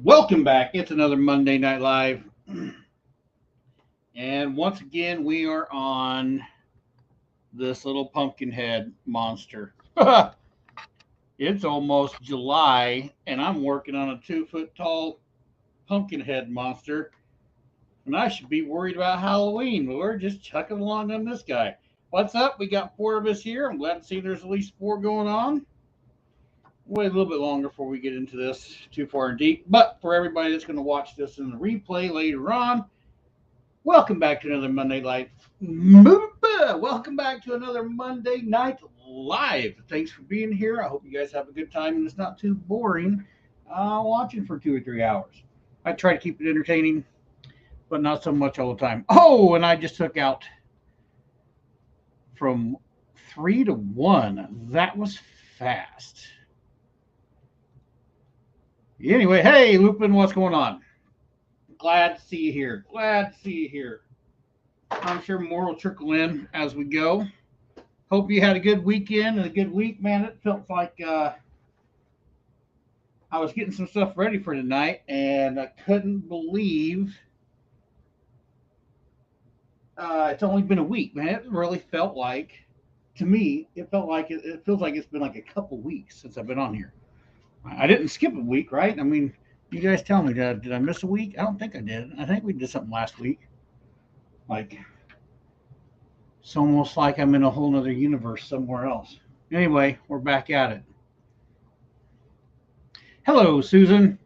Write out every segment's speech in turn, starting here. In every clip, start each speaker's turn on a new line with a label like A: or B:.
A: Welcome back. It's another Monday Night Live. And once again, we are on this little pumpkin head monster. It's almost July, and I'm working on a 2 foot tall pumpkin head monster. And I should be worried about Halloween, but we're just chucking along on this guy. What's up? We got four of us here. I'm glad to see there's at least four going on. Wait a little bit longer before we get into this too far in deep. But for everybody that's going to watch this in the replay later on, welcome back to another Monday Night. Welcome back to another Monday Night Live. Thanks for being here. I hope you guys have a good time and it's not too boring watching for 2 or 3 hours. I try to keep it entertaining, but not so much all the time. Oh, and I just took out from 3 to 1. That was fast. Anyway, hey, Lupin, what's going on? Glad to see you here. Glad to see you here. I'm sure more will trickle in as we go. Hope you had a good weekend and a good week, man. It felt like I was getting some stuff ready for tonight, and I couldn't believe it's only been a week, man. It really felt like, to me, it felt like it feels like it's been like a couple weeks since I've been on here. I didn't skip a week, right? I mean, you guys tell me, did I miss a week? I don't think I did. I think we did something last week. Like, it's almost like I'm in a whole other universe somewhere else. Anyway, we're back at it. Hello, Susan.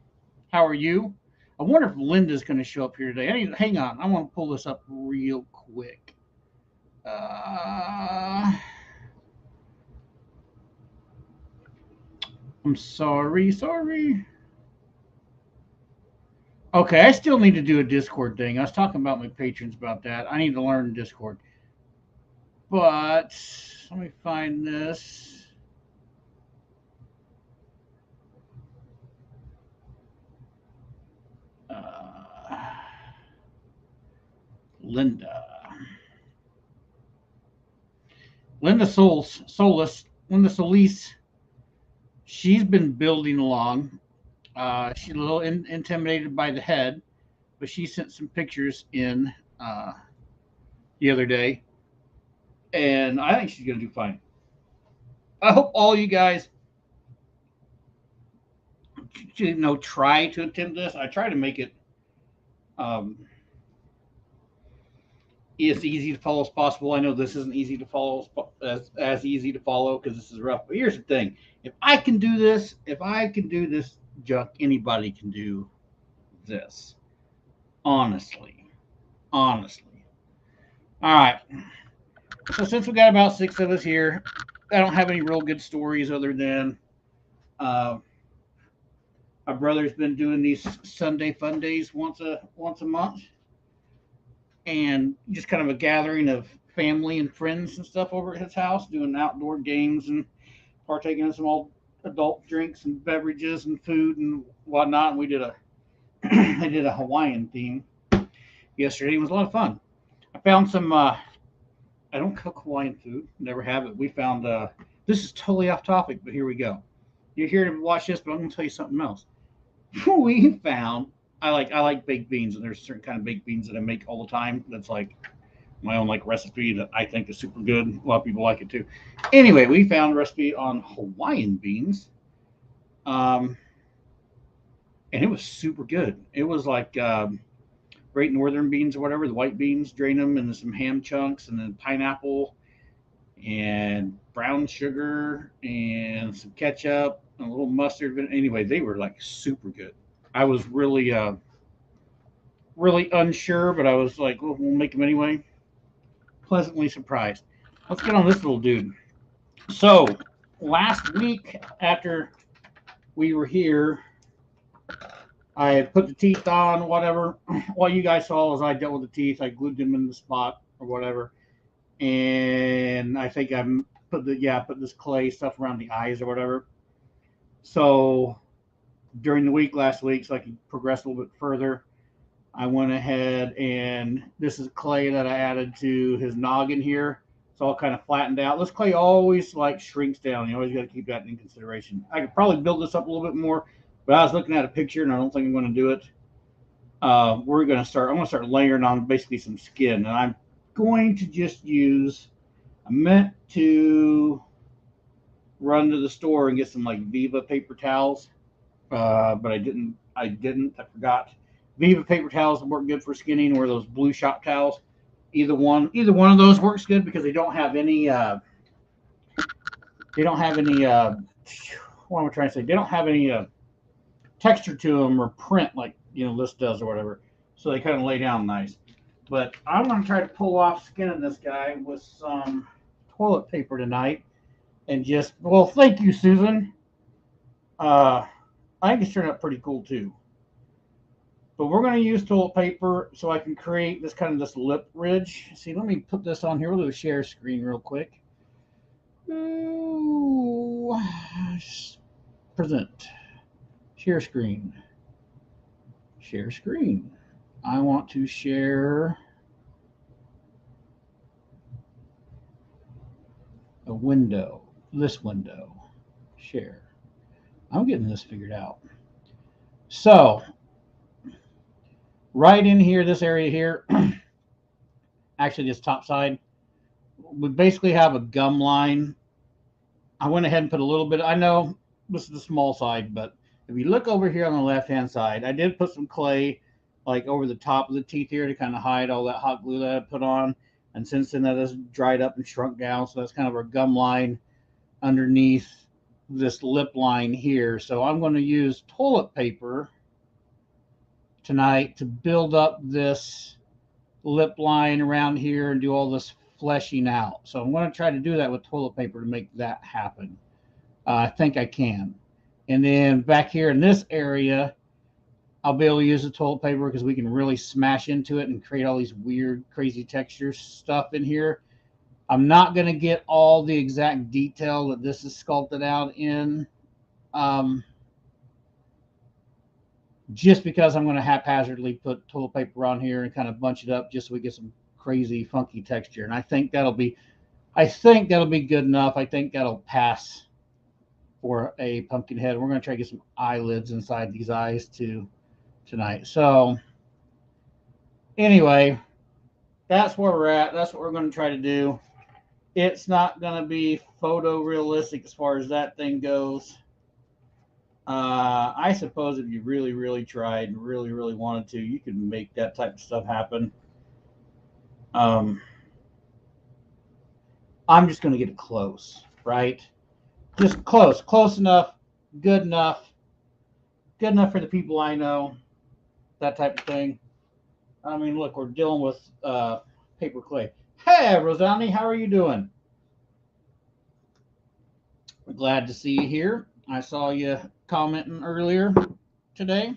A: How are you? I wonder if Linda's going to show up here today. Hang on. I want to pull this up real quick. I'm sorry. Okay, I still need to do a Discord thing. I was talking about my patrons about that. I need to learn Discord. But let me find this. Linda. Linda Solis, she's been building along. She's a little intimidated by the head, but she sent some pictures in the other day, and I think she's going to do fine. I hope all you guys, try to attempt this. I try to make it um, as easy to follow as possible. I know this isn't easy to follow as easy to follow because this is rough. But here's the thing: if I can do this junk, anybody can do this. Honestly. All right. So since we got about six of us here, I don't have any real good stories other than uh, my brother's been doing these Sunday fun days once a month, and just kind of a gathering of family and friends and stuff over at his house, doing outdoor games and partaking in some old adult drinks and beverages and food and whatnot. And we did a I did a Hawaiian theme yesterday. It was a lot of fun. I found some. I don't cook Hawaiian food. Never have it. We found. This is totally off topic, but here we go. You're here to watch this, but I'm going to tell you something else. We found. I like baked beans, and there's a certain kind of baked beans that I make all the time. That's like my own like recipe that I think is super good. A lot of people like it too. Anyway, we found a recipe on Hawaiian beans, um, and it was super good. It was like Great Northern beans or whatever, the white beans, drain them, and then some ham chunks, and then pineapple and brown sugar and some ketchup and a little mustard. Anyway, they were like super good. I was really unsure, but I was like, well, we'll make them anyway. Pleasantly surprised. Let's get on this little dude. So last week after we were here, I had put the teeth on, whatever. What you guys saw as I dealt with the teeth. I glued them in the spot or whatever. And I think I put this clay stuff around the eyes or whatever. So during the week last week, so I could progress a little bit further, I went ahead and this is clay that I added to his noggin here. It's all kind of flattened out. This clay always like shrinks down. You always got to keep that in consideration. I could probably build this up a little bit more, But I was looking at a picture, and I don't think I'm going to do it. I'm going to start layering on basically some skin, and I'm going to just use. I meant to run to the store and get some like Viva paper towels, but I didn't. I forgot. Viva paper towels work good for skinning, or those blue shop towels. Either one of those works good because they don't have any. They don't have any. What am I trying to say? They don't have any texture to them or print like this does or whatever. So they kind of lay down nice. But I'm going to try to pull off skinning this guy with some toilet paper tonight, and just thank you, Susan. I think it's turned out pretty cool too. But we're going to use toilet paper so I can create this lip ridge. See, let me put this on here. We'll do a share screen real quick. Ooh, present. Share screen. Share screen. I want to share a window. This window. Share. I'm getting this figured out. So, right in here, this area here, actually this top side, we basically have a gum line. I went ahead and put a little bit. I know this is the small side, but if you look over here on the left-hand side, I did put some clay like over the top of the teeth here to kind of hide all that hot glue that I put on. And since then that has dried up and shrunk down, so that's kind of our gum line underneath this lip line here. So I'm going to use toilet paper tonight to build up this lip line around here and do all this fleshing out. So I'm going to try to do that with toilet paper to make that happen. I think I can. And then back here in this area, I'll be able to use the toilet paper because we can really smash into it and create all these weird, crazy texture stuff in here. I'm not going to get all the exact detail that this is sculpted out in, just because I'm going to haphazardly put toilet paper on here and kind of bunch it up just so we get some crazy, funky texture. And I think that'll be good enough. I think that'll pass for a pumpkin head. We're going to try to get some eyelids inside these eyes too tonight. So anyway, that's where we're at. That's what we're going to try to do. It's not going to be photorealistic as far as that thing goes. I suppose if you really, really tried and really, really wanted to, you could make that type of stuff happen. I'm just going to get it close, right? Just close enough, good enough for the people I know, that type of thing. I mean, look, we're dealing with paper clay. Hey, Rosani, how are you doing? Glad to see you here. I saw you commenting earlier today.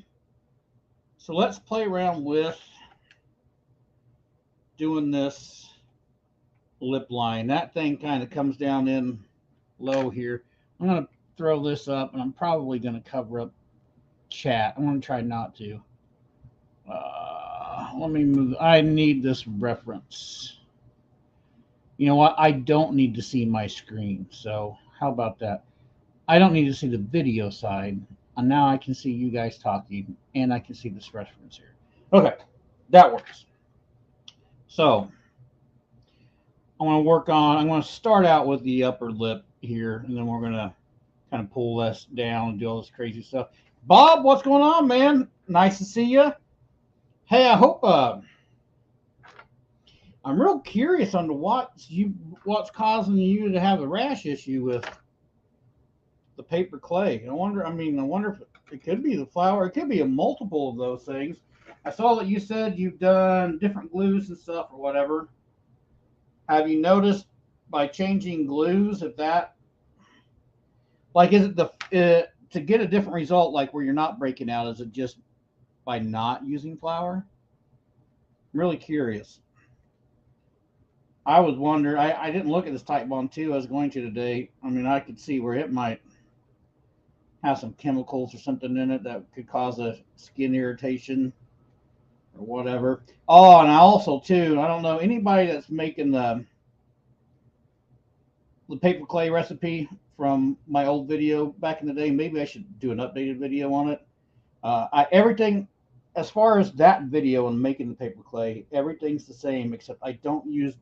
A: So let's play around with doing this lip line. That thing kind of comes down in low here. I'm going to throw this up, and I'm probably going to cover up chat. I'm going to try not to. Let me move. I need this reference. You know what? I don't need to see my screen. So how about that? I don't need to see the video side. And now I can see you guys talking, and I can see this reference here. Okay, that works. So I'm going to start out with the upper lip here, and then we're going to kind of pull this down and do all this crazy stuff. Bob, what's going on, man? Nice to see you. Hey, I hope I'm real curious on what's causing you to have a rash issue with the paper clay. I wonder if it could be the flour. It could be a multiple of those things. I saw that you said you've done different glues and stuff or whatever. Have you noticed by changing glues if that, like, is it to get a different result, like where you're not breaking out, is it just by not using flour? I'm really curious. I was wondering, I didn't look at this Titebond 2. I was going to today. I mean, I could see where it might have some chemicals or something in it that could cause a skin irritation or whatever. Oh, and I also, too, I don't know, anybody that's making the paper clay recipe from my old video back in the day. Maybe I should do an updated video on it. Everything, as far as that video and making the paper clay, everything's the same except I don't use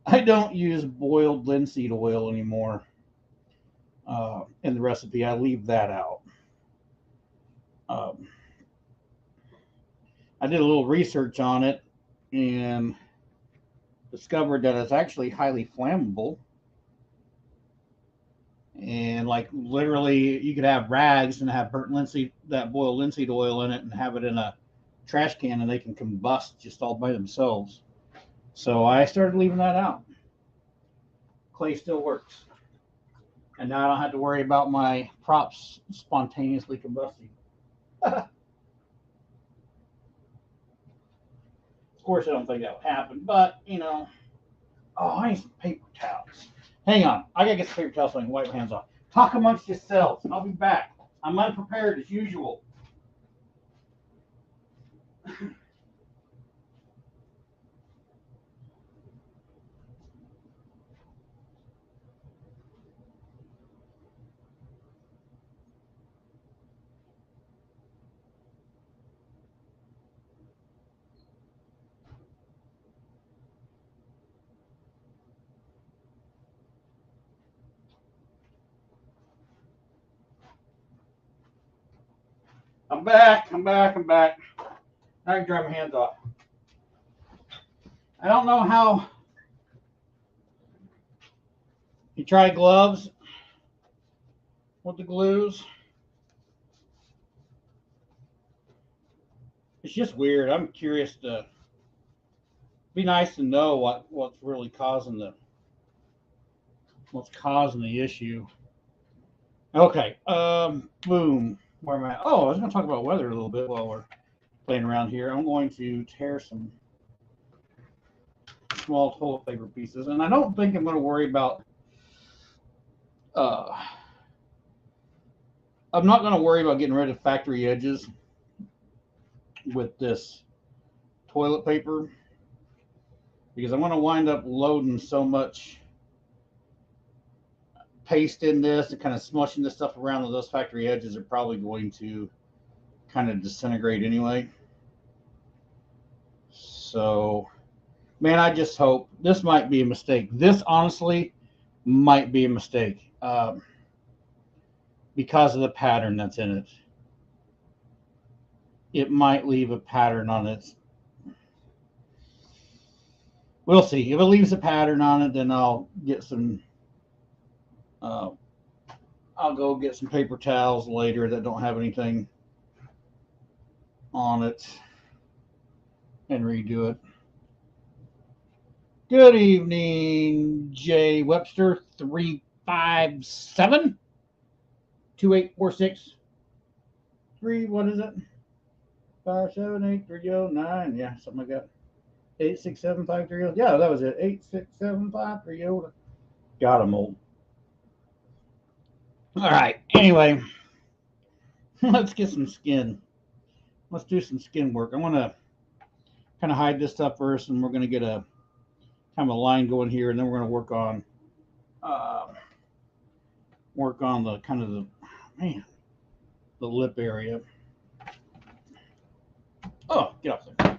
A: I don't use boiled linseed oil anymore in the recipe. I leave that out. I did a little research on it and discovered that it's actually highly flammable. And like literally, you could have rags and have that boiled linseed oil in it, and have it in a trash can, and they can combust just all by themselves. So I started leaving that out. Clay still works, and now I don't have to worry about my props spontaneously combusting. Of course, I don't think that would happen, but you know. Oh, I need some paper towels. Hang on. I gotta get some paper towels so I can wipe my hands off. Talk amongst yourselves. I'll be back. I'm unprepared as usual. I'm back. I can dry my hands off. I don't know how you try gloves with the glues. It's just weird. I'm curious to be nice to know what's really causing the issue. Okay. Boom. Where am I? Oh, I was going to talk about weather a little bit while we're playing around here. I'm going to tear some small toilet paper pieces, and I don't think I'm going to worry about. I'm not going to worry about getting rid of factory edges with this toilet paper because I'm going to wind up loading so much paste in this and kind of smushing this stuff around that those factory edges are probably going to kind of disintegrate anyway. So, man, I just hope this might be a mistake. This honestly might be a mistake because of the pattern that's in it. It might leave a pattern on it. We'll see. If it leaves a pattern on it, then I'll get some. I'll go get some paper towels later that don't have anything on it and redo it. Good evening, Jay Webster 357 2846 3. What is it? 578-309. Yeah, something like that. 867-530. Yeah, that was it. 867-530. Got him old. All right. Anyway, let's get some skin. Let's do some skin work. I'm gonna kind of hide this stuff first, and we're gonna get a kind of a line going here, and then we're gonna work on the kind of the lip area. Oh, get off there.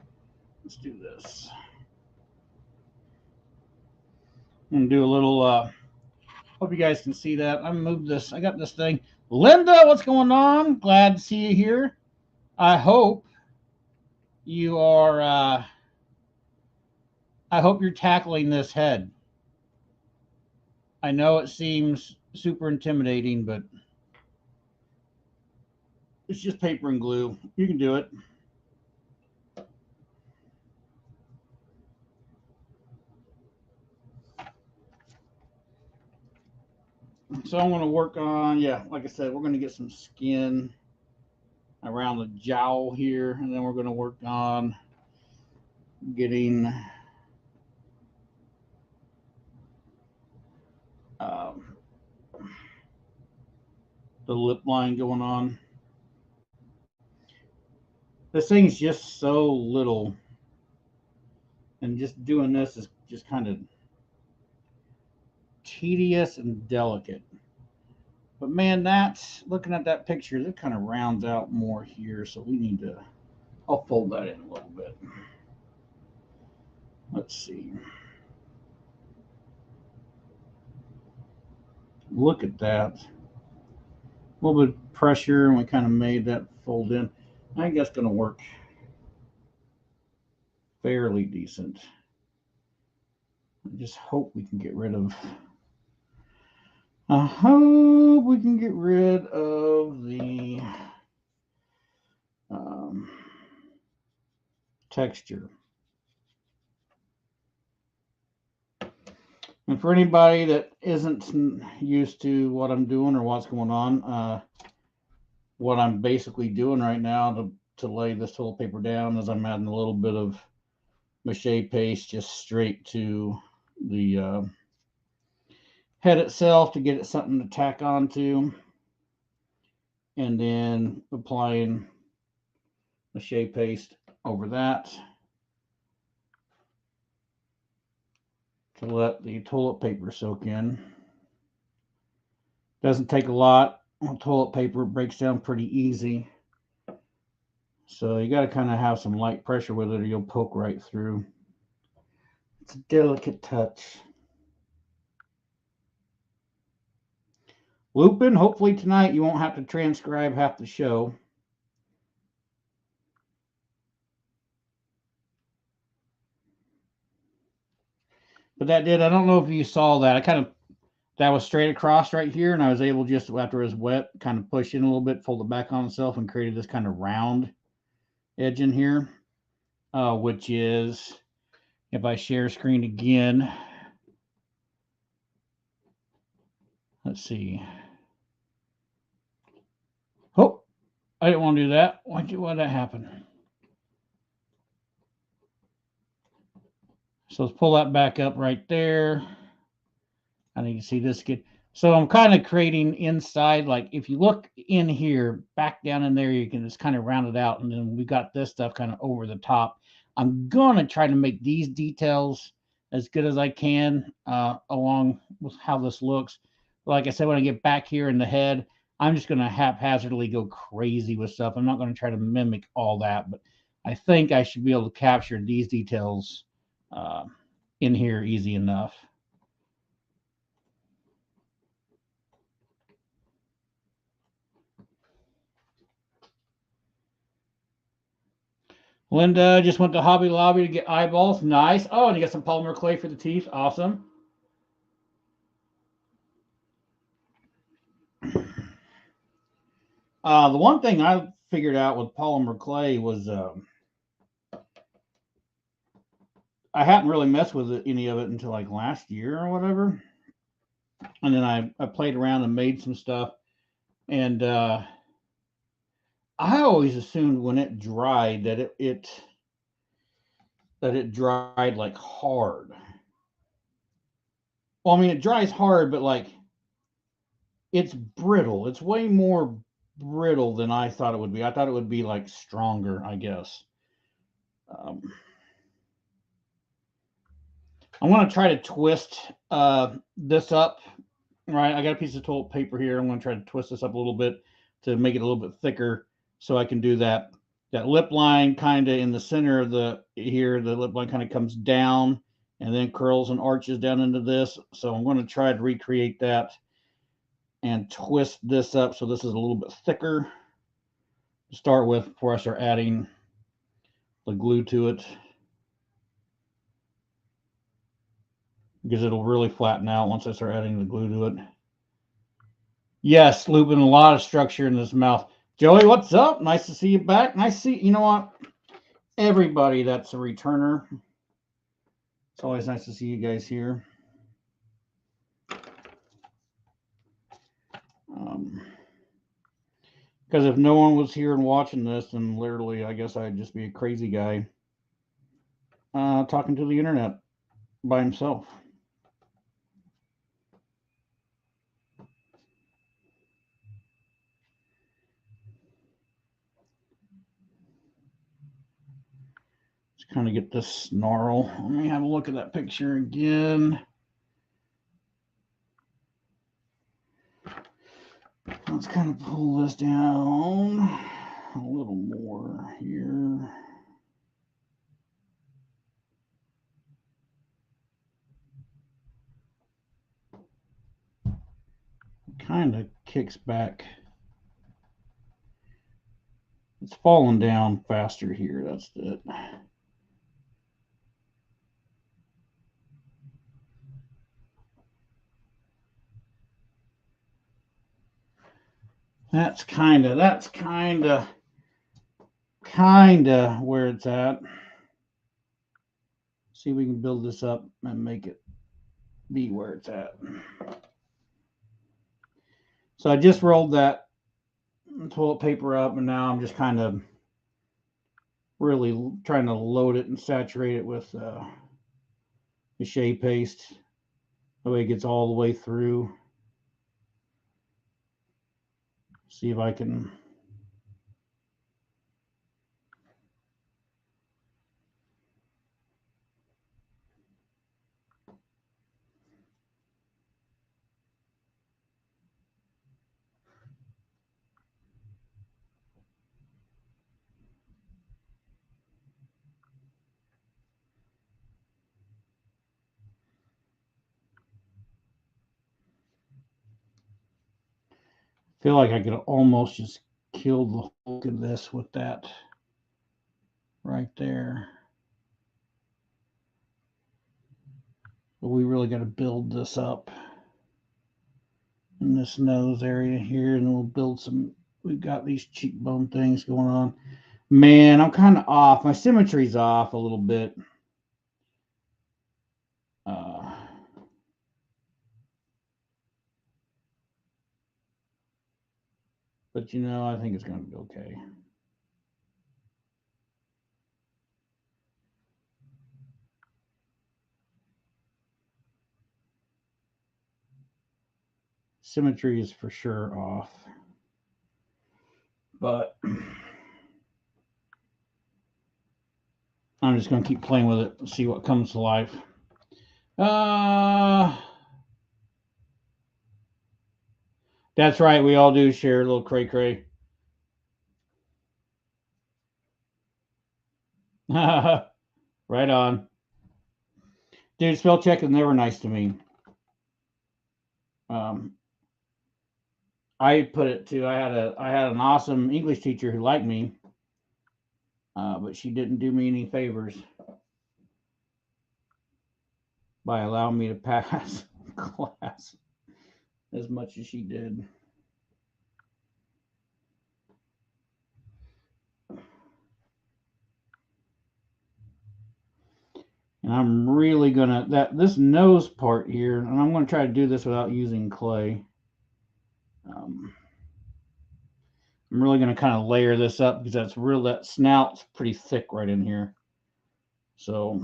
A: Let's do this. I'm gonna do a little. Hope you guys can see that. I moved this. I got this thing. Linda, what's going on? Glad to see you here. I hope you are. I hope you're tackling this head. I know it seems super intimidating, but it's just paper and glue. You can do it. So I'm going to work on, like I said, we're going to get some skin around the jowl here, and then we're going to work on getting the lip line going on. This thing's just so little, and just doing this is just kind of tedious and delicate. But man, that's looking at that picture, that kind of rounds out more here. So we need to, I'll fold that in a little bit. Let's see. Look at that. A little bit of pressure, and we kind of made that fold in. I think that's going to work fairly decent. I just hope we can get rid of. I hope we can get rid of the texture. And for anybody that isn't used to what I'm doing or what's going on, what I'm basically doing right now to lay this toilet paper down is I'm adding a little bit of mache paste just straight to the head itself to get it something to tack onto, and then applying mache paste over that to let the toilet paper soak in. Doesn't take a lot. Toilet paper breaks down pretty easy. So you got to kind of have some light pressure with it or you'll poke right through. It's a delicate touch. Lupin, hopefully tonight you won't have to transcribe half the show. But that did, I don't know if you saw that. That was straight across right here, and I was able just, after it was wet, kind of push in a little bit, fold it back on itself, and created this kind of round edge in here, which is, if I share screen again, let's see. Oh, I didn't want to do that. Why'd that happen? So let's pull that back up right there. I need to see this get. So I'm kind of creating inside, like if you look in here, back down in there, you can just kind of round it out. And then we got this stuff kind of over the top. I'm going to try to make these details as good as I can along with how this looks. Like I said, when I get back here in the head, I'm just going to haphazardly go crazy with stuff. I'm not going to try to mimic all that, but I think I should be able to capture these details in here easy enough. Linda just went to Hobby Lobby to get eyeballs. Nice. Oh, and you got some polymer clay for the teeth. Awesome. The one thing I figured out with polymer clay was I hadn't really messed with any of it until like last year or whatever. And then I played around and made some stuff. And I always assumed when it dried that it dried like hard. Well, I mean, it dries hard, but like it's brittle. It's way more brittle than I thought it would be. I thought it would be like stronger, I guess. I'm going to try to twist this up. Right, I got a piece of toilet paper here. I'm going to try to twist this up a little bit to make it a little bit thicker, so I can do that lip line kind of in the center of the here. The lip line kind of comes down and then curls and arches down into this. So I'm going to try to recreate that and twist this up so this is a little bit thicker to start with before I start adding the glue to it, because it'll really flatten out once I start adding the glue to it. Yes, Lupin, a lot of structure in this mouth. Joey, what's up? Nice to see you back. Nice to see you. Know what? Everybody that's a returner. It's always nice to see you guys here. Because if no one was here and watching this, then literally, I guess I'd just be a crazy guy talking to the internet by himself. Let's kind of get this snarl. Let me have a look at that picture again. let's kind of pull this down a little more here. Kind of kicks back. It's falling down faster here. That's it. That's kind of where it's at. See if we can build this up and make it be where it's at. So I just rolled that toilet paper up, and now I'm just kind of really trying to load it and saturate it with the shea paste. That way it gets all the way through. See if I can. Feel like I could almost just kill the hulk of this with that right there. But we really got to build this up in this nose area here, and we'll build some. We've got these cheekbone things going on. Man, I'm kind of off. My symmetry's off a little bit. But you know, I think it's going to be okay. Symmetry is for sure off. But I'm just going to keep playing with it and see what comes to life. That's right. We all do share a little cray cray. Right on. Dude, spell check is never nice to me. I put it to I had an awesome English teacher who liked me, but she didn't do me any favors by allowing me to pass class as much as she did. And I'm really gonna this nose part here, and I'm gonna try to do this without using clay. I'm really gonna kind of layer this up because that snout's pretty thick right in here. So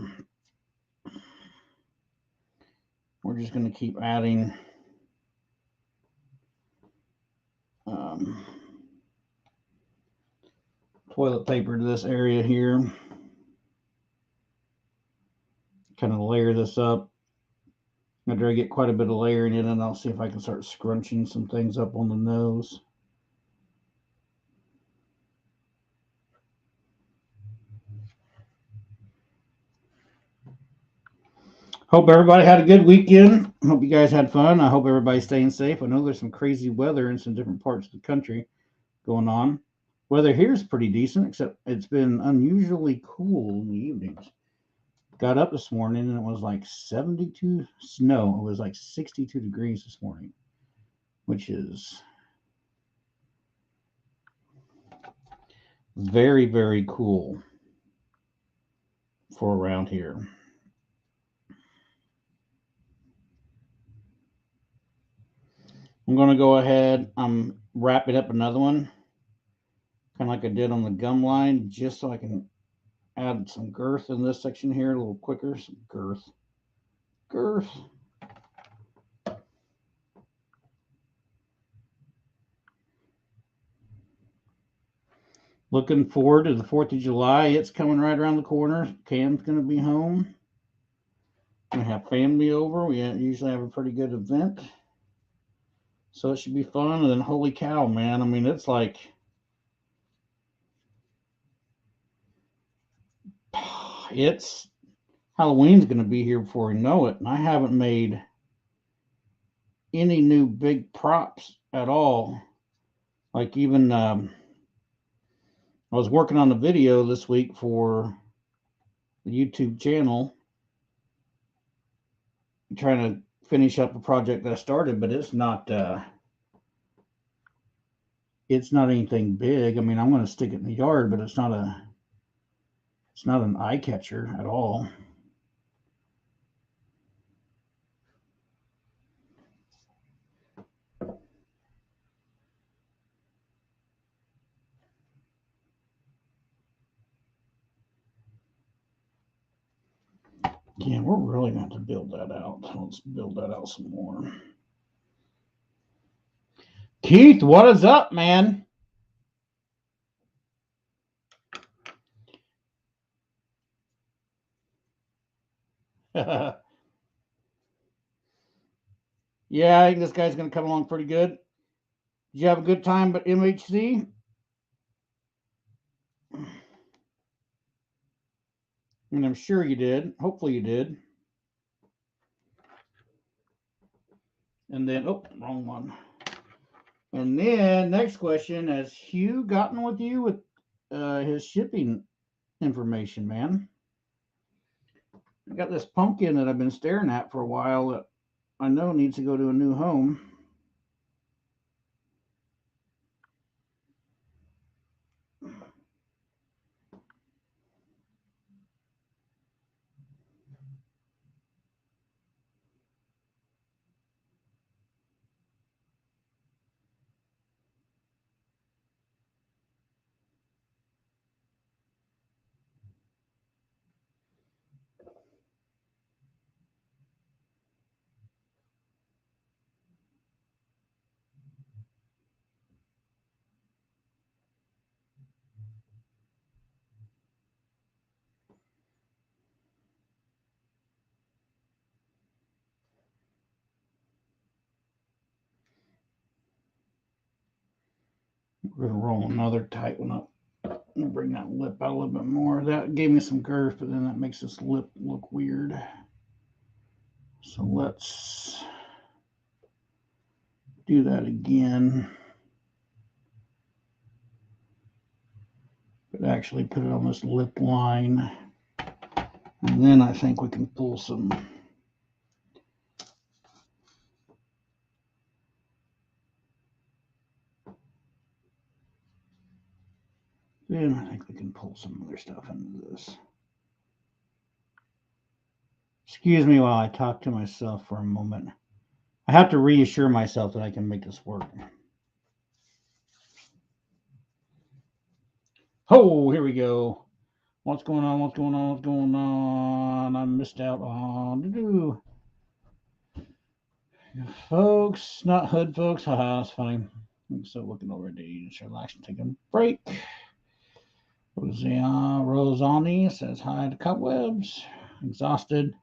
A: we're just gonna keep adding toilet paper to this area here. Kind of layer this up. After I get quite a bit of layering in, and I'll see if I can start scrunching some things up on the nose. Hope everybody had a good weekend. Hope you guys had fun. I hope everybody's staying safe. I know there's some crazy weather in some different parts of the country going on. Weather here is pretty decent, except it's been unusually cool in the evenings. Got up this morning and it was like 72 snow. It was like 62 degrees this morning, which is very, very cool for around here. I'm going to go ahead. I'm wrapping up another one, kind of like I did on the gum line, just so I can add some girth in this section here a little quicker. Some girth. Looking forward to the 4th of July. It's coming right around the corner. Cam's going to be home. We have family over. We usually have a pretty good event. So it should be fun. And then, holy cow, man! I mean, it's like it's Halloween's going to be here before we know it, and I haven't made any new big props at all. Like even I was working on a video this week for the YouTube channel, trying to finish up a project that I started, but it's not anything big. I mean, I'm going to stick it in the yard, but it's not an eye catcher at all. Yeah, we're really going to have to build that out. Let's build that out some more. Keith, what is up, man? Yeah, I think this guy's going to come along pretty good. Did you have a good time at MHC? I mean, I'm sure you did. Hopefully you did. And then, oh, wrong one. And then, next question: has Hugh gotten with you with his shipping information, man? I got this pumpkin that I've been staring at for a while that I know needs to go to a new home. We're gonna roll another tight one up. I'm gonna bring that lip out a little bit more. That gave me some girth, but then that makes this lip look weird. So let's do that again. But actually put it on this lip line. And then I think we can pull some. Then I think we can pull some other stuff into this. Excuse me while I talk to myself for a moment. I have to reassure myself that I can make this work. Oh, here we go. What's going on? What's going on? What's going on? I missed out on folks, not hood folks. Haha, that's funny. I'm still looking over at the just relaxing, taking a break. Rosani says hi to Cobwebs. Exhausted.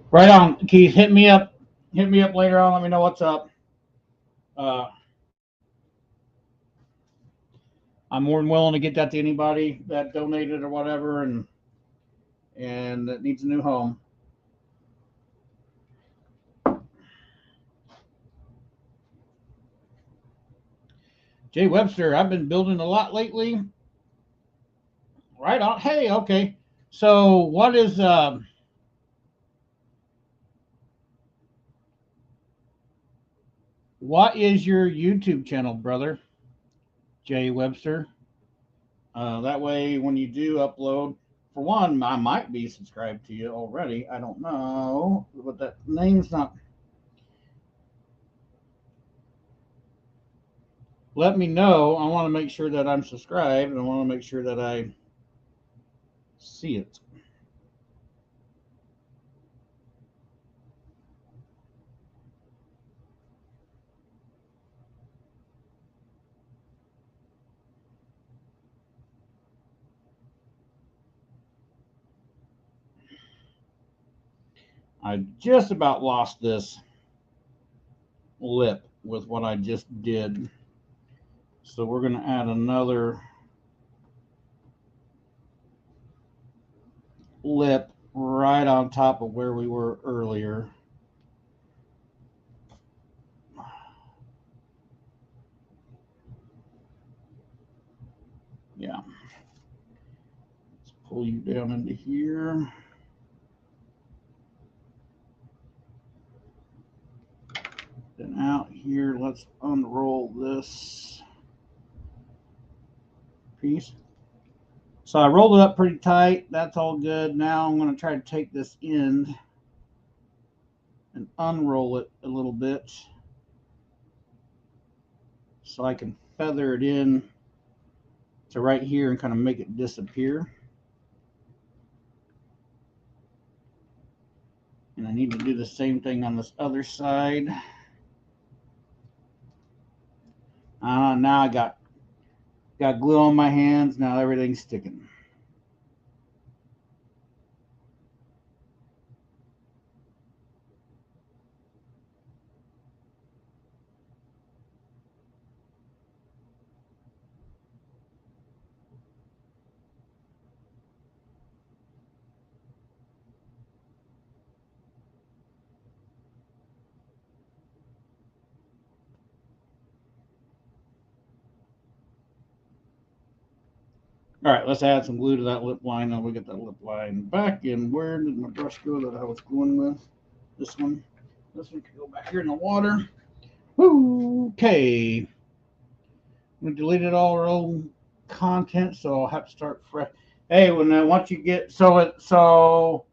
A: Right on, Keith. Hit me up. Hit me up later on. Let me know what's up. I'm more than willing to get that to anybody that donated or whatever, and that needs a new home. Jay Webster, I've been building a lot lately. Right on. Hey, okay. So what is your YouTube channel, brother? Jay Webster. That way, when you do upload, for one, I might be subscribed to you already. I don't know, but that name's not. Let me know. I want to make sure that I'm subscribed, and I want to make sure that I see it. I just about lost this lip with what I just did. So we're going to add another lip right on top of where we were earlier. Yeah. Let's pull you down into here. Then out here, let's unroll this piece. So I rolled it up pretty tight. That's all good. Now I'm going to try to take this end and unroll it a little bit so I can feather it in to right here and kind of make it disappear. And I need to do the same thing on this other side. Now I got glue on my hands. Now everything's sticking. All right, let's add some glue to that lip line. Now we get that lip line back. And where did my brush go that I was gluing with? This one. This one can go back here in the water. Okay. We deleted all our old content, so I'll have to start fresh. Hey, once you get so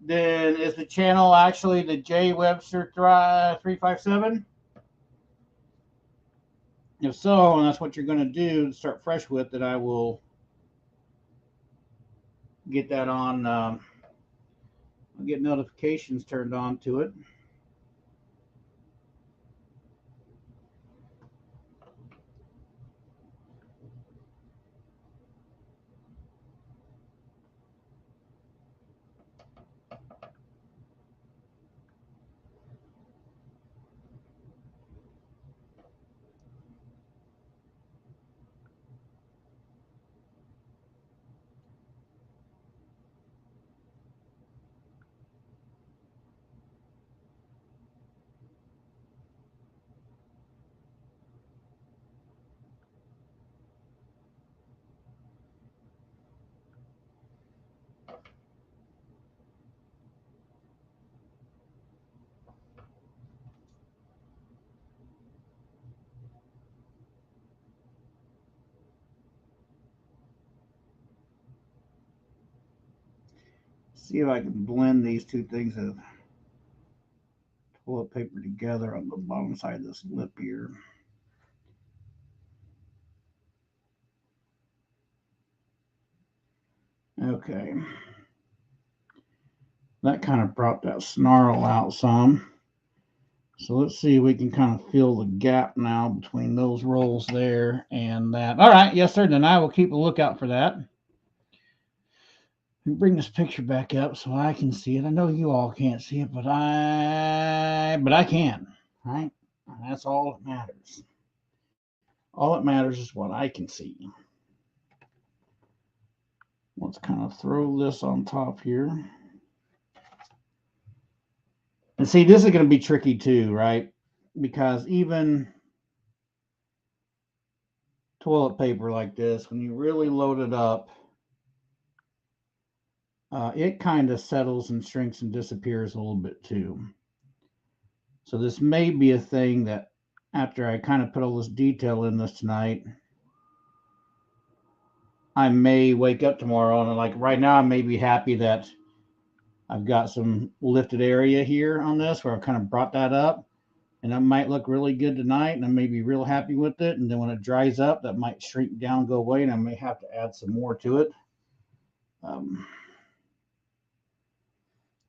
A: then is the channel actually the J Webster 357? If so, and that's what you're going to do to start fresh with, then I will get that on. I'll get notifications turned on to it. See if I can blend these two things of toilet paper together on the bottom side of this lip here. Okay. That kind of brought that snarl out some. So let's see if we can kind of fill the gap now between those rolls there and that. All right, yes, sir. Then I will keep a lookout for that. Bring this picture back up so I can see it. I know you all can't see it, but I can. Right? And that's all that matters. All that matters is what I can see. Let's kind of throw this on top here. And see, this is going to be tricky too, right? Because even toilet paper like this, when you really load it up, it kind of settles and shrinks and disappears a little bit too. So this may be a thing that after I kind of put all this detail in this tonight, I may wake up tomorrow and like right now I may be happy that I've got some lifted area here on this where I've kind of brought that up, and that might look really good tonight and I may be real happy with it. And then when it dries up, that might shrink down, go away, and I may have to add some more to it.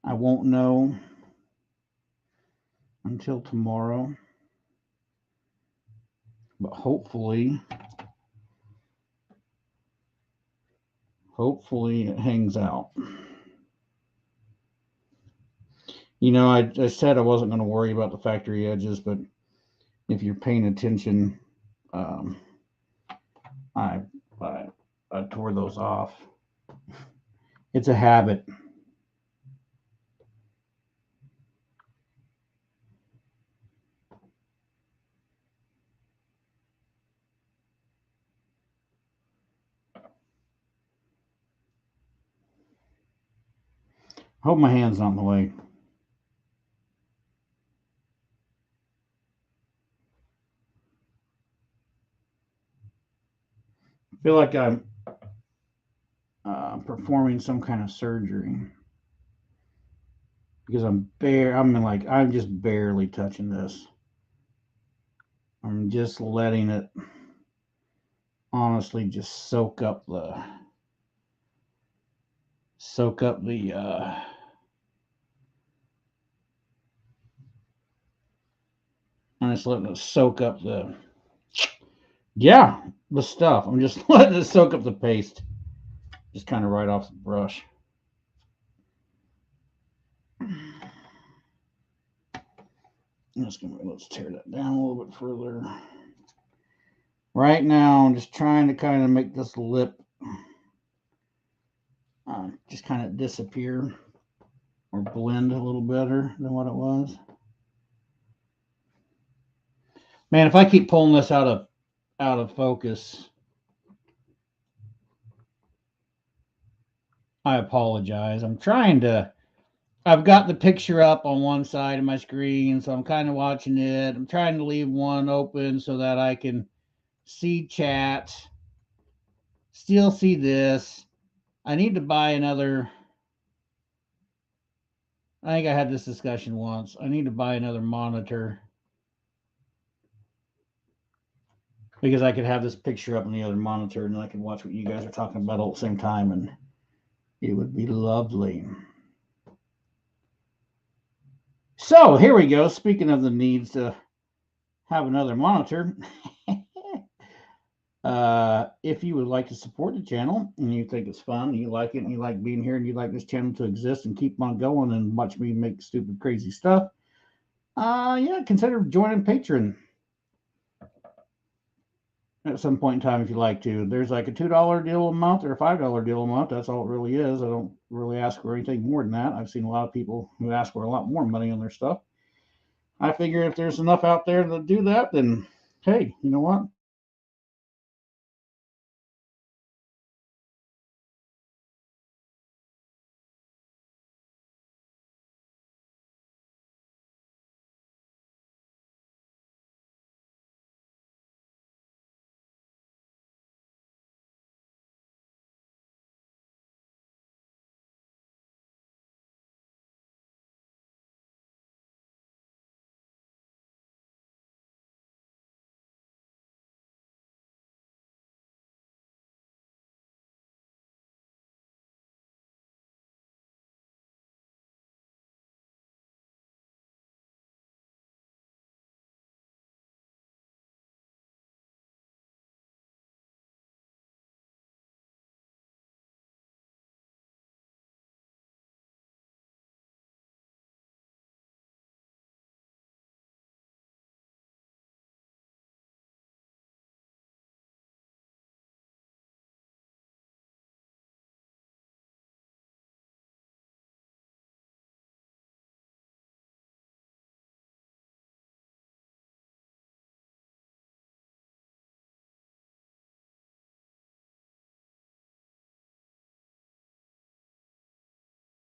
A: I won't know until tomorrow, but hopefully it hangs out. You know, I said I wasn't going to worry about the factory edges, but if you're paying attention, um, I, I I tore those off. It's a habit. I hope my hand's not in the way. I feel like I'm performing some kind of surgery because I'm just barely touching this. I'm just letting it honestly just soak up the I'm just letting it soak up the stuff. I'm just letting it soak up the paste. Just kind of right off the brush. Let's tear that down a little bit further. Right now, I'm just trying to kind of make this lip just kind of disappear or blend a little better than what it was. Man, if I keep pulling this out of focus, I apologize. I've got the picture up on one side of my screen, so I'm kind of watching it. I'm trying to leave one open so that I can see chat, still see this. I need to buy another. I think I had this discussion once. I need to buy another monitor because I could have this picture up on the other monitor and I could watch what you guys are talking about all at the same time, and it would be lovely. So here we go. Speaking of the needs to have another monitor, if you would like to support the channel and you think it's fun, and you like it, and you like being here, and you like this channel to exist and keep on going and watch me make stupid, crazy stuff, yeah, consider joining Patreon at some point in time if you like to. There's like a $2 deal a month or a $5 deal a month. That's all it really is. I don't really ask for anything more than that. I've seen a lot of people who ask for a lot more money on their stuff. I figure if there's enough out there to do that, then hey, you know what?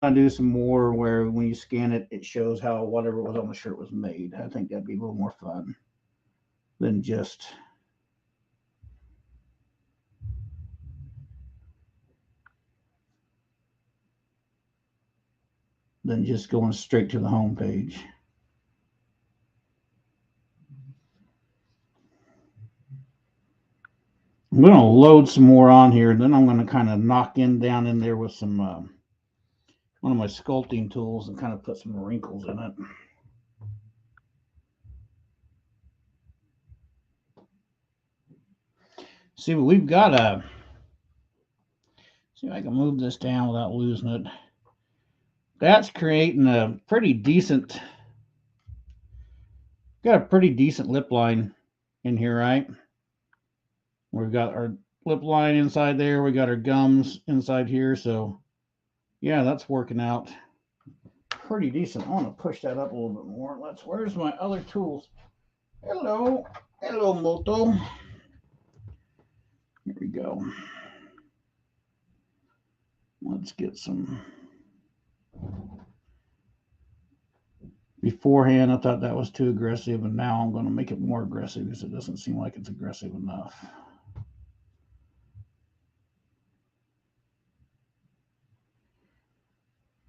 A: I do some more where when you scan it, it shows how whatever was on the shirt was made. I think that'd be a little more fun than just going straight to the home page. I'm going to load some more on here, and then I'm going to kind of knock down in there with some one of my sculpting tools and kind of put some wrinkles in it. See, but we've got see if I can move this down without losing it. that's creating a pretty decent, got a pretty decent lip line in here, right? We've got our lip line inside there. We got our gums inside here. So yeah, that's working out pretty decent. I want to push that up a little bit more. Where's my other tools? Hello. Hello, Moto. Here we go. Let's get some. Beforehand, I thought that was too aggressive, and now I'm going to make it more aggressive because it doesn't seem like it's aggressive enough.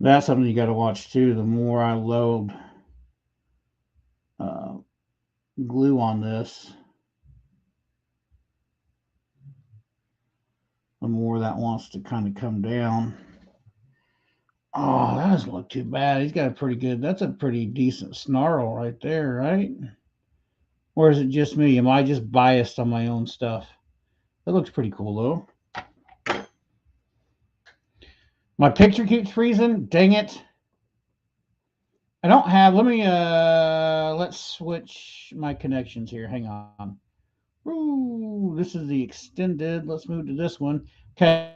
A: That's something you got to watch too. The more I load glue on this, the more that wants to kind of come down. Oh, that doesn't look too bad. He's got a pretty good, that's a pretty decent snarl right there, right? Or is it just me? Am I just biased on my own stuff? That looks pretty cool though. My picture keeps freezing. Dang it. I don't have, let's switch my connections here. Hang on. Ooh, this is the extended. Let's move to this one. Okay.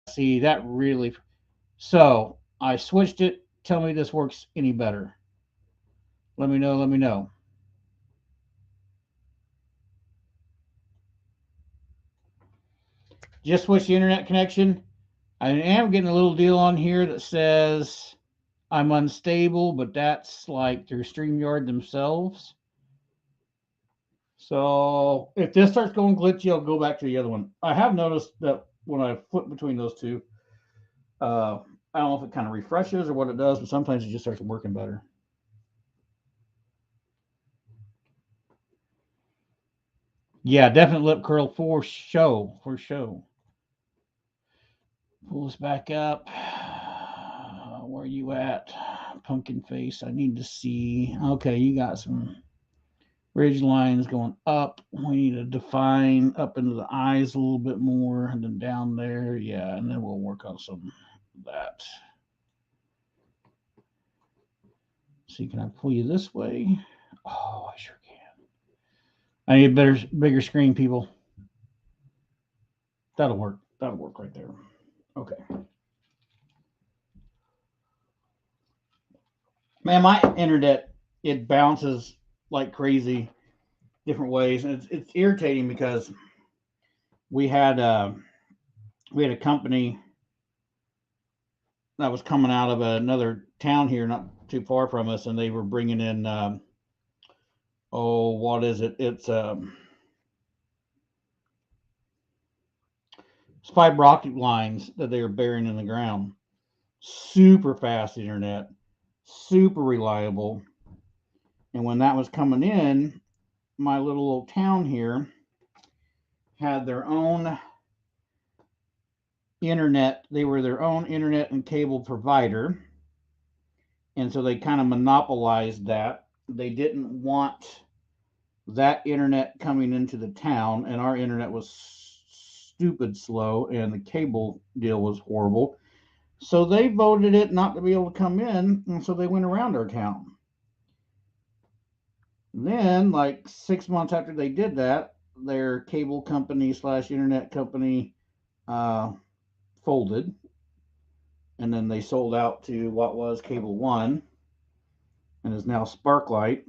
A: See, that really, so I switched it. Tell me this works any better. Let me know. Let me know. Just switch the internet connection. I am getting a little deal on here that says I'm unstable, but that's like through StreamYard themselves. So if this starts going glitchy, I'll go back to the other one. I have noticed that when I flip between those two, I don't know if it kind of refreshes or what it does, but sometimes it just starts working better. Yeah, definite lip curl for show. For show. Pull this back up. Where are you at? Pumpkin face. I need to see. Okay, you got some ridge lines going up. We need to define up into the eyes a little bit more and then down there. Yeah, and then we'll work on some of that. See, can I pull you this way? Oh, I sure can. I need a bigger screen, people. That'll work. That'll work right there. Okay. Man, my internet, it bounces like crazy different ways. And it's irritating because we had we had a company that was coming out of another town here, not too far from us, and they were bringing in what is it? It's fiber optic lines that they were burying in the ground. Super fast internet, super reliable. And when that was coming in, my little old town here had their own internet. They were their own internet and cable provider. And so they kind of monopolized that. They didn't want that internet coming into the town, and our internet was stupid slow, and the cable deal was horrible. So they voted it not to be able to come in, and so they went around our town. Then, like 6 months after they did that, their cable company slash internet company uh, folded, and then they sold out to what was Cable One, and is now Sparklight,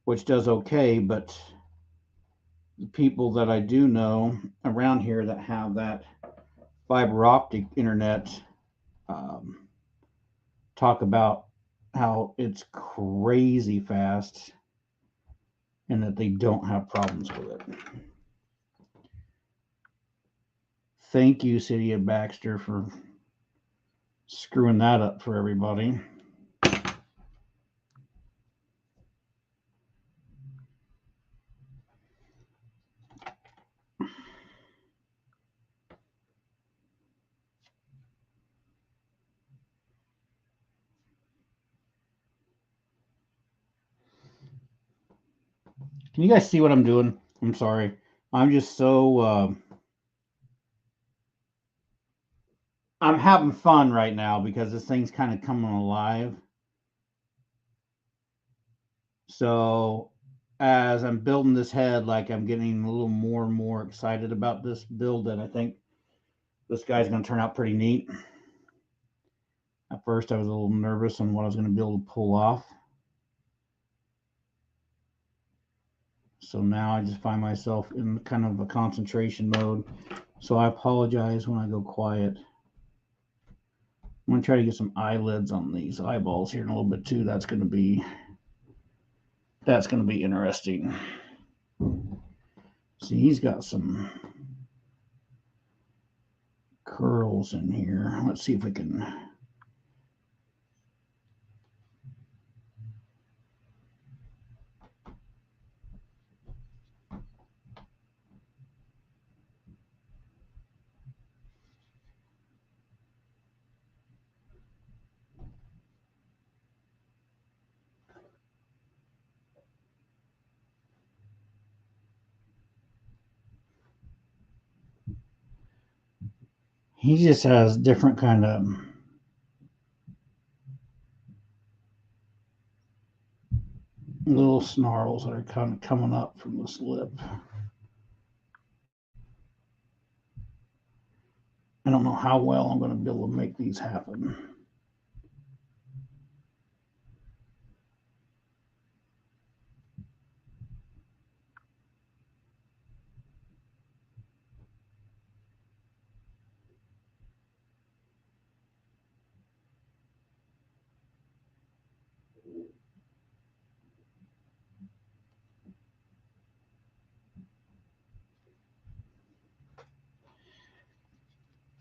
A: which does okay, but the people that I do know around here that have that fiber optic internet um, talk about how it's crazy fast and that they don't have problems with it. Thank you, City of Baxter, for screwing that up for everybody. Can you guys see what I'm doing? I'm sorry. I'm just so I'm having fun right now because this thing's kind of coming alive. So as I'm building this head, like I'm getting a little more and more excited about this build, and I think this guy's going to turn out pretty neat. At first, I was a little nervous on what I was going to be able to pull off. So now I just find myself in kind of a concentration mode. So I apologize when I go quiet. I'm going to try to get some eyelids on these eyeballs here in a little bit too. That's going to be interesting. See, he's got some curls in here. Let's see if we can. He just has different kind of little snarls that are kind of coming up from this lip. I don't know how well I'm going to be able to make these happen.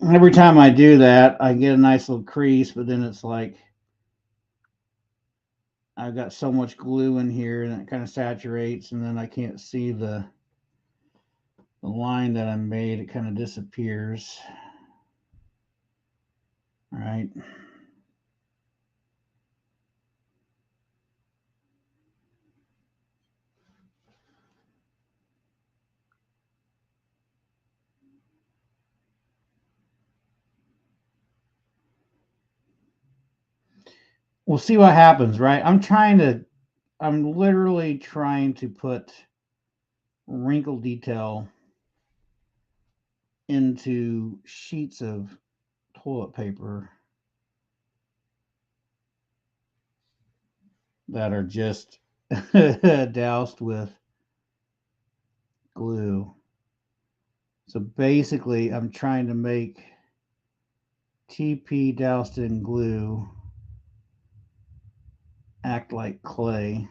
A: Every time I do that, I get a nice little crease, but then it's like I've got so much glue in here and it kind of saturates, and then I can't see the line that I made. It kind of disappears. All right. We'll see what happens, right? I'm literally trying to put wrinkle detail into sheets of toilet paper that are just doused with glue. So basically, I'm trying to make TP doused in glue act like clay.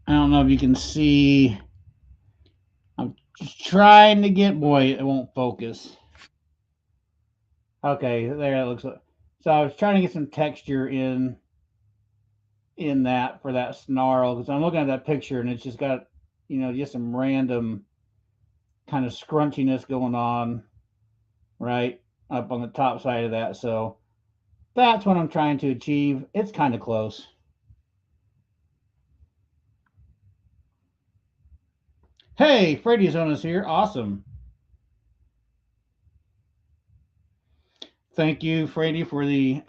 A: I don't know if you can see. I'm just trying to get, boy, it won't focus. Okay, there it looks like. So I was trying to get some texture in that for that snarl because I'm looking at that picture and it's just got, just some random kind of scrunchiness going on right up on the top side of that. So that's what I'm trying to achieve. It's kind of close. Hey, Freddy's on us here. Awesome. Thank you, Freddy, for the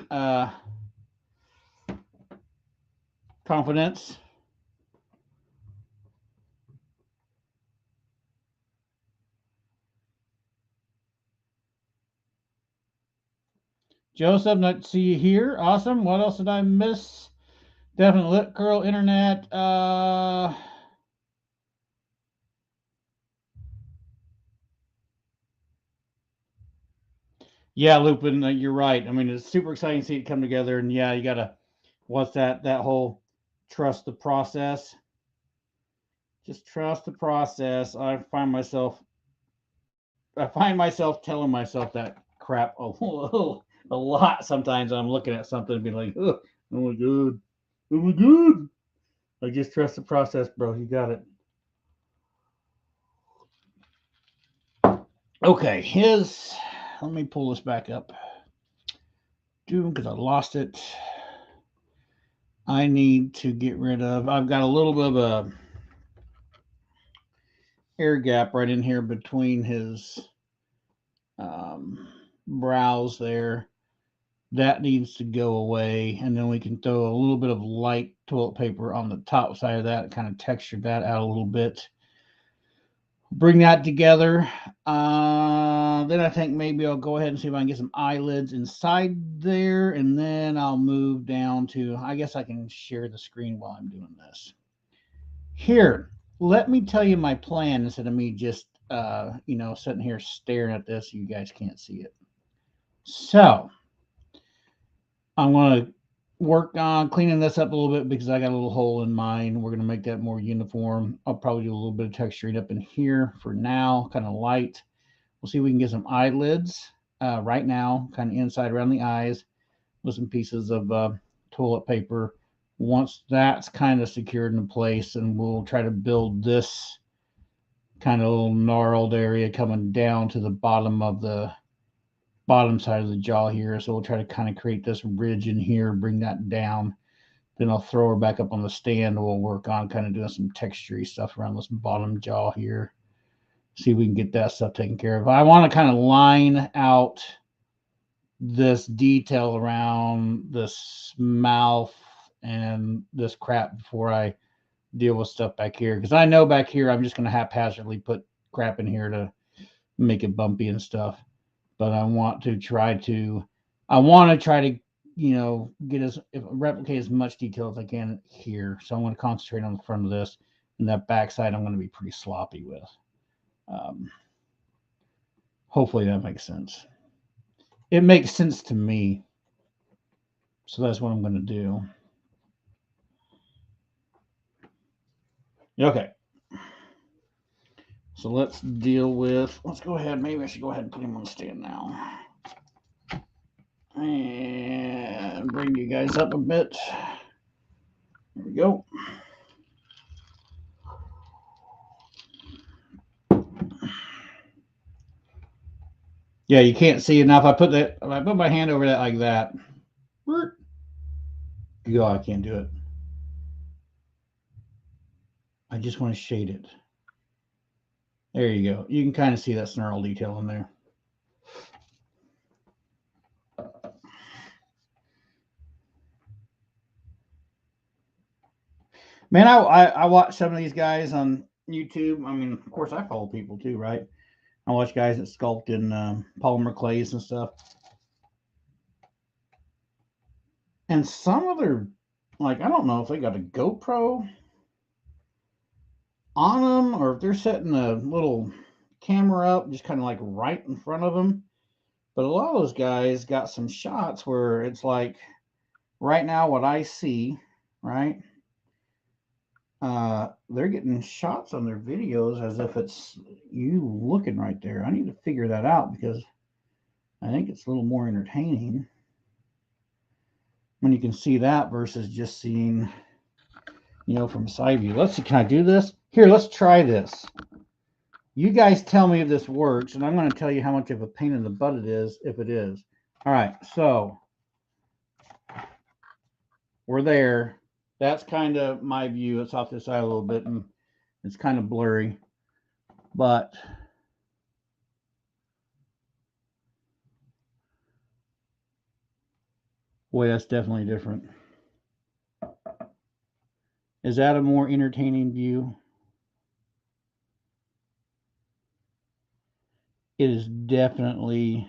A: confidence. Joseph, not to see you here. Awesome. What else did I miss? Definitely Lip Curl Internet. Yeah, Lupin, you're right. I mean, it's super exciting to see it come together. And yeah, you gotta what's that whole trust the process. Just trust the process. I find myself telling myself that crap a lot sometimes. I'm looking at something and be like, oh my god, oh my god. Like just trust the process, bro. You got it. Okay, his. Let me pull this back up. Because I lost it. I need to get rid of. I've got a little bit of a air gap right in here between his brows there. That needs to go away, and then we can throw a little bit of light toilet paper on the top side of that, kind of texture that out a little bit. Bring that together. Then I think maybe I'll go ahead and see if I can get some eyelids inside there, and then I'll move down to. I guess I can share the screen while I'm doing this. Here, let me tell you my plan instead of me just sitting here staring at this. You guys can't see it. So I'm going to work on cleaning this up a little bit because I got a little hole in mine. We're going to make that more uniform. I'll probably do a little bit of texturing up in here for now, kind of light. We'll see if we can get some eyelids right now, kind of inside around the eyes with some pieces of toilet paper. Once that's kind of secured in place, and we'll try to build this kind of little gnarled area coming down to the bottom of the bottom side of the jaw here. So we'll try to kind of create this ridge in here, bring that down. Then I'll throw her back up on the stand. We'll work on kind of doing some textury stuff around this bottom jaw here. See if we can get that stuff taken care of. I want to kind of line out this detail around this mouth and this crap before I deal with stuff back here. Because I know back here I'm just going to haphazardly put crap in here to make it bumpy and stuff. But I want to try to replicate as much detail as I can here. So I'm going to concentrate on the front of this, and that back side I'm going to be pretty sloppy with. Hopefully that makes sense. It makes sense to me. So that's what I'm going to do. Okay. So let's go ahead. Maybe I should go ahead and put him on the stand now. And bring you guys up a bit. There we go. Yeah, you can't see enough. If I put my hand over that like that. Oh, I can't do it. I just want to shade it. There you go. You can kind of see that snarl detail in there. Man, I watch some of these guys on YouTube. I mean, of course, I follow people too, right? I watch guys that sculpt in polymer clays and stuff. And some of their, like, I don't know if they got a GoPro on them or if they're setting a little camera up just kind of like right in front of them. But a lot of those guys got some shots where it's like right now what I see, right? They're getting shots on their videos as if it's you looking right there. I need to figure that out because I think it's a little more entertaining when you can see that versus just seeing, from side view. Let's see, can I do this? Here, let's try this. You guys tell me if this works, and I'm going to tell you how much of a pain in the butt it is if it is. All right, so we're there. That's kind of my view. It's off this side a little bit, and it's kind of blurry, but boy, that's definitely different. Is that a more entertaining view? It is definitely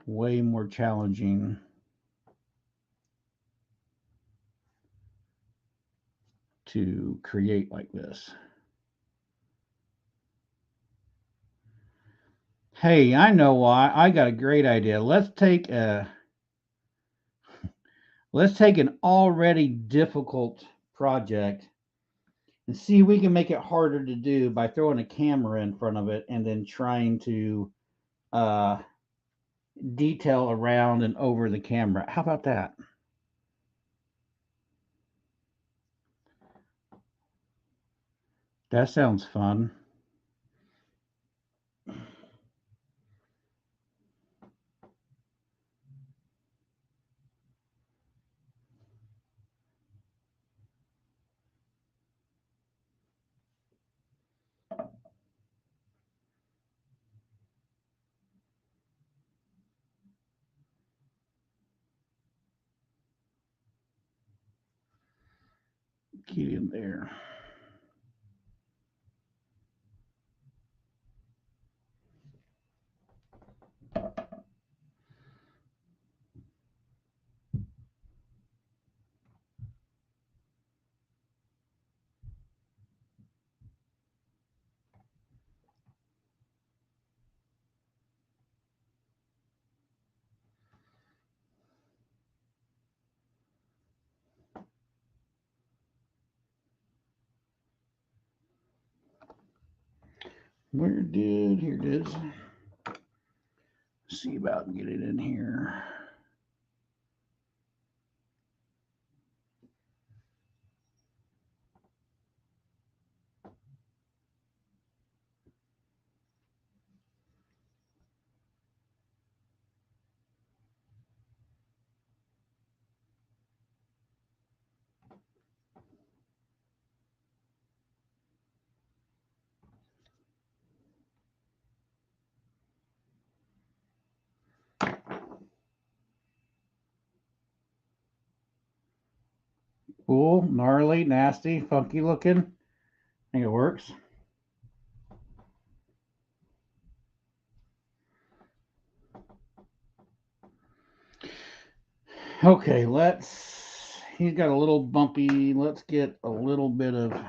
A: way more challenging to create like this. Hey, I know why. I got a great idea. Let's take an already difficult project and see if we can make it harder to do by throwing a camera in front of it and then trying to uh, detail around and over the camera. How about that? That sounds fun. Get in there. Here it is. See about get it in here. Cool, gnarly, nasty, funky looking. I think it works. Okay, he's got a little bumpy. Let's get a little bit of, I'm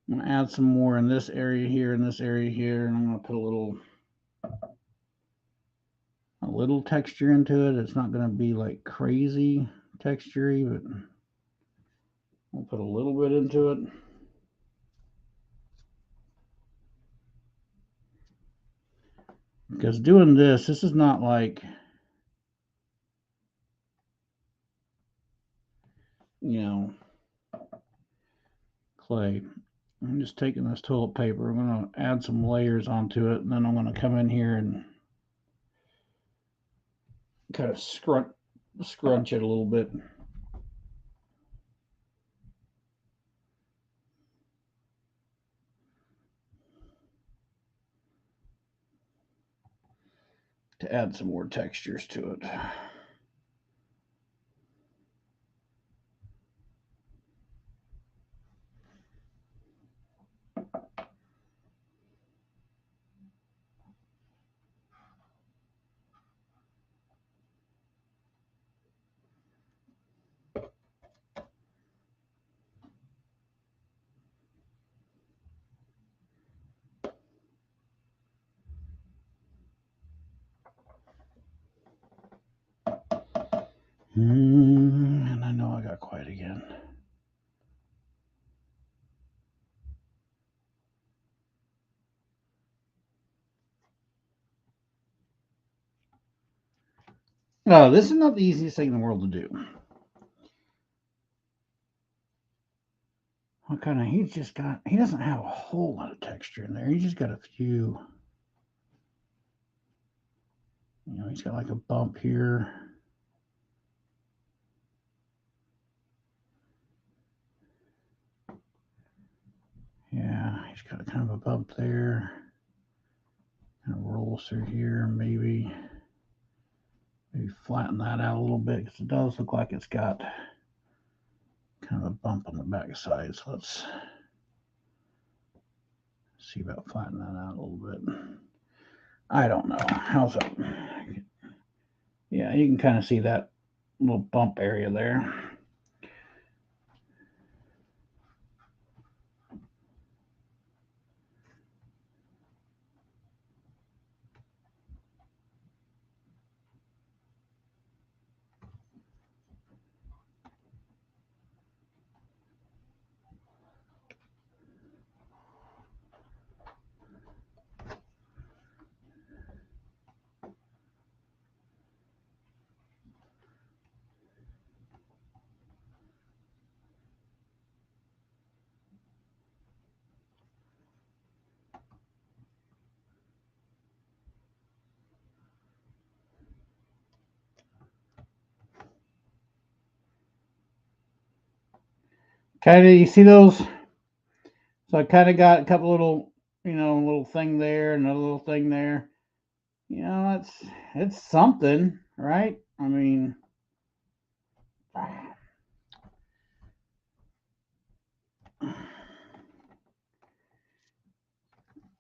A: going to add some more in this area here and this area here, and I'm going to put a little texture into it. It's not going to be like crazy textury, but we'll put a little bit into it. Because doing this is not like, clay. I'm just taking this toilet paper. I'm going to add some layers onto it, and then I'm going to come in here and kind of scrunch it a little bit. To add some more textures to it. And I know I got quiet again. Oh, this is not the easiest thing in the world to do. He doesn't have a whole lot of texture in there. He's just got a few. He's got like a bump here. Yeah, he's got kind of a bump there. Kind of rolls through here, maybe flatten that out a little bit because it does look like it's got kind of a bump on the back side. So let's see about flattening that out a little bit. I don't know. How's that? Yeah, you can kind of see that little bump area there. Kind of, you see those? So I kind of got a couple little, little thing there, another little thing there. It's something, right? I mean,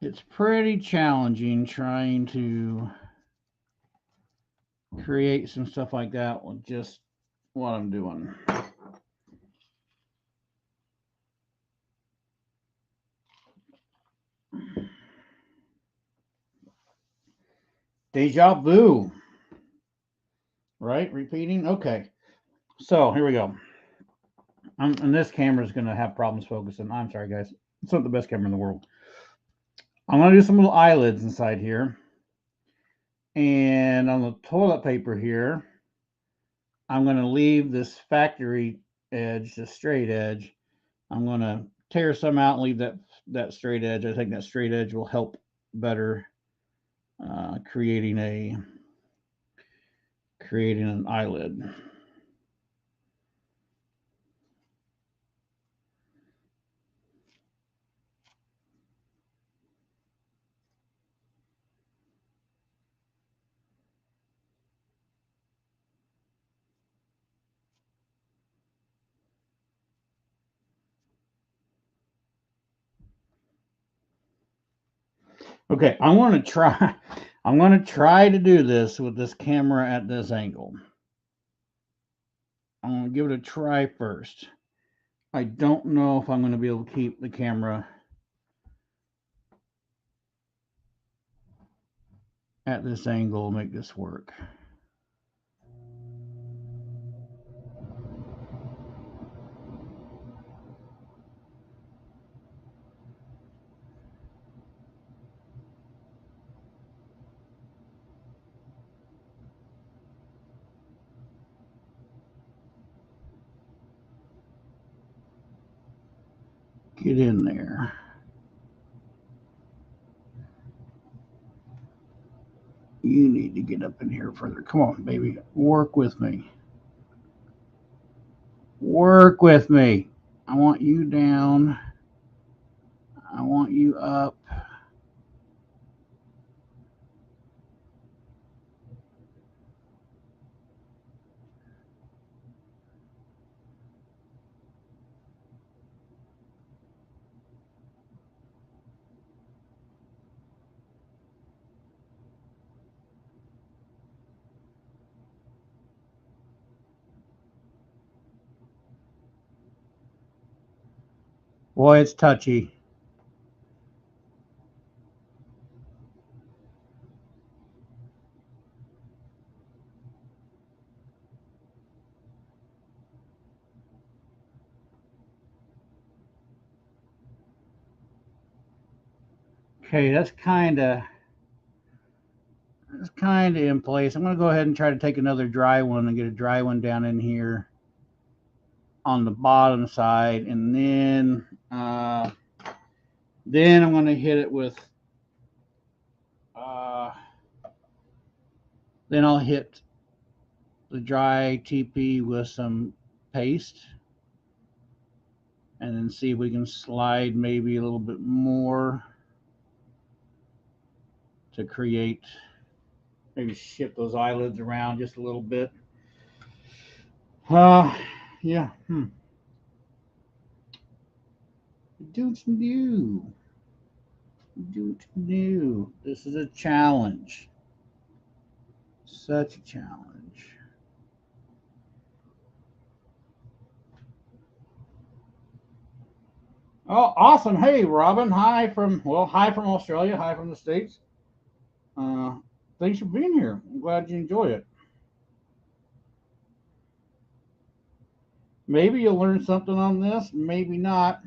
A: it's pretty challenging trying to create some stuff like that with just what I'm doing. Deja vu, right? Repeating. Okay, so here we go. And this camera is going to have problems focusing. I'm sorry, guys. It's not the best camera in the world. I'm going to do some little eyelids inside here. And on the toilet paper here, I'm going to leave this factory edge, the straight edge. I'm going to tear some out and leave that straight edge. I think that straight edge will help better creating an eyelid. Okay, I'm going to try. I'm going to try to do this with this camera at this angle. I'm going to give it a try first. I don't know if I'm going to be able to keep the camera at this angle and make this work. Get in there. You need to get up in here further. Come on, baby. Work with me. Work with me. I want you down. I want you up. Boy, it's touchy. Okay, that's kind of in place. I'm going to go ahead and try to take another dry one and get a dry one down in here on the bottom side, and then I'm going to hit it with then I'll hit the dry TP with some paste, and then see if we can slide maybe a little bit more to create, maybe shift those eyelids around just a little bit. Yeah. Do some new. Don't know. This is a challenge. Such a challenge. Oh, awesome. Hey, Robin. Hi from Australia. Hi from the States. Uh, Thanks for being here. I'm glad you enjoy it. Maybe you'll learn something on this, maybe not,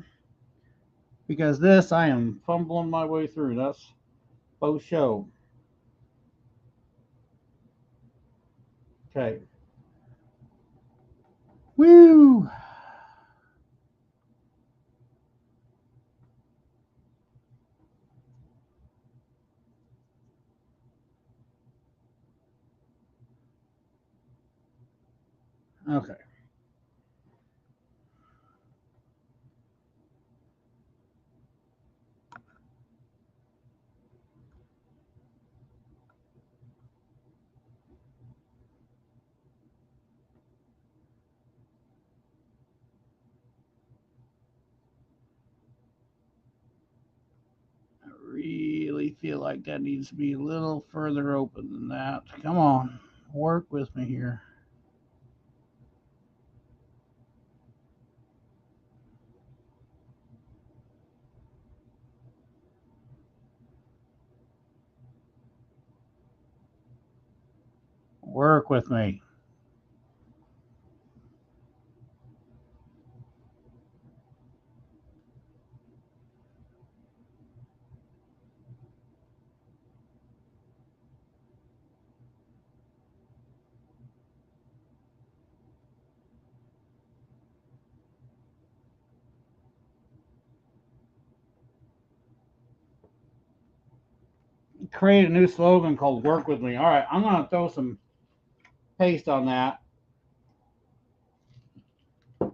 A: because this I am fumbling my way through. That's faux show. Okay. Woo! Okay. I really feel like that needs to be a little further open than that. Come on. Work with me here. Work with me. Create a new slogan called Work with Me. All right. I'm going to throw some paste on that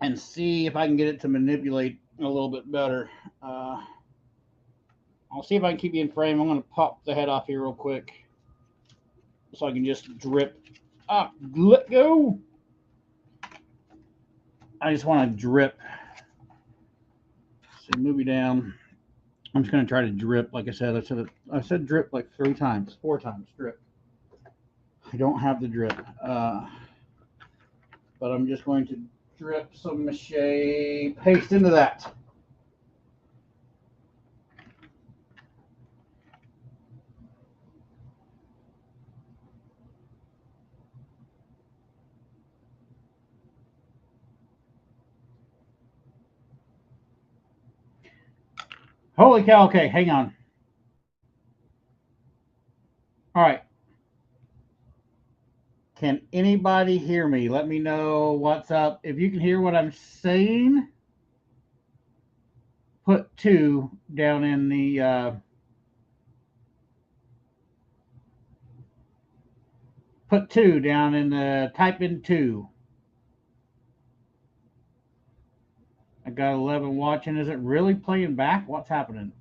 A: and see if I can get it to manipulate a little bit better. Uh, I'll see if I can keep you in frame. I'm going to pop the head off here real quick so I can just drip. Ah, let go. I just want to drip. So move you down. I'm just going to try to drip. Like I said drip like 3 times, 4 times drip. I don't have the drip, but I'm just going to drip some Mache paste into that. Holy cow! Okay, hang on. All right. Can anybody hear me? Let me know what's up. If you can hear what I'm saying, put two down in the. Put two down in the. Type in two. I got 11 watching. Is it really playing back? What's happening?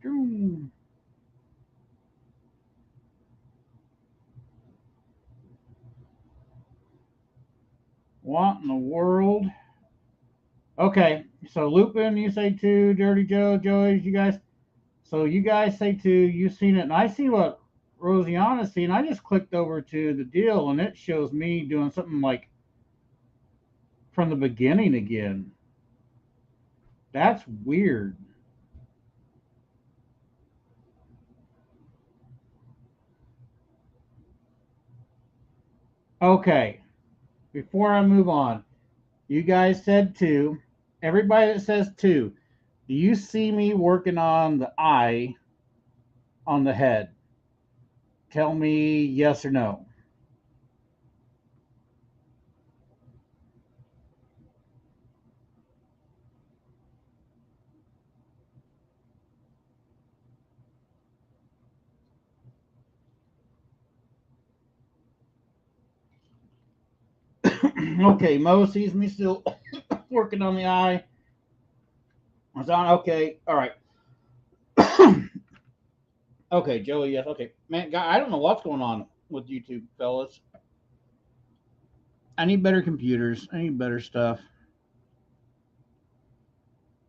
A: What in the world? Okay, so Lupin, you say two. Dirty Joe, Joey, you guys. So you guys say two. You've seen it, and I see what Rosianna's seen. I just clicked over to the deal, and it shows me doing something like from the beginning again. That's weird. Okay, before I move on, you guys said two. Everybody that says two, do you see me working on the eye on the head? Tell me yes or no. Okay, Mo sees me still working on the eye. It's on. Okay, all right. Okay, Joey, yes. Okay, man, I don't know what's going on with YouTube, fellas. I need better computers. I need better stuff.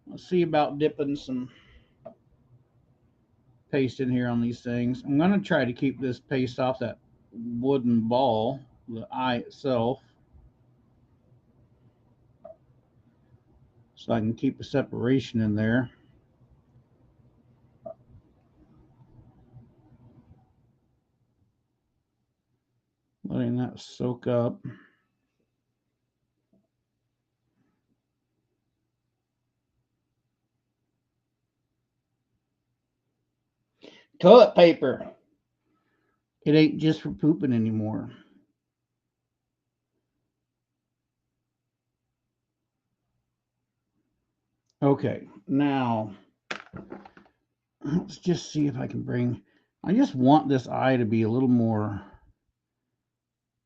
A: Let's see about dipping some paste in here on these things. I'm going to try to keep this paste off that wooden ball, the eye itself, so I can keep the separation in there. Letting that soak up. Toilet paper. It ain't just for pooping anymore. Okay, now let's just see if I can bring. I just want this eye to be a little more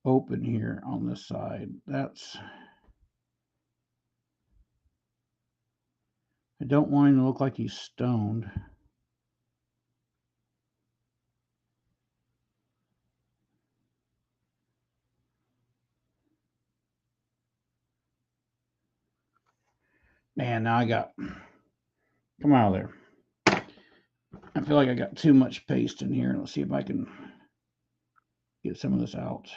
A: open here on this side. I don't want him to look like he's stoned. Man, now come out of there. I feel like I got too much paste in here. Let's see if I can get some of this out.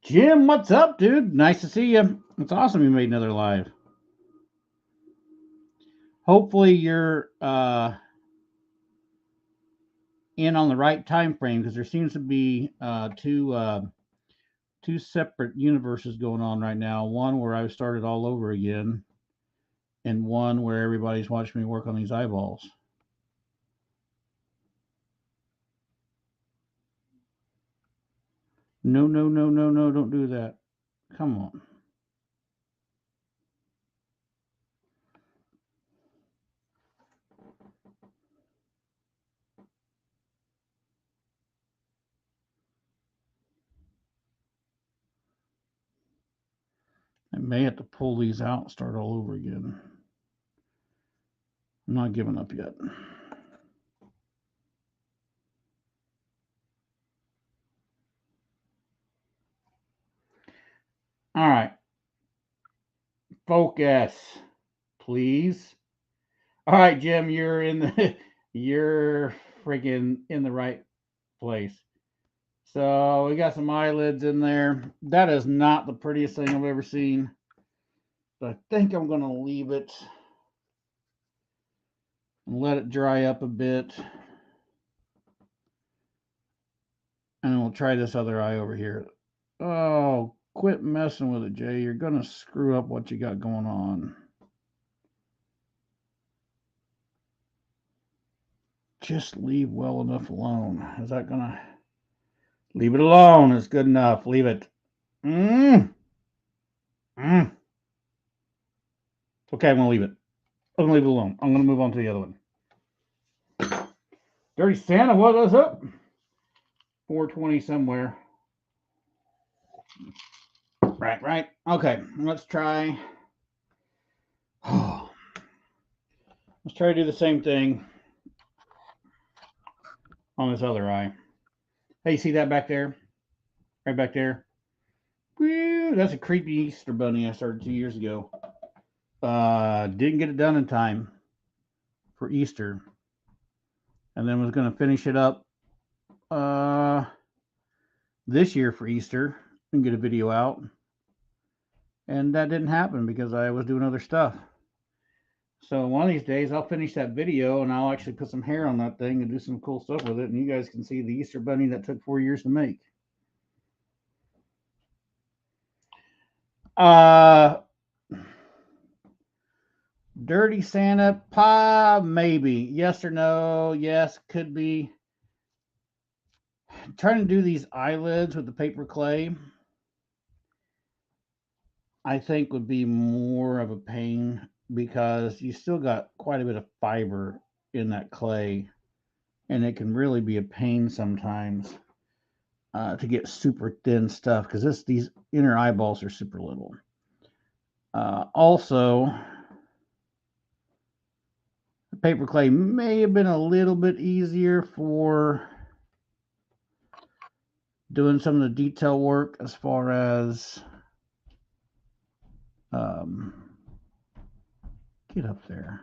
A: Jim, what's up, dude? Nice to see you. It's awesome you made another live. Hopefully you're in on the right time frame, because there seems to be two separate universes going on right now. One where I've started all over again, and one where everybody's watching me work on these eyeballs. No, no, no, no, no, don't do that. Come on. I may have to pull these out and start all over again. I'm not giving up yet. All right. Focus, please. All right, Jim, you're freaking in the right place. So we got some eyelids in there. That is not the prettiest thing I've ever seen. But I think I'm gonna leave it and let it dry up a bit. And we'll try this other eye over here. Oh, quit messing with it, Jay. You're gonna screw up what you got going on. Just leave well enough alone. Is that gonna leave it alone? It's good enough. Leave it. Okay, I'm gonna leave it. I'm gonna leave it alone. I'm gonna move on to the other one. Dirty Santa, what is up? 420 somewhere. Right. Okay, let's try. Let's try to do the same thing on this other eye. Hey, see that back there? Right back there? Woo, that's a creepy Easter bunny I started 2 years ago. Didn't get it done in time for Easter. And then was going to finish it up this year for Easter and get a video out. And that didn't happen because I was doing other stuff. So one of these days I'll finish that video and I'll actually put some hair on that thing and do some cool stuff with it. And you guys can see the Easter bunny that took 4 years to make. Dirty Santa, maybe. Yes or no? Yes, could be. Trying to do these eyelids with the paper clay, I think would be more of a pain because you still got quite a bit of fiber in that clay, and it can really be a pain sometimes to get super thin stuff because these inner eyeballs are super little. Also, paper clay may have been a little bit easier for doing some of the detail work as far as get up there.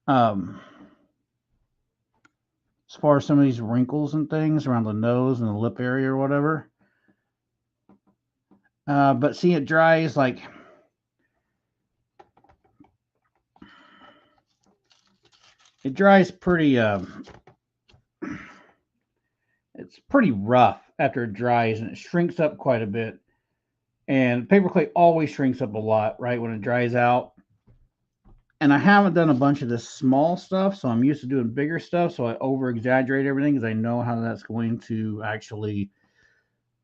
A: As far as some of these wrinkles and things around the nose and the lip area or whatever. But see, it dries like it dries pretty it's pretty rough after it dries, and it shrinks up quite a bit. And paper clay always shrinks up a lot, right, when it dries out. And I haven't done a bunch of this small stuff, so I'm used to doing bigger stuff. So I over exaggerate everything because I know how that's going to actually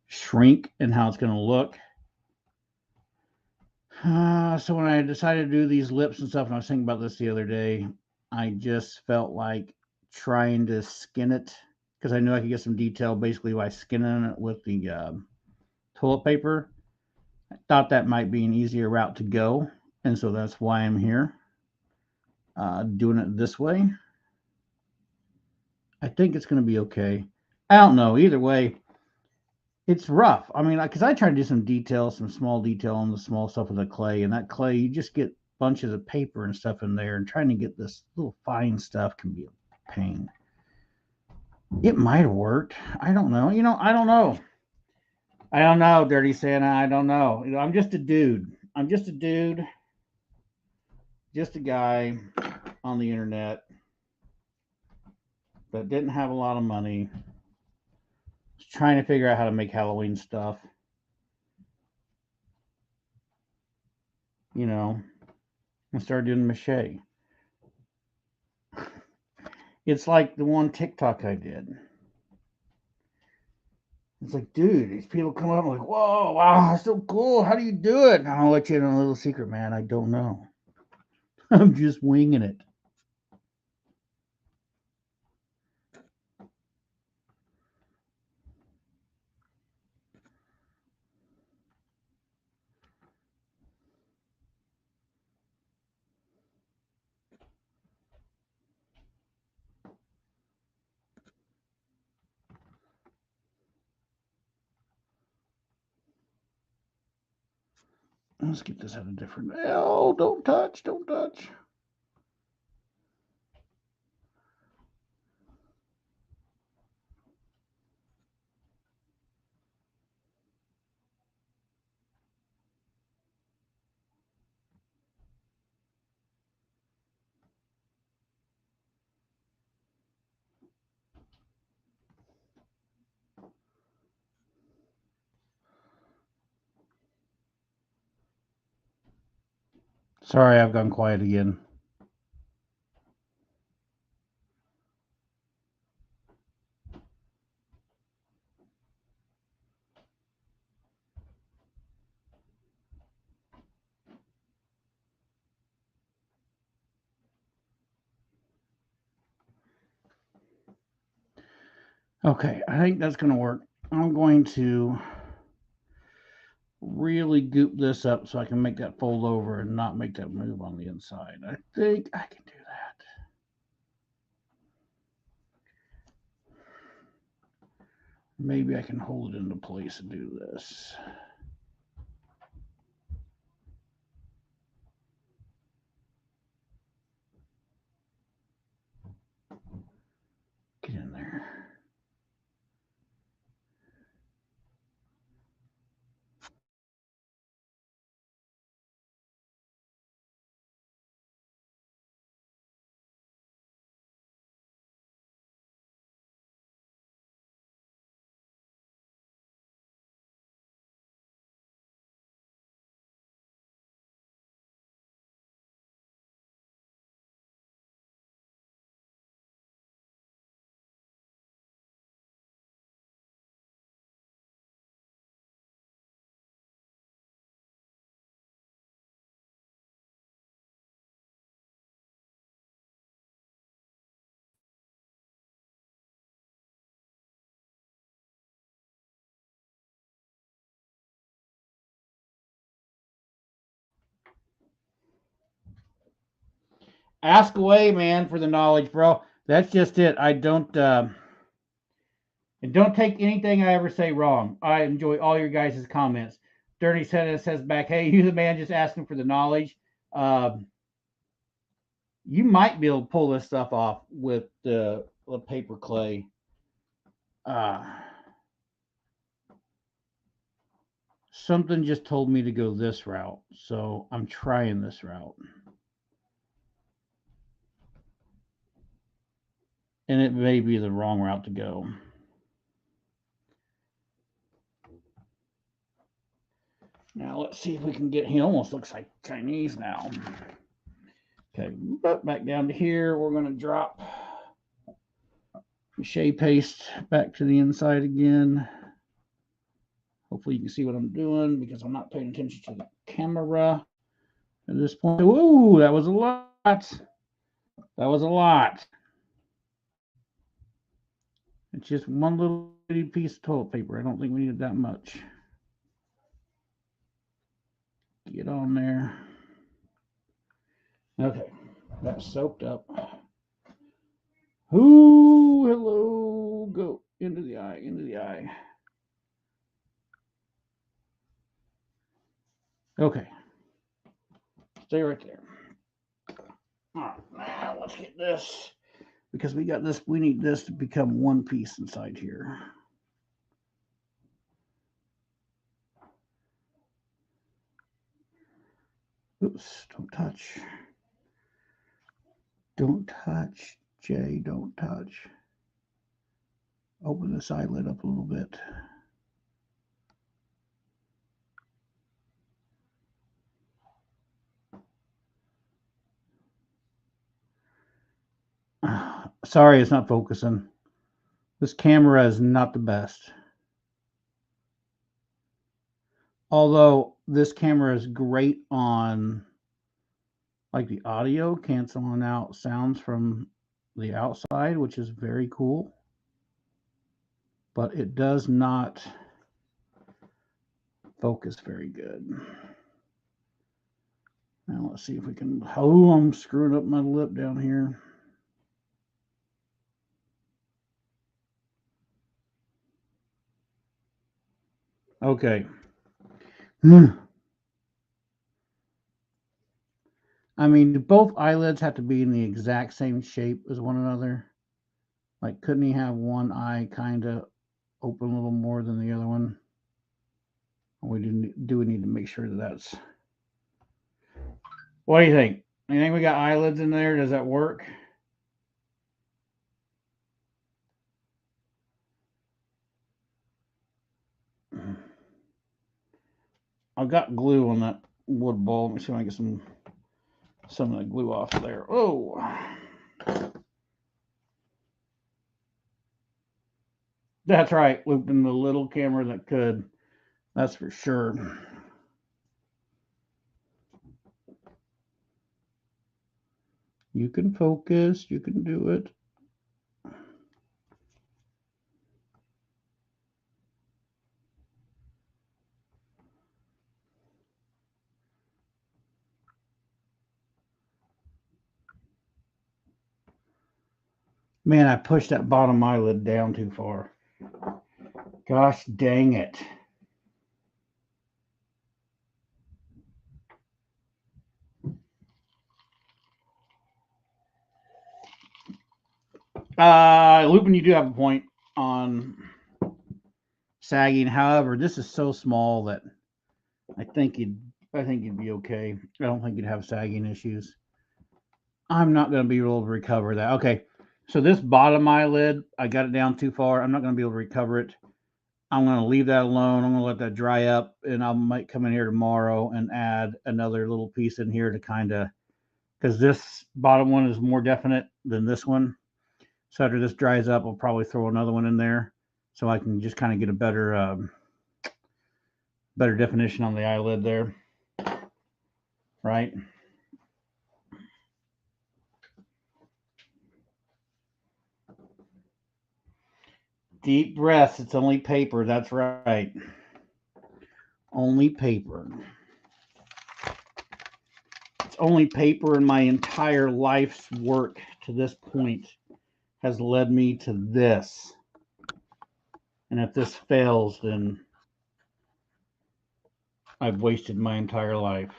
A: shrink and how it's going to look. So when I decided to do these lips and stuff, and I was thinking about this the other day, I just felt like trying to skin it because I knew I could get some detail basically by skinning it with the toilet paper. I thought that might be an easier route to go, and so that's why I'm here doing it this way. I think it's going to be okay. I don't know. Either way, it's rough. I mean, because I tried to do some detail, some small detail on the small stuff with the clay, and that clay, you just get bunches of paper and stuff in there, and trying to get this little fine stuff can be a pain. It might have worked. I don't know. I don't know. I don't know, Dirty Santa. I don't know. I'm just a dude. I'm just a dude. Just a guy on the internet that didn't have a lot of money. Was trying to figure out how to make Halloween stuff. And started doing mache. It's like the one TikTok I did. It's like, dude, these people come up like, whoa, wow, that's so cool. How do you do it? And I'll let you in on a little secret, man. I don't know. I'm just winging it. Let's get this at a different. Oh, don't touch, don't touch. Sorry, I've gone quiet again. Okay, I think that's going to work. I'm going to really goop this up so I can make that fold over and not make that move on the inside. I think I can do that. Maybe I can hold it into place and do this. Get in there. Ask away, man, for the knowledge, bro. That's just it. I don't and don't take anything I ever say wrong. I enjoy all your guys' comments. Dirty says back, hey, you the man just asking for the knowledge. You might be able to pull this stuff off with the paper clay. Something just told me to go this route, so I'm trying this route. And it may be the wrong route to go. Now let's see if we can get, he almost looks like Chinese now. Okay, back down to here. We're going to drop shea paste back to the inside again. Hopefully you can see what I'm doing because I'm not paying attention to the camera at this point. Ooh, that was a lot. That was a lot. It's just one little piece of toilet paper. I don't think we needed that much. Get on there. Okay, that's soaked up. Ooh, hello. Go into the eye, into the eye. Okay. Stay right there. All right, now let's get this. Because we got this, we need this to become one piece inside here. Oops, don't touch. Don't touch, Jay, don't touch. Open this eyelid up a little bit. Sorry, it's not focusing. This camera is not the best. Although this camera is great on like the audio, canceling out sounds from the outside, which is very cool. But it does not focus very good. Now let's see if we can, oh, I'm screwing up my lip down here. Okay. I mean, do both eyelids have to be in the exact same shape as one another? Like, couldn't he have one eye kind of open a little more than the other one? Or do we need to make sure that that's... What do you think? You think we got eyelids in there? Does that work? I've got glue on that wood bowl. Let me see if I can get some of the glue off of there. Oh. That's right. Looping the little camera that could. That's for sure. You can focus. You can do it. Man, I pushed that bottom eyelid down too far. Gosh dang it. Lupin, you do have a point on sagging. However, this is so small that I think you'd be okay. I don't think you'd have sagging issues. I'm not going to be able to recover that. Okay, so this bottom eyelid, I got it down too far. I'm not going to be able to recover it. I'm going to leave that alone. I'm going to let that dry up, and I might come in here tomorrow and add another little piece in here to kind of, because this bottom one is more definite than this one. So after this dries up, I'll probably throw another one in there so I can just kind of get a better definition on the eyelid there. Right? Deep breaths. It's only paper. That's right. Only paper. only paper in my entire life's work to this point has led me to this. And if this fails, then I've wasted my entire life.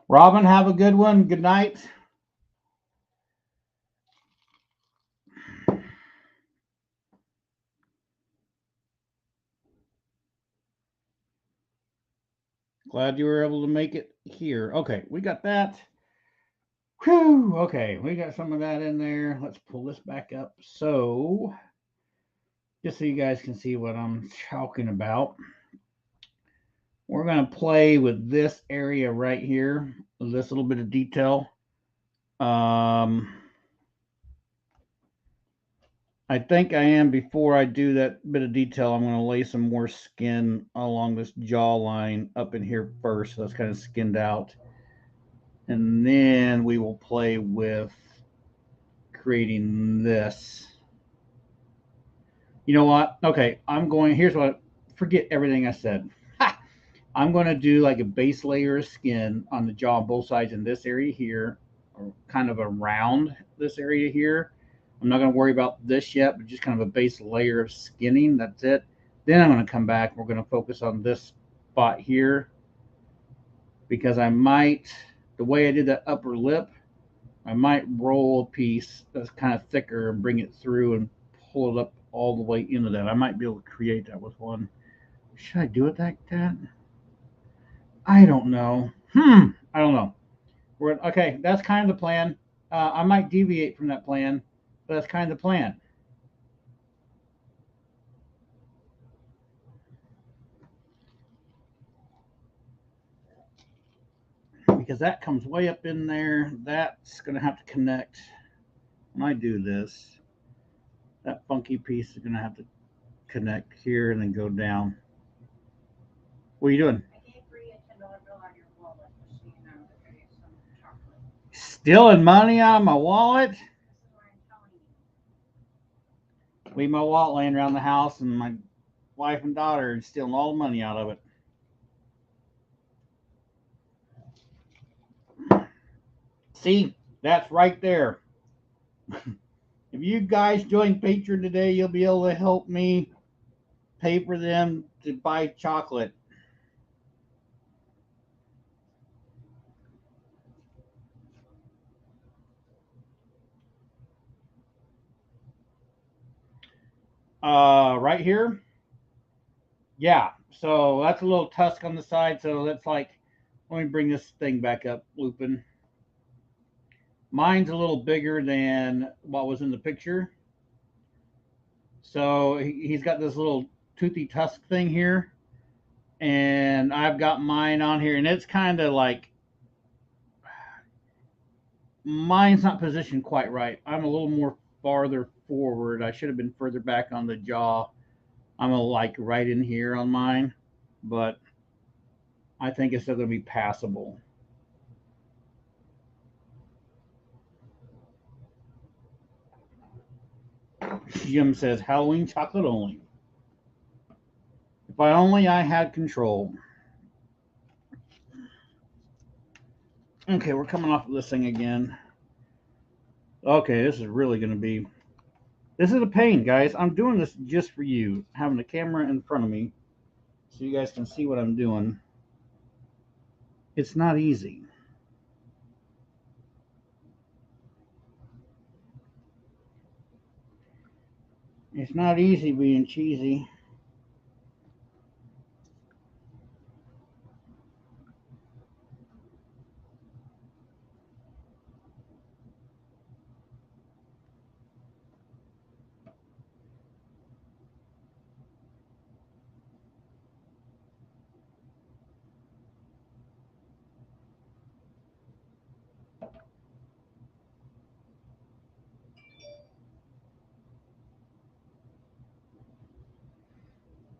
A: Robin, have a good one. Good night. Glad you were able to make it here. Okay, we got that. Whew. Okay, we got some of that in there. Let's pull this back up. So, just so you guys can see what I'm talking about, we're going to play with this area right here, this little bit of detail. I think I am, before I do that bit of detail, I'm going to lay some more skin along this jaw line up in here first. So that's kind of skinned out. And then we will play with creating this. You know what? Okay, here's what, forget everything I said. Ha! I'm going to do like a base layer of skin on the jaw on both sides in this area here, or kind of around this area here. I'm not going to worry about this yet, but just kind of a base layer of skinning. That's it. Then I'm going to come back. We're going to focus on this spot here, because I might, the way I did that upper lip, I might roll a piece that's kind of thicker and bring it through and pull it up all the way into that. I might be able to create that with one. Should I do it like that? I don't know. I don't know. Okay, that's kind of the plan. I might deviate from that plan, but that's kind of the plan. Because that comes way up in there. That's going to have to connect. When I do this, that funky piece is going to have to connect here and then go down. What are you doing? Stealing money out of my wallet? Leave my wallet laying around the house, and my wife and daughter are stealing all the money out of it. See, that's right there. If you guys join Patreon today, you'll be able to help me pay for them to buy chocolate. Right here. Yeah. So that's a little tusk on the side. So that's like, let me bring this thing back up, Lupin. Mine's a little bigger than what was in the picture. So he's got this little toothy tusk thing here. And I've got mine on here. And it's kind of like, mine's not positioned quite right. I'm a little more farther forward. I should have been further back on the jaw. I'm like right in here on mine, but I think it's still going to be passable. Jim says Halloween chocolate only. If I had control. Okay, we're coming off of this thing again. Okay, this is really going to be. This is a pain, guys. I'm doing this just for you, having the camera in front of me so you guys can see what I'm doing. It's not easy. It's not easy being cheesy.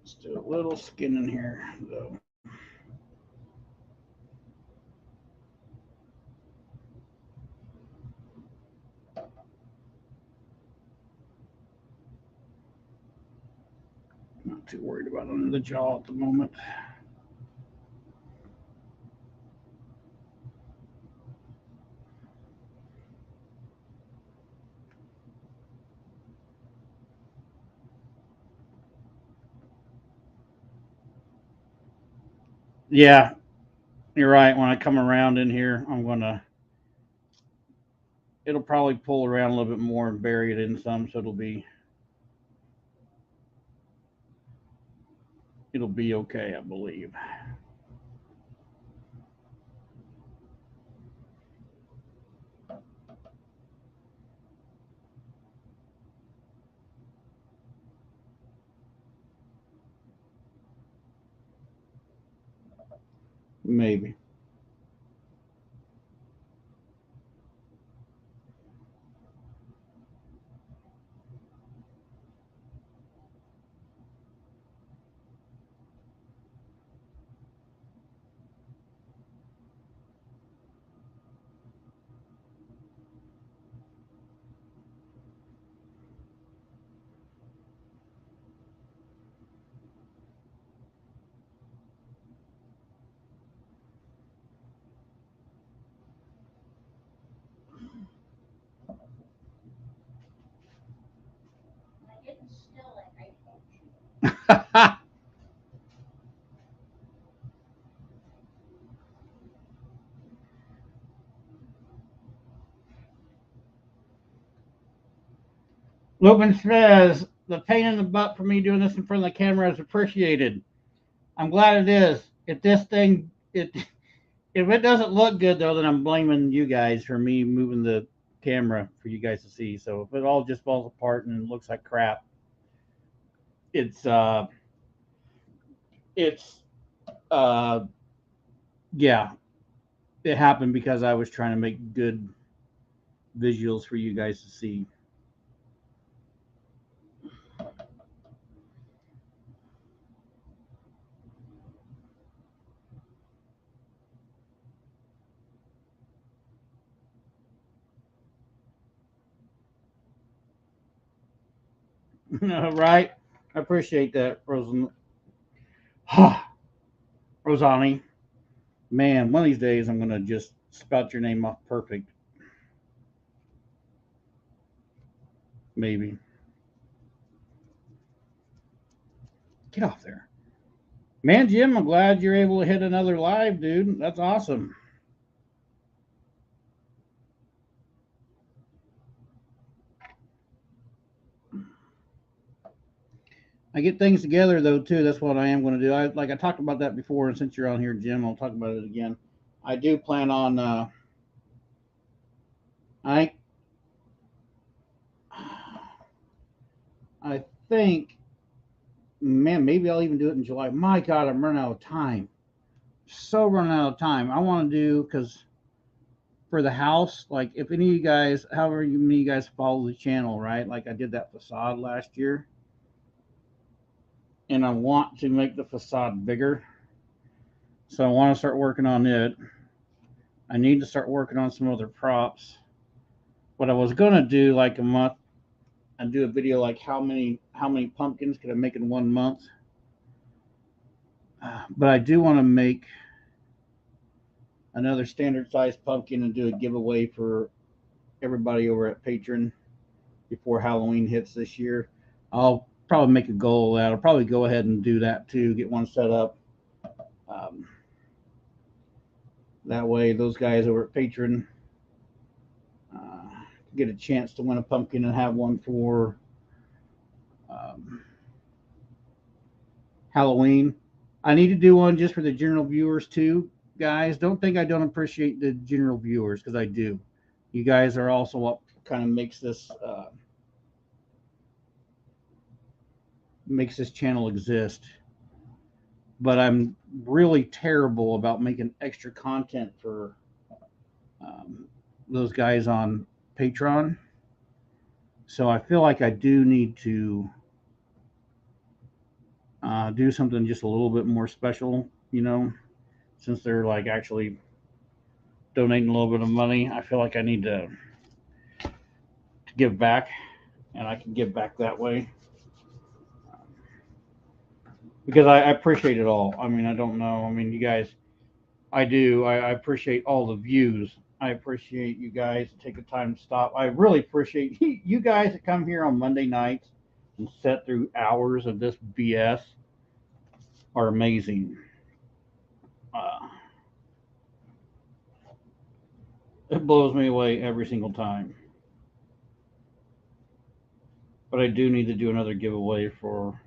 A: Let's do a little skin in here, though. Not too worried about under the jaw at the moment. Yeah, you're right. When I come around in here, it'll probably pull around a little bit more and bury it in some, so it'll be okay, I believe. Maybe. Lupin says the pain in the butt for me doing this in front of the camera is appreciated. I'm glad it is. If it doesn't look good though, then I'm blaming you guys for me moving the camera for you guys to see. So if it all just falls apart and looks like crap, it's it's uh yeah, it happened because I was trying to make good visuals for you guys to see. Right? I appreciate that, Rosani. Man, one of these days I'm gonna just spout your name off perfect. Maybe. Get off there. Man, Jim, I'm glad you're able to hit another live, dude. That's awesome. I get things together though too. That's what I am going to do. I talked about that before, and since you're on here, Jim, I'll talk about it again. I do plan on. I I think, man, maybe I'll even do it in July. My God, I'm running out of time. So running out of time. I want to do because for the house, like if any of you guys, however many of you guys follow the channel, right? Like I did that facade last year, and I want to make the facade bigger. So I want to start working on it. I need to start working on some other props. What I was gonna do like a month and do a video like how many pumpkins could I make in 1 month. But I do want to make another standard size pumpkin and do a giveaway for everybody over at Patreon before Halloween hits this year. I'll probably make a goal of that. I'll probably go ahead and do that too. Get one set up. Um, that way, those guys over at Patreon uh, get a chance to win a pumpkin and have one for um, Halloween. I need to do one just for the general viewers too, guys. Don't think I don't appreciate the general viewers because I do. You guys are also what kind of makes this channel exist. But I'm really terrible about making extra content for um, those guys on Patreon. So I feel like I do need to do something just a little bit more special, since they're like actually donating a little bit of money. I feel like I need to give back, and I can give back that way. because I appreciate it all. I mean, I don't know. I mean, you guys, I do. I appreciate all the views. I appreciate you guys that take the time to stop. I really appreciate you guys that come here on Monday nights and sit through hours of this BS are amazing. Uh, it blows me away every single time. But I do need to do another giveaway for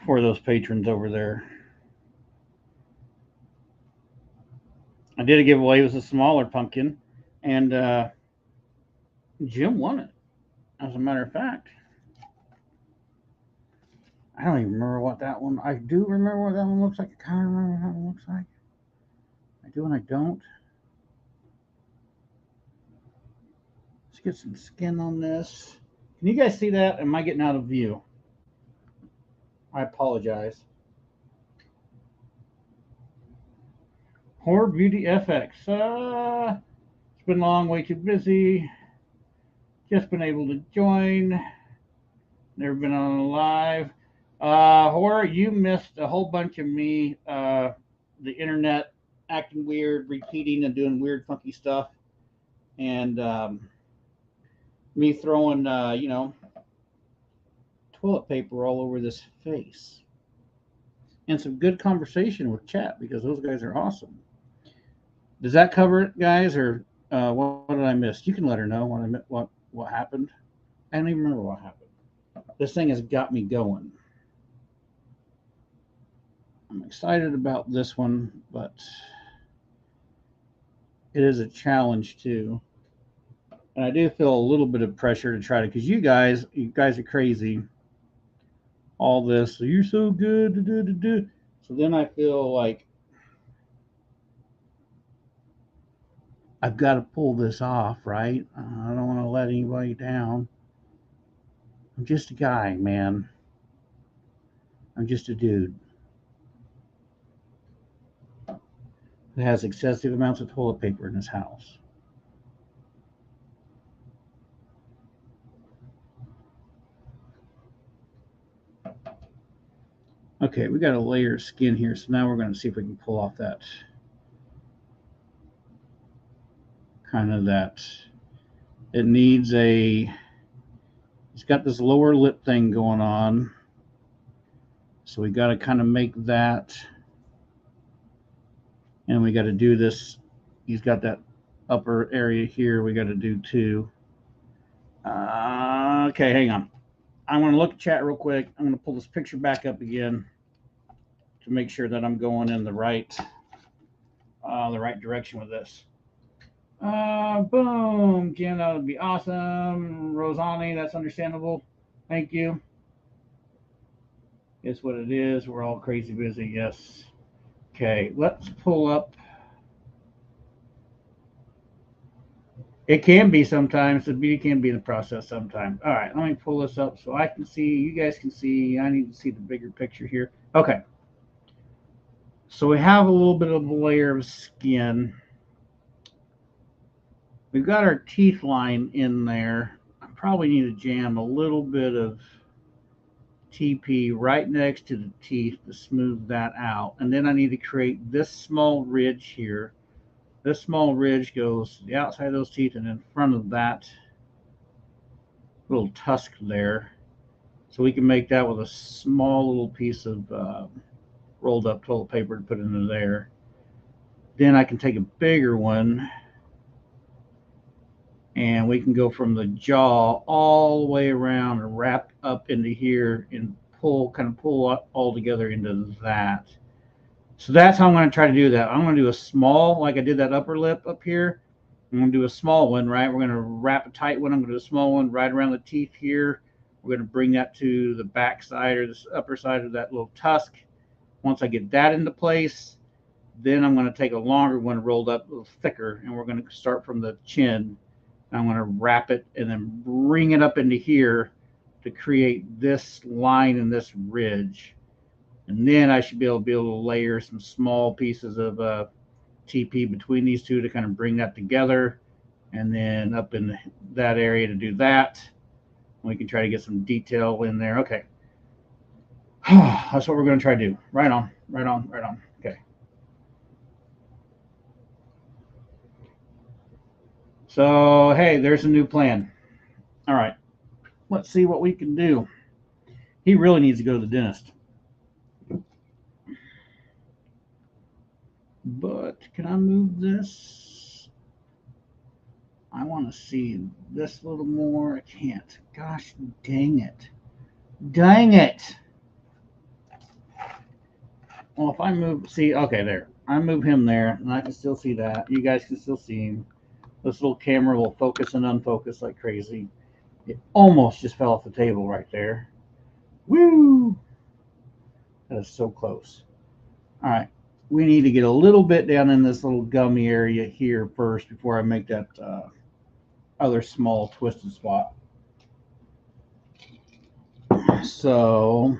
A: those patrons over there. I did a giveaway. It was a smaller pumpkin, and Jim won it. As a matter of fact, I don't even remember what that one. I do remember what that one looks like. I kind of remember what that one looks like. I do and I don't. Let's get some skin on this. Can you guys see that? Am I getting out of view? I apologize. Horror Beauty FX. It's been long, way too busy. Just been able to join. Never been on a live. Horror, you missed a whole bunch of me. The internet acting weird, repeating and doing weird, funky stuff, and me throwing, toilet paper all over this face, and some good conversation with chat because those guys are awesome. Does that cover it, guys, or what did I miss? You can let her know what happened. I don't even remember what happened. This thing has got me going. I'm excited about this one, but it is a challenge too. And I do feel a little bit of pressure to try to, because you guys are crazy. All this, so you're so good. So then I feel like I've got to pull this off, right? I don't want to let anybody down. I'm just a guy, man. I'm just a dude that has excessive amounts of toilet paper in his house. Okay, we got a layer of skin here, so now we're going to see if we can pull off that kind of that. It needs a. It's got this lower lip thing going on, so we got to kind of make that, and we got to do this. He's got that upper area here. We got to do too. Okay, hang on. I'm going to look at chat real quick. I'm going to pull this picture back up again to make sure that I'm going in the right direction with this. Boom, Jim, that would be awesome. Rosani, that's understandable. Thank you. It's what it is. We're all crazy busy. Yes. Okay, let's pull up. It can be sometimes. The beauty can be in the process sometimes. All right, let me pull this up so I can see. You guys can see. I need to see the bigger picture here. Okay. So we have a little bit of a layer of skin. We've got our teeth line in there. I probably need to jam a little bit of TP right next to the teeth to smooth that out. And then I need to create this small ridge here. This small ridge goes to the outside of those teeth and in front of that little tusk there. So we can make that with a small little piece of rolled up toilet paper to put into there. Then I can take a bigger one and we can go from the jaw all the way around and wrap up into here and kind of pull all together into that. So that's how I'm going to try to do that. I'm going to do a small, like I did that upper lip up here. I'm going to do a small one, right? We're going to wrap a tight one. I'm going to do a small one right around the teeth here. We're going to bring that to the back side or the upper side of that little tusk. Once I get that into place, then I'm going to take a longer one rolled up a little thicker, and we're going to start from the chin. I'm going to wrap it and then bring it up into here to create this line and this ridge. And then I should be able to layer some small pieces of TP between these two to kind of bring that together. And then up in that area to do that. We can try to get some detail in there. Okay. That's what we're going to try to do. Right on, right on, right on. Okay. So, hey, there's a new plan. All right. Let's see what we can do. He really needs to go to the dentist. But can I move this? I want to see this a little more. I can't. Gosh dang it. Dang it. Well, if I move, see, okay, there. I move him there, and I can still see that. You guys can still see him. This little camera will focus and unfocus like crazy. It almost just fell off the table right there. Woo! That is so close. All right. We need to get a little bit down in this little gummy area here first before I make that other small twisted spot. So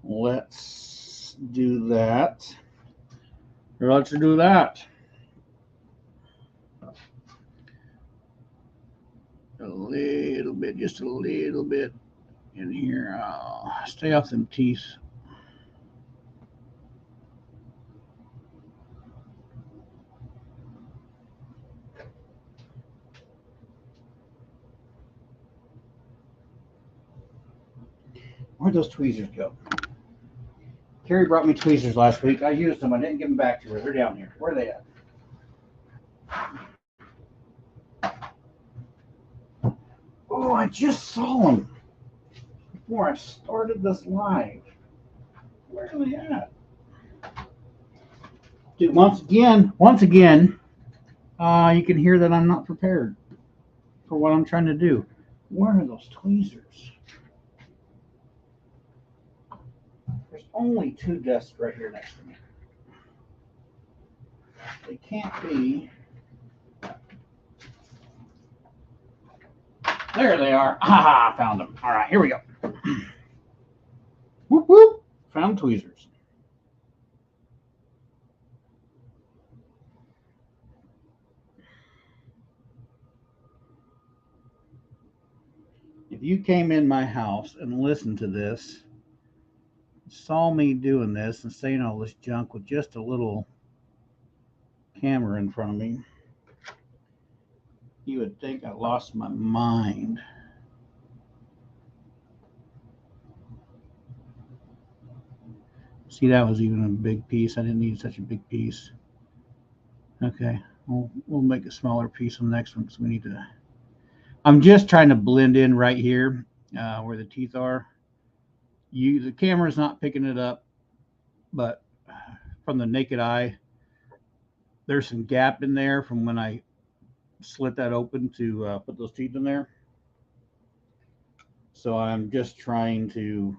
A: let's do that. Let's do that. A little bit, just a little bit in here. Stay off them teeth. Where'd those tweezers go? Carrie brought me tweezers last week. I used them. I didn't give them back to her. They're down here. Where are they at? Oh, I just saw them before I started this live. Where are they at? Dude, once again, you can hear that I'm not prepared for what I'm trying to do. Where are those tweezers? There's only two desks right here next to me. They can't be. There they are. Haha, found them. All right, here we go. Whoop whoop. Found tweezers. If you came in my house and listened to this, saw me doing this and saying all this junk with just a little camera in front of me, you would think I lost my mind. See, that was even a big piece. I didn't need such a big piece. Okay, we'll make a smaller piece on the next one because we need to. I'm just trying to blend in right here where the teeth are. The camera's not picking it up, but from the naked eye, there's some gap in there from when I slit that open to put those teeth in there. So I'm just trying to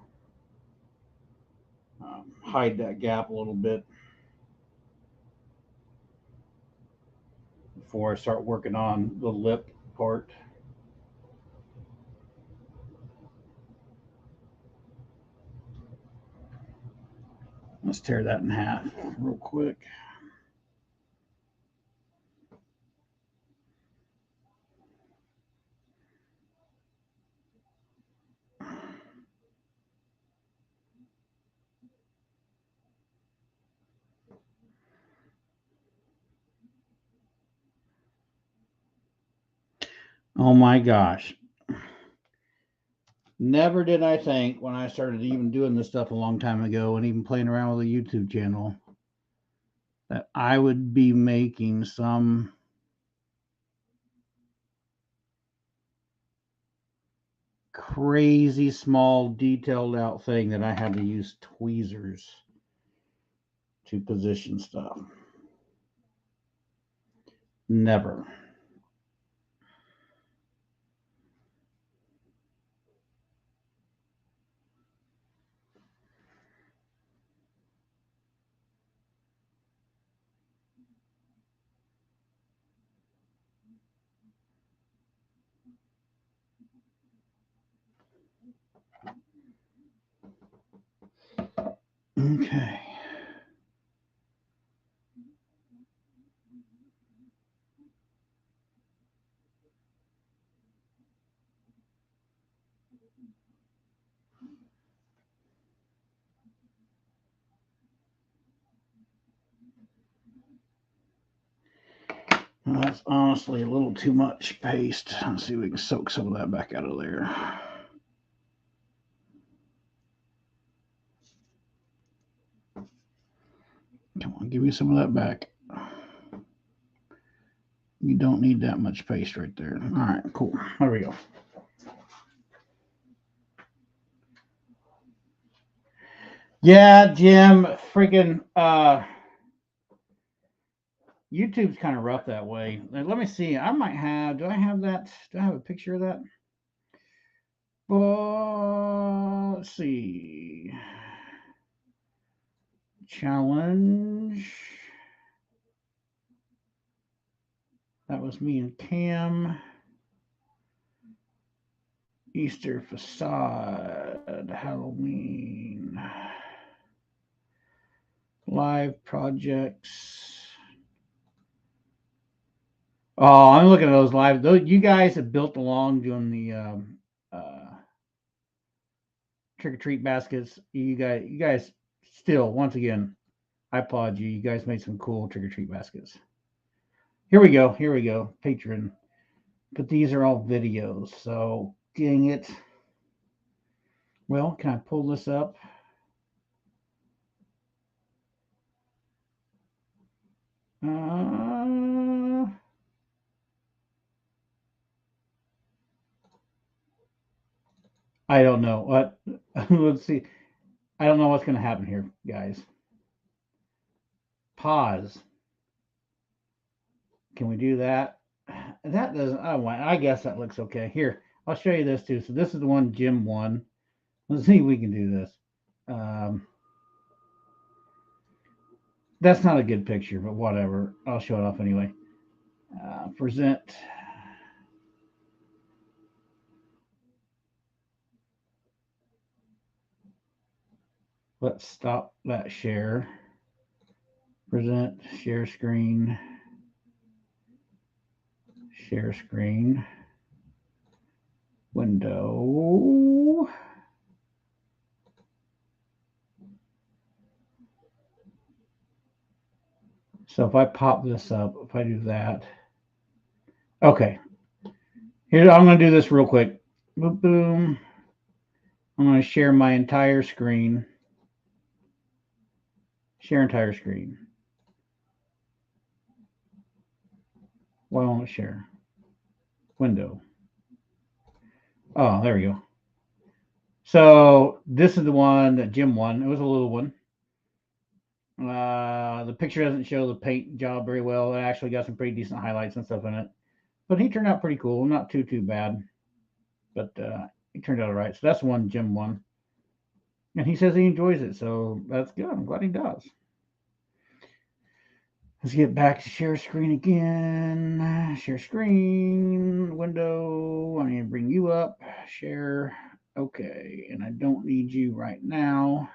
A: hide that gap a little bit before I start working on the lip part. Let's tear that in half real quick. Oh my gosh. Never did I think when I started even doing this stuff a long time ago and even playing around with a YouTube channel that I would be making some crazy small detailed out thing that I had to use tweezers to position stuff. Never. Okay. Well, that's honestly a little too much paste. Let's see if we can soak some of that back out of there. Come on, give me some of that back. You don't need that much paste right there. All right, cool. There we go. Yeah, Jim, freaking YouTube's kind of rough that way. Let me see. I might have. Do I have that? Do I have a picture of that? Let's see. Challenge. That was me and Cam. Easter facade. Halloween. Live projects. Oh, I'm looking at those live. Those you guys have built along doing the trick or treat baskets. You guys still once again, I applaud you. You guys made some cool trick or treat baskets. Here we go. Here we go. Patreon. But these are all videos, so dang it. Well, can I pull this up? I don't know what. Let's see. I don't know what's going to happen here, guys. Pause. Can we do that? That doesn't. I guess that looks okay. Here, I'll show you this too. So this is the one Jim won. Let's see if we can do this. That's not a good picture, but whatever. I'll show it off anyway. Present. Let's stop that share. Present, share screen, window. So if I pop this up, if I do that, okay. Here, I'm going to do this real quick. Boom, boom. I'm going to share my entire screen. Share entire screen. Why won't it share? Window. Oh, there we go. So this is the one that Jim won. It was a little one. The picture doesn't show the paint job very well. It actually got some pretty decent highlights and stuff in it. But he turned out pretty cool. Not too bad. But he turned out all right. So that's the one Jim won. And he says he enjoys it. So that's good. I'm glad he does. Let's get back to share screen again. Share screen, window. I need to bring you up. Share. Okay. And I don't need you right now.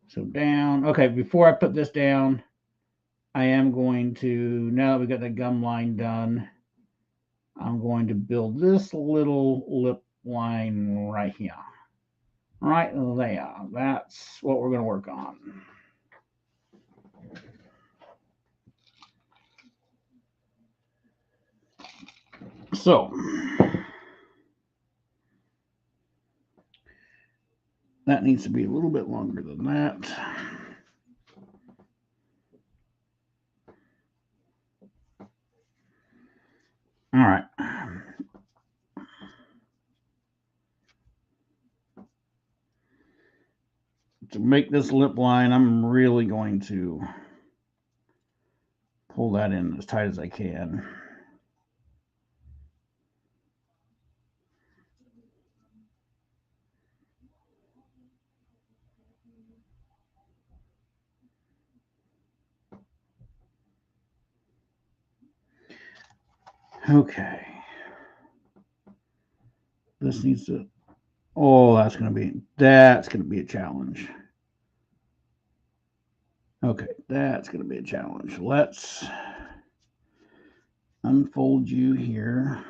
A: So down. Okay. Before I put this down, I am going to, now that we got the gum line done, I'm going to build this little lip line right here. Right there. That's what we're going to work on. So that needs to be a little bit longer than that. All right. To make this lip line, I'm really going to pull that in as tight as I can. Okay. This needs to, oh, that's going to be a challenge. Okay, that's going to be a challenge. Let's unfold you here.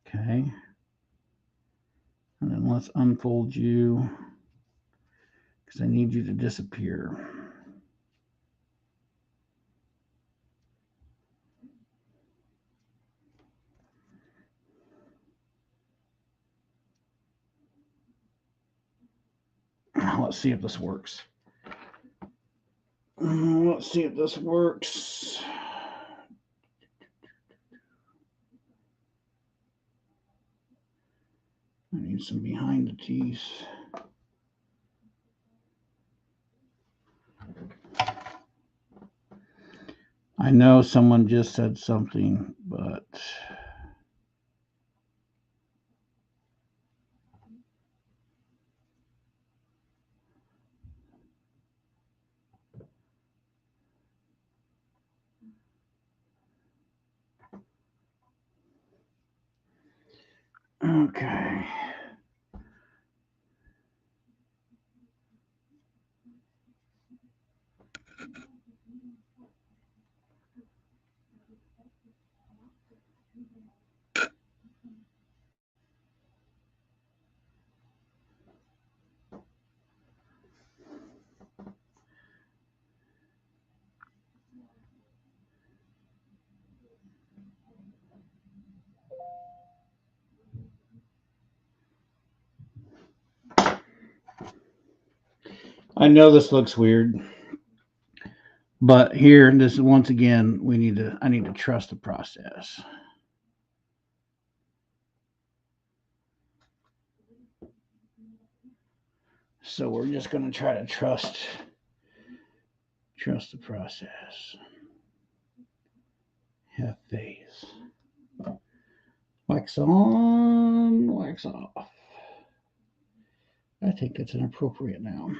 A: Okay. And then let's unfold you because I need you to disappear. Let's see if this works. Let's see if this works. I need some behind the teeth. I know someone just said something, but okay. I know this looks weird, but here, this is once again, I need to trust the process. So we're just going to try to trust the process. Have faith. Wax on, wax off. I think that's inappropriate now.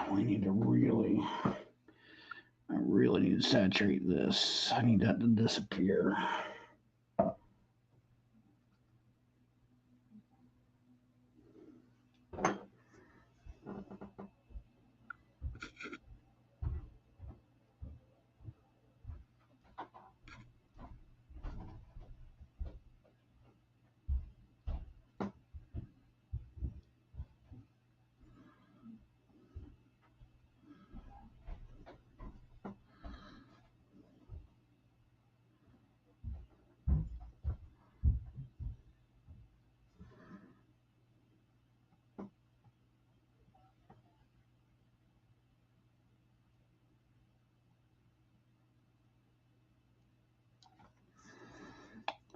A: We need to I really need to saturate this. I need that to disappear.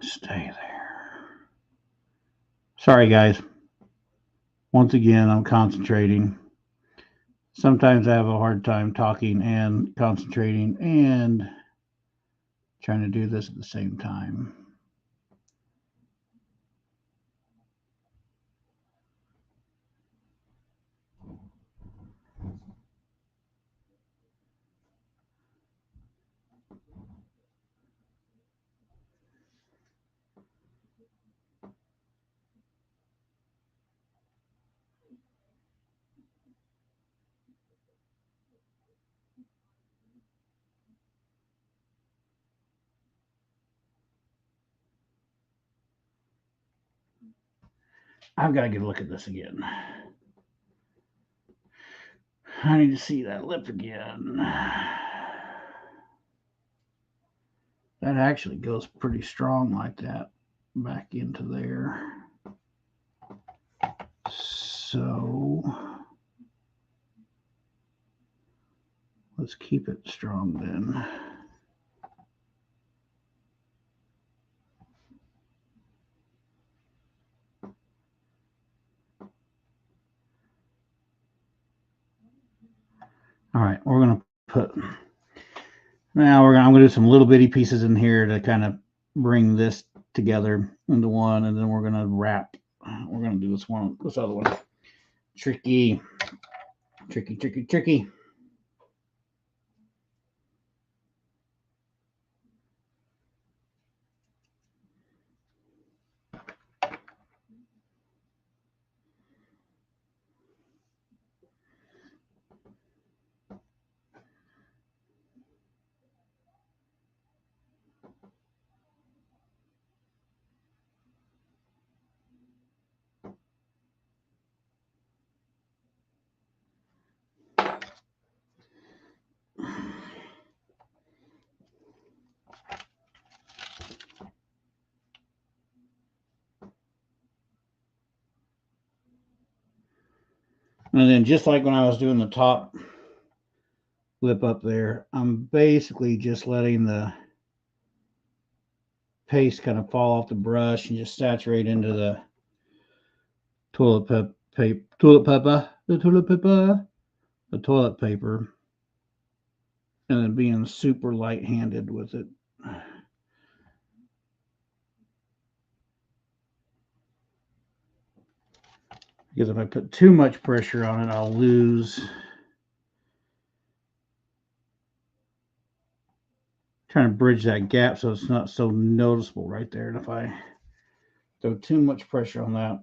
A: Stay there. Sorry, guys. Once again, I'm concentrating. Sometimes I have a hard time talking and concentrating and trying to do this at the same time. I've got to get a look at this again. I need to see that lip again. That actually goes pretty strong like that back into there. So let's keep it strong then. All right, we're going to put, now I'm going to do some little bitty pieces in here to kind of bring this together into one, and then we're going to wrap. We're going to do this other one. Tricky. Tricky, tricky, tricky. And then just like when I was doing the top lip up there, I'm basically just letting the paste kind of fall off the brush and just saturate into the toilet paper, and then being super light-handed with it. Because if I put too much pressure on it, I'll lose. Trying to bridge that gap so it's not so noticeable right there. And if I throw too much pressure on that,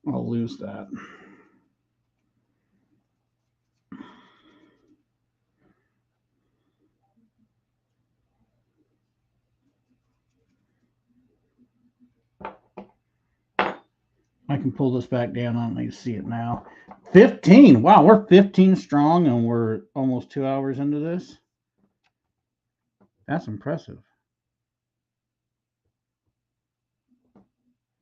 A: I'll lose that. I can pull this back down. I don't need to see it now. 15. Wow, we're 15 strong and we're almost 2 hours into this. That's impressive.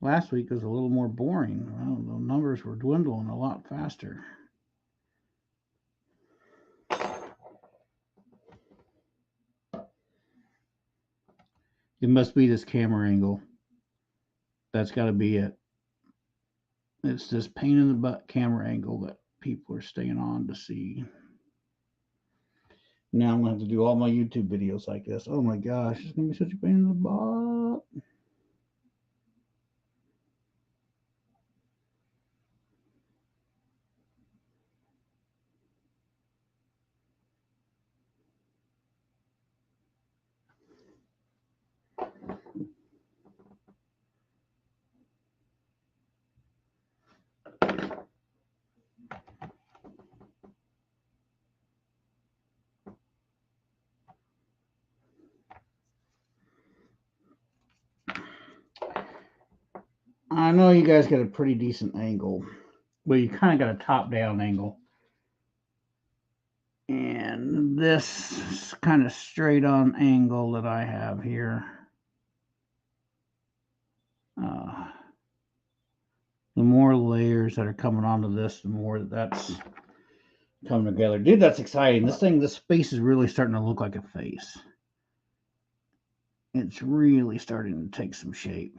A: Last week was a little more boring. Well, the numbers were dwindling a lot faster. It must be this camera angle. That's got to be it. It's this pain in the butt camera angle that people are staying on to see. Now I'm going to have to do all my YouTube videos like this. Oh my gosh, it's going to be such a pain in the butt. I know you guys got a pretty decent angle. Well, you kind of got a top-down angle. And this kind of straight-on angle that I have here, the more layers that are coming onto this, the more that's coming together. Dude, that's exciting. This face is really starting to look like a face. It's really starting to take some shape.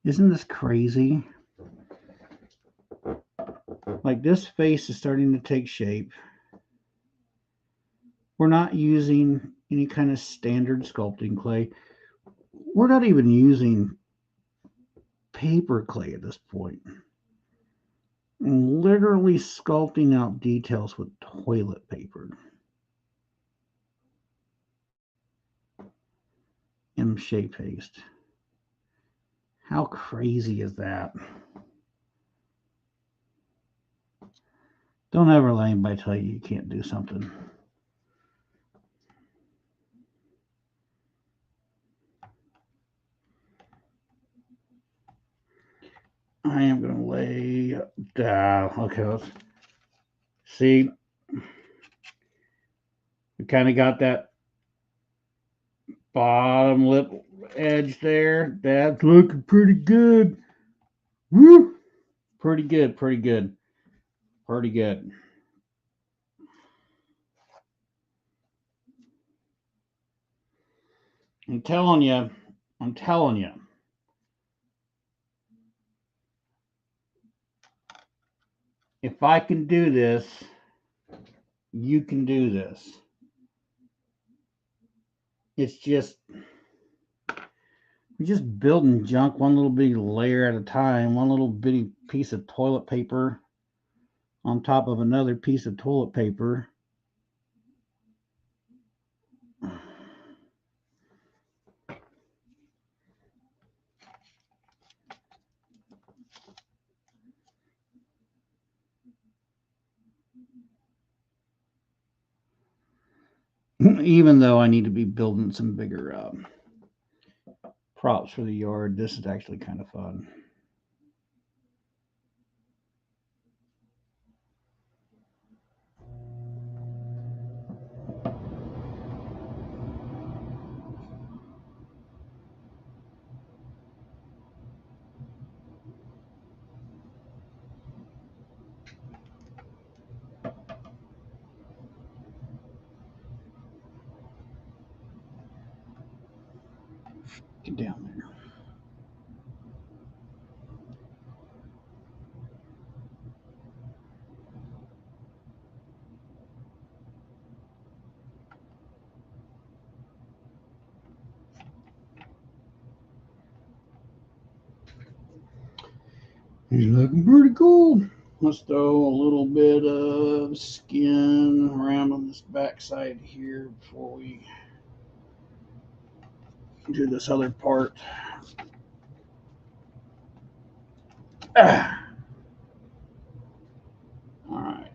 A: Isn't this crazy? Like, this face is starting to take shape. We're not using any kind of standard sculpting clay. We're not even using paper clay at this point. I'm literally sculpting out details with toilet paper. M-shape paste. How crazy is that? Don't ever let anybody tell you you can't do something. I am going to lay down. Okay, let's see. We kind of got that bottom lip edge there. That's looking pretty good. Woo! Pretty good, pretty good. Pretty good. I'm telling you. If I can do this, you can do this. It's just, we're just building junk one little bitty layer at a time, one little bitty piece of toilet paper on top of another piece of toilet paper. Even though I need to be building some bigger props for the yard, this is actually kind of fun. Get down there. He's looking pretty cool. Let's throw a little bit of skin around on this backside here before we do this other part. All right.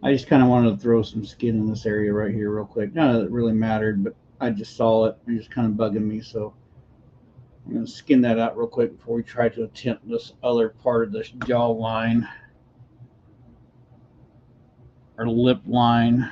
A: I just kind of wanted to throw some skin in this area right here real quick. None of it really mattered, but I just saw it. It was kind of bugging me, so I'm going to skin that out real quick before we try to attempt this other part of this jaw line or lip line.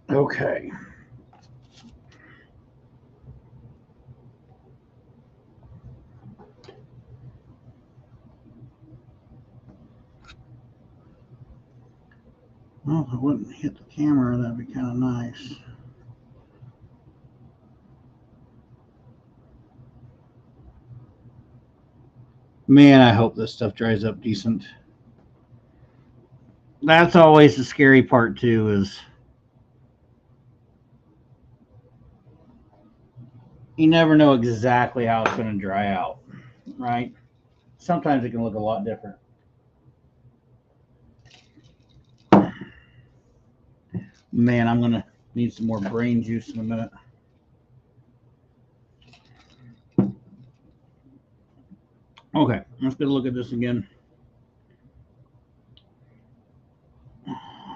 A: Okay. Well, if it wouldn't hit the camera, that'd be kind of nice. Man, I hope this stuff dries up decent. That's always the scary part too, is you never know exactly how it's going to dry out, right? Sometimes it can look a lot different. Man, I'm going to need some more brain juice in a minute. Okay, let's get a look at this again.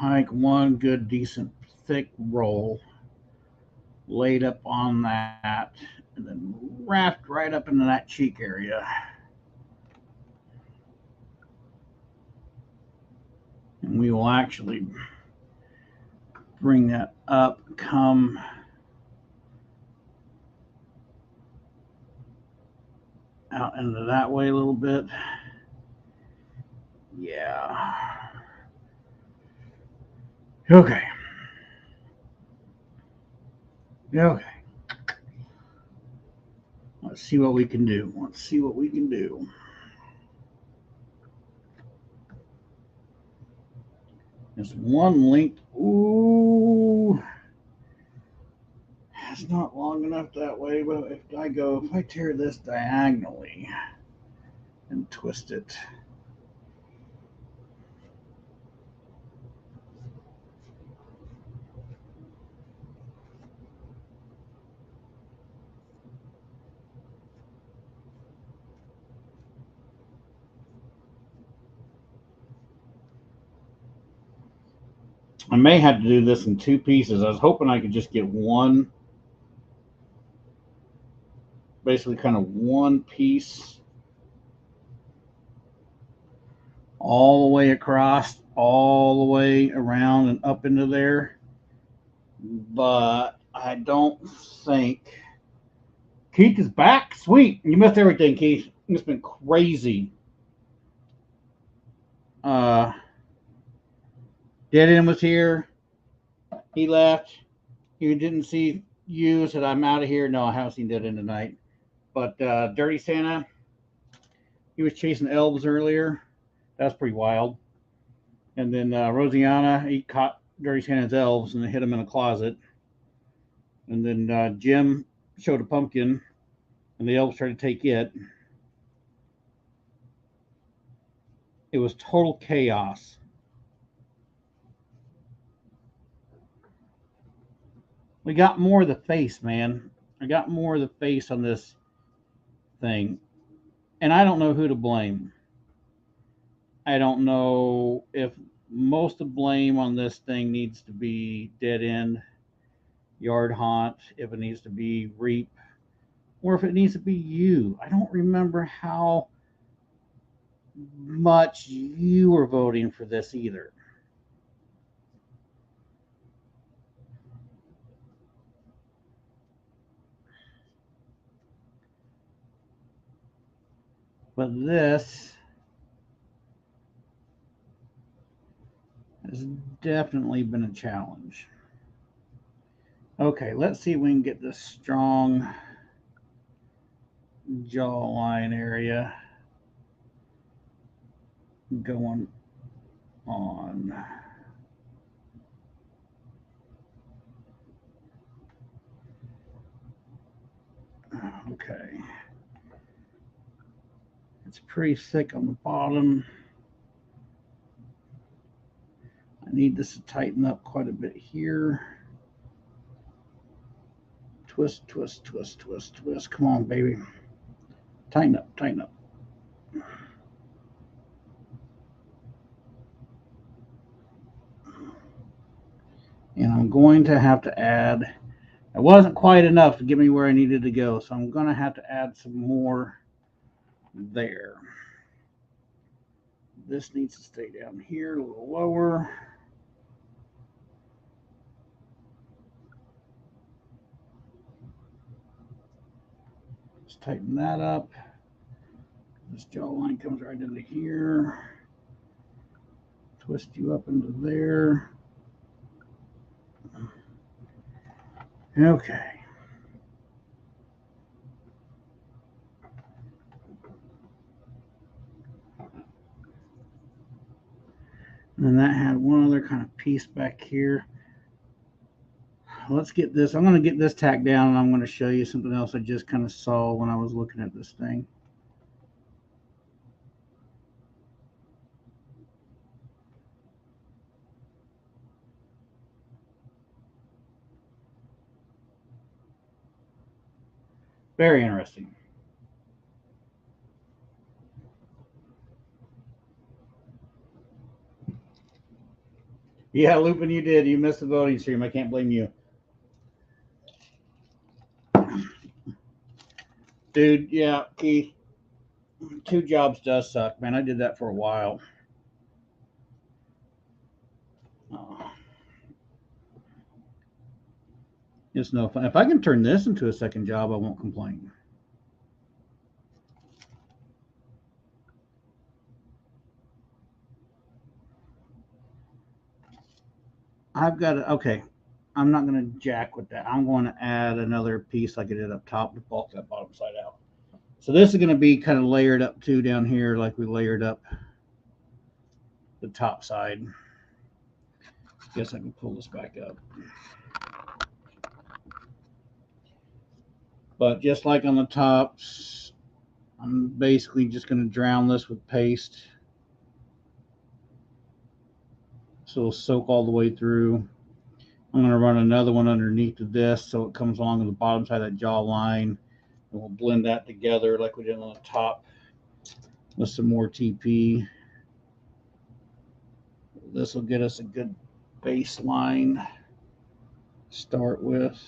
A: Like one good, decent, thick roll laid up on that, and then wrapped right up into that cheek area. And we will actually bring that up, come out into that way a little bit. Yeah. Okay. Okay. Let's see what we can do. Let's see what we can do. This one length. Ooh. It's not long enough that way, but if I tear this diagonally and twist it. I may have to do this in two pieces. I was hoping I could just get one, basically kind of one piece all the way across, all the way around and up into there. But I don't think Keith is back. Sweet. You missed everything, Keith. It's been crazy. Uh, Dead End was here. He left. He didn't see you. Said, I'm out of here. No, I haven't seen Dead End tonight. But Dirty Santa, he was chasing elves earlier. That's pretty wild. And then Rosianna, he caught Dirty Santa's elves and they hid him in a closet. And then Jim showed a pumpkin and the elves tried to take it. It was total chaos. We got more of the face, man. I got more of the face on this thing. And I don't know who to blame. I don't know if most of the blame on this thing needs to be Dead End, Yard Haunt, if it needs to be Reap, or if it needs to be you. I don't remember how much you were voting for this either. But this has definitely been a challenge. Okay, let's see if we can get this strong jawline area going on. Okay. It's pretty thick on the bottom. I need this to tighten up quite a bit here. Twist, twist, twist, twist, twist. Come on, baby. Tighten up, tighten up. And I'm going to have to add, it wasn't quite enough to get me where I needed to go, so I'm going to have to add some more there. This needs to stay down here a little lower. Let's tighten that up. This jawline comes right into here. Twist you up into there. Okay. And then that had one other kind of piece back here. Let's get this. I'm going to get this tacked down and I'm going to show you something else I just kind of saw when I was looking at this thing. Very interesting. Yeah, Lupin, you did. You missed the voting stream. I can't blame you. Dude, yeah, Keith. 2 jobs does suck, man. I did that for a while. It's no fun. If I can turn this into a second job, I won't complain. I've got to, okay. I'm not going to jack with that. I'm going to add another piece like I did up top to bulk that bottom side out. So this is going to be kind of layered up too down here like we layered up the top side. Guess I can pull this back up. But just like on the tops, I'm basically just going to drown this with paste. So it'll soak all the way through. I'm going to run another one underneath of this so it comes along the bottom side of that jaw line. And we'll blend that together like we did on the top with some more TP. This will get us a good baseline start with.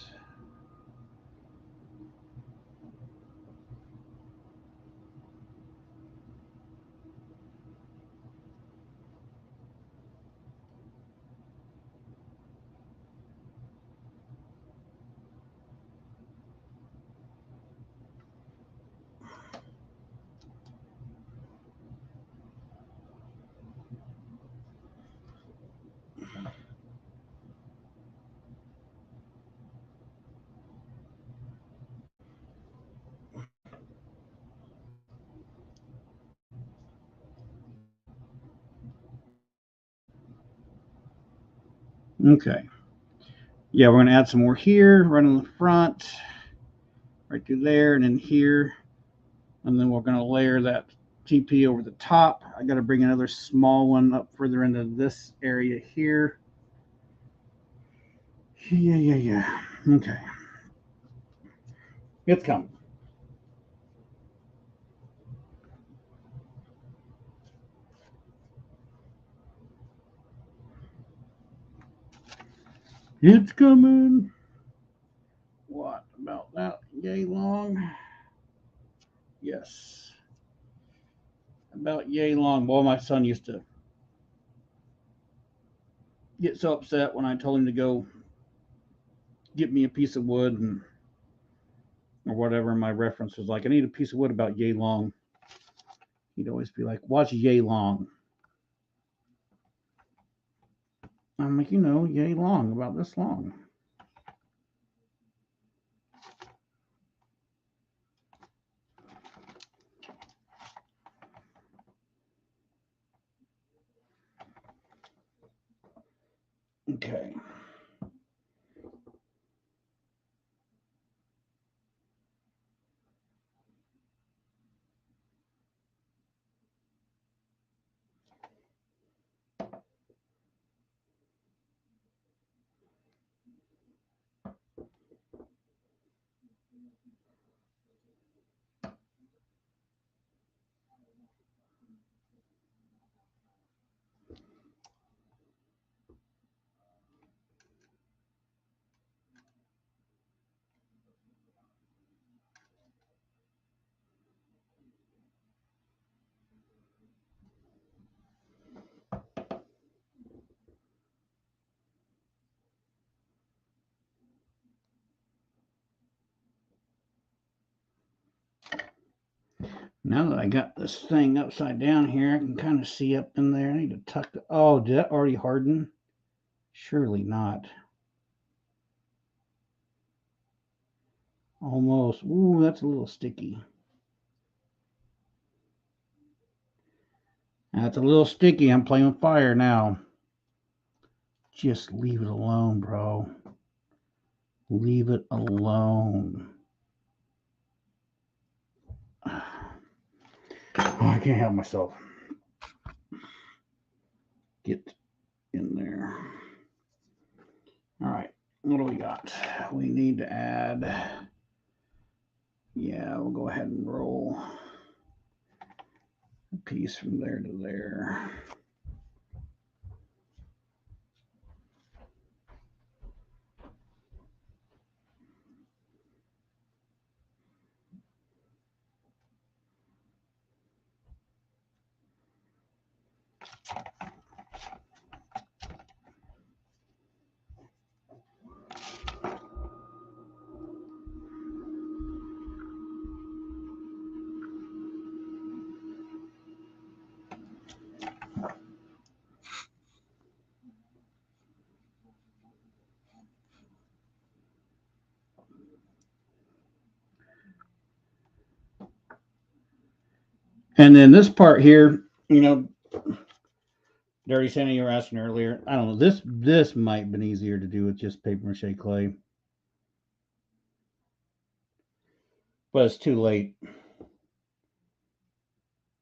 A: Okay. Yeah, we're going to add some more here, right on the front, right through there, and then here. And then we're going to layer that TP over the top. I got to bring another small one up further into this area here. Yeah. Okay. It's coming. It's coming. What about that? Yay long? Yes. About yay long. Boy, my son used to get so upset when I told him to go get me a piece of wood and or whatever my reference was like. I need a piece of wood about yay long. He'd always be like, "What's yay long?" I'm like, yay long, about this long. Okay. Now that I got this thing upside down here, I can kind of see up in there. I need to tuck the. Oh, did that already harden? Surely not. Almost. Ooh, that's a little sticky. That's a little sticky. I'm playing with fire now. Just leave it alone, bro. Leave it alone. Oh, I can't help myself. Get in there. All right. What do we got? We need to add. Yeah, we'll go ahead and roll a piece from there to there. And then this part here, Dirty Sandy, you were asking earlier. I don't know. This might have been easier to do with just paper mache clay, but it's too late.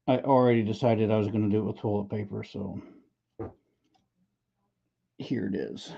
A: I already decided I was going to do it with toilet paper, so here it is.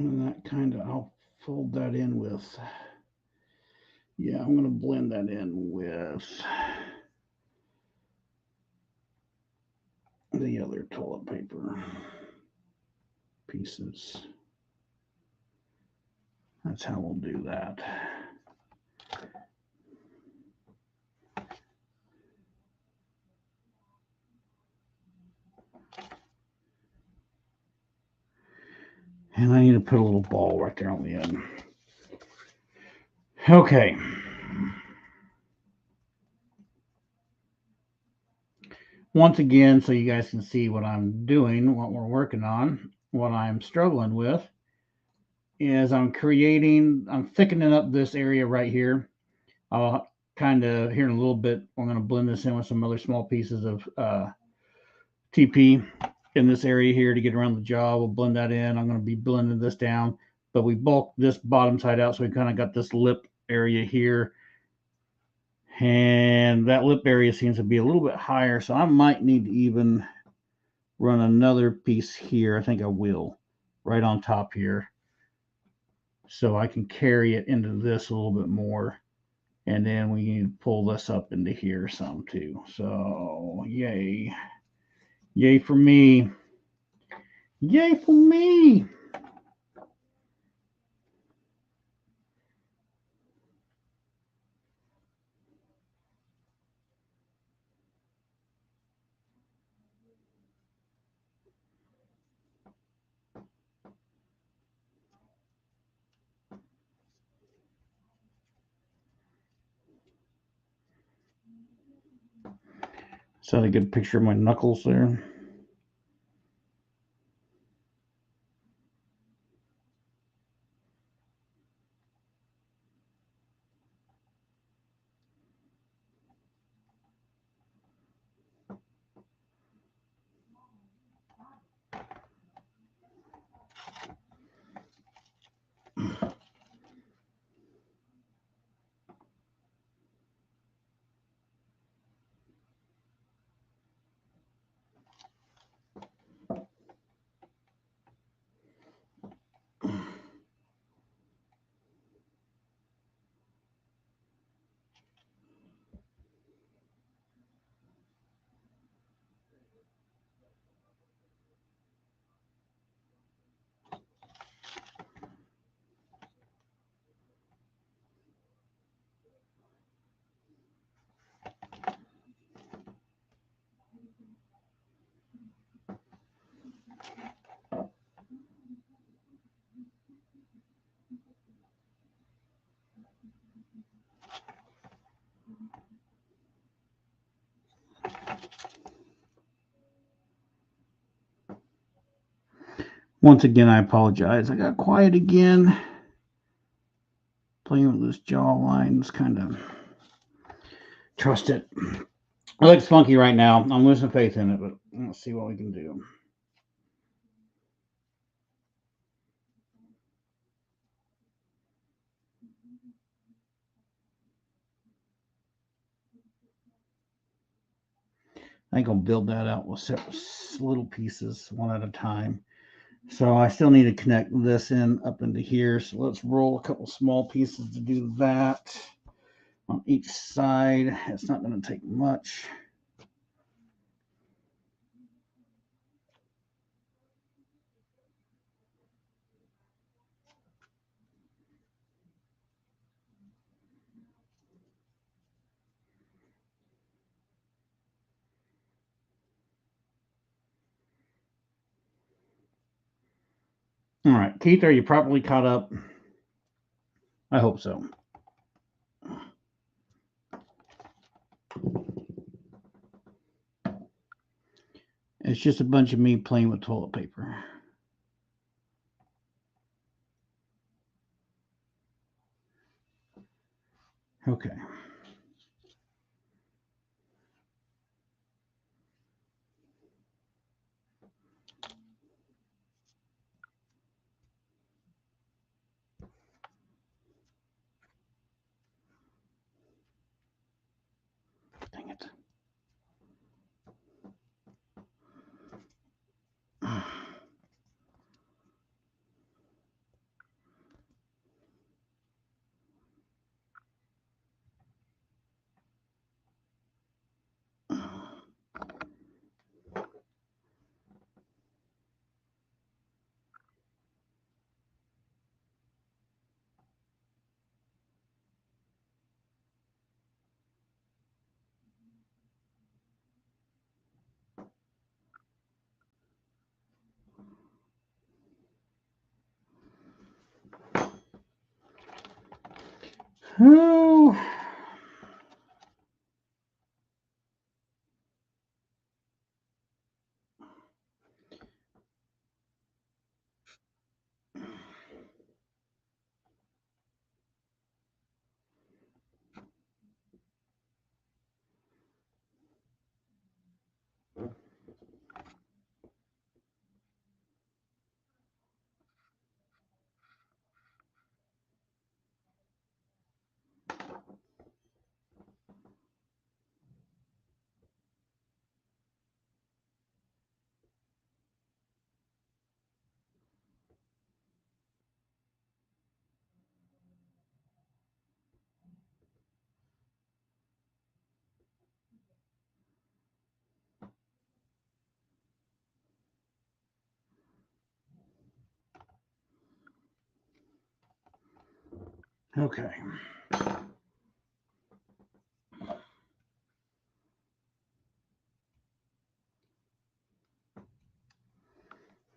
A: And that kind of, I'll fold that in with, yeah, I'm going to blend that in with the other toilet paper pieces. That's how we'll do that. And I need to put a little ball right there on the end. Okay. Once again, so you guys can see what I'm doing, what we're working on, what I'm struggling with, is I'm thickening up this area right here. I'll kind of, here in a little bit, I'm going to blend this in with some other small pieces of TP in this area here to get around the jaw. We'll blend that in. I'm going to be blending this down, but we bulk this bottom side out, so we kind of got this lip area here. And that lip area seems to be a little bit higher, so I might need to even run another piece here. I think I will, right on top here, so I can carry it into this a little bit more. And then we need to pull this up into here some too. So yay. Yay for me. Yay for me. Is that a good picture of my knuckles there? Once again, I apologize. I got quiet again. Playing with this jawline is kind of, trust it. It looks funky right now. I'm losing faith in it, but let's see what we can do. I think I'll build that out with several little pieces, one at a time. So I still need to connect this in up into here. So let's roll a couple small pieces to do that on each side. It's not going to take much. All right, Keith, are you properly caught up? I hope so. It's just a bunch of me playing with toilet paper. Okay. Dang it. Who? Okay.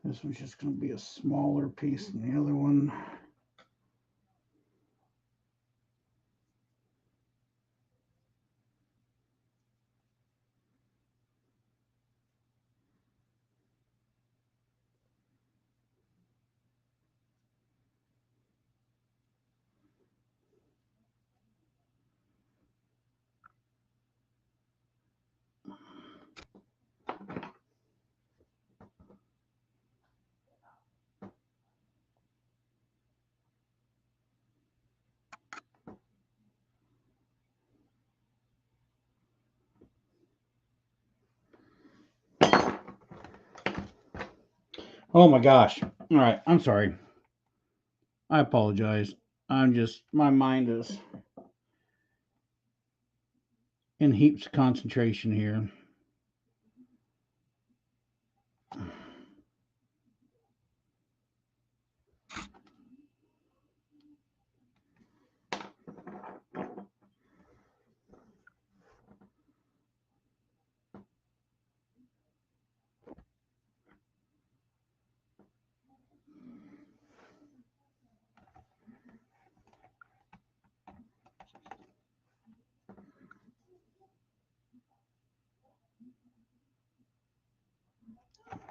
A: This one's just going to be a smaller piece than the other one. Oh my gosh. All right. I'm sorry. I apologize. My mind is in heaps of concentration here.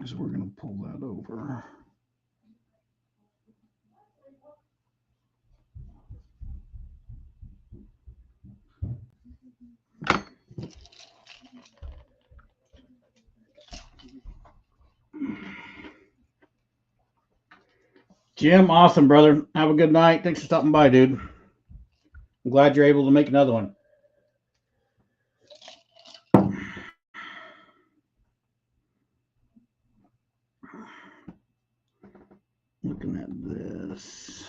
A: So we're going to pull that over. Jim, awesome, brother. Have a good night. Thanks for stopping by, dude. I'm glad you're able to make another one. Looking at this.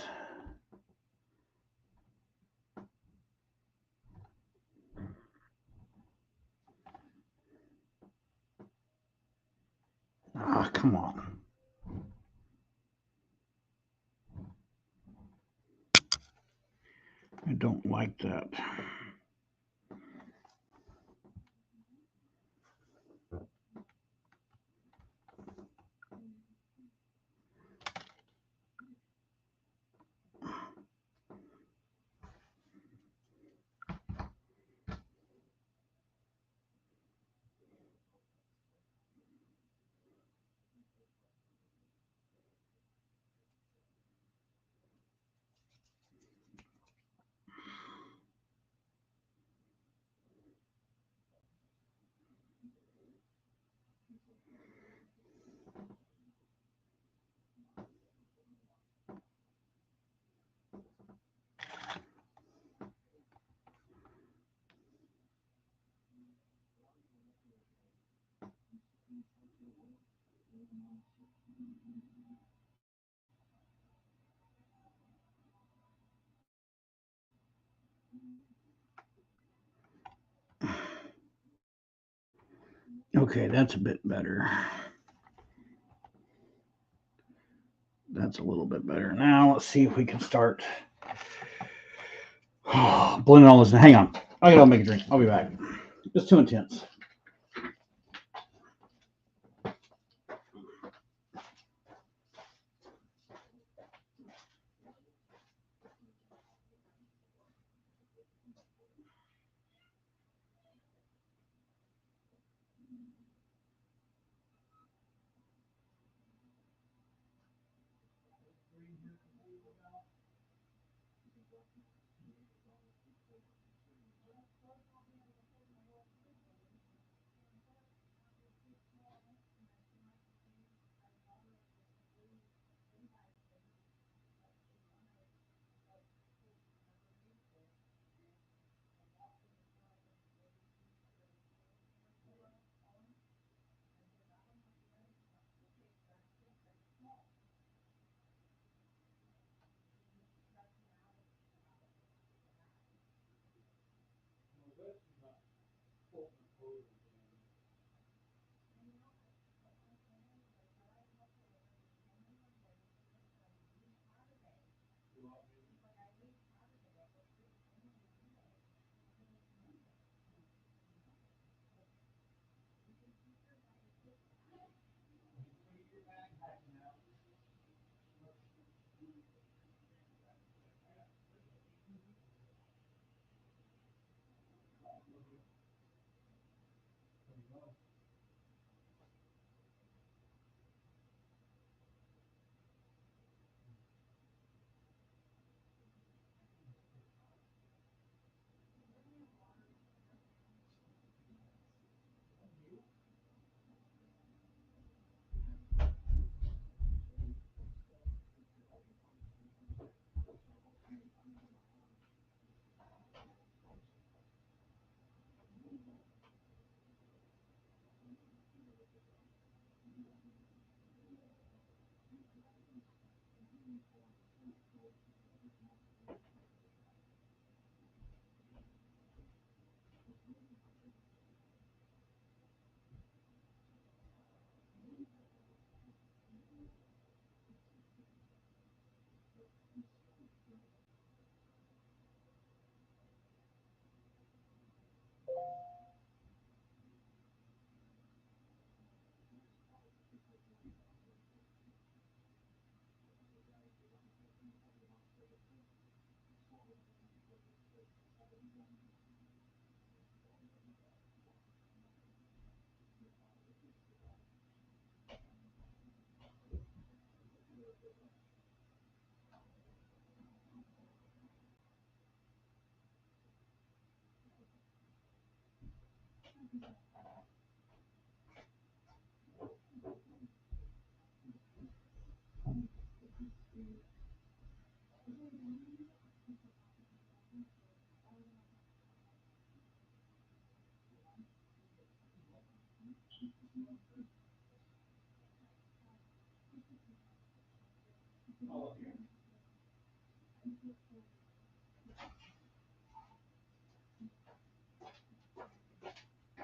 A: Ah, come on. I don't like that. Okay, that's a bit better. That's a little bit better. Now let's see if we can start blending all this. Hang on. I gotta make a drink. I'll be back. It's too intense.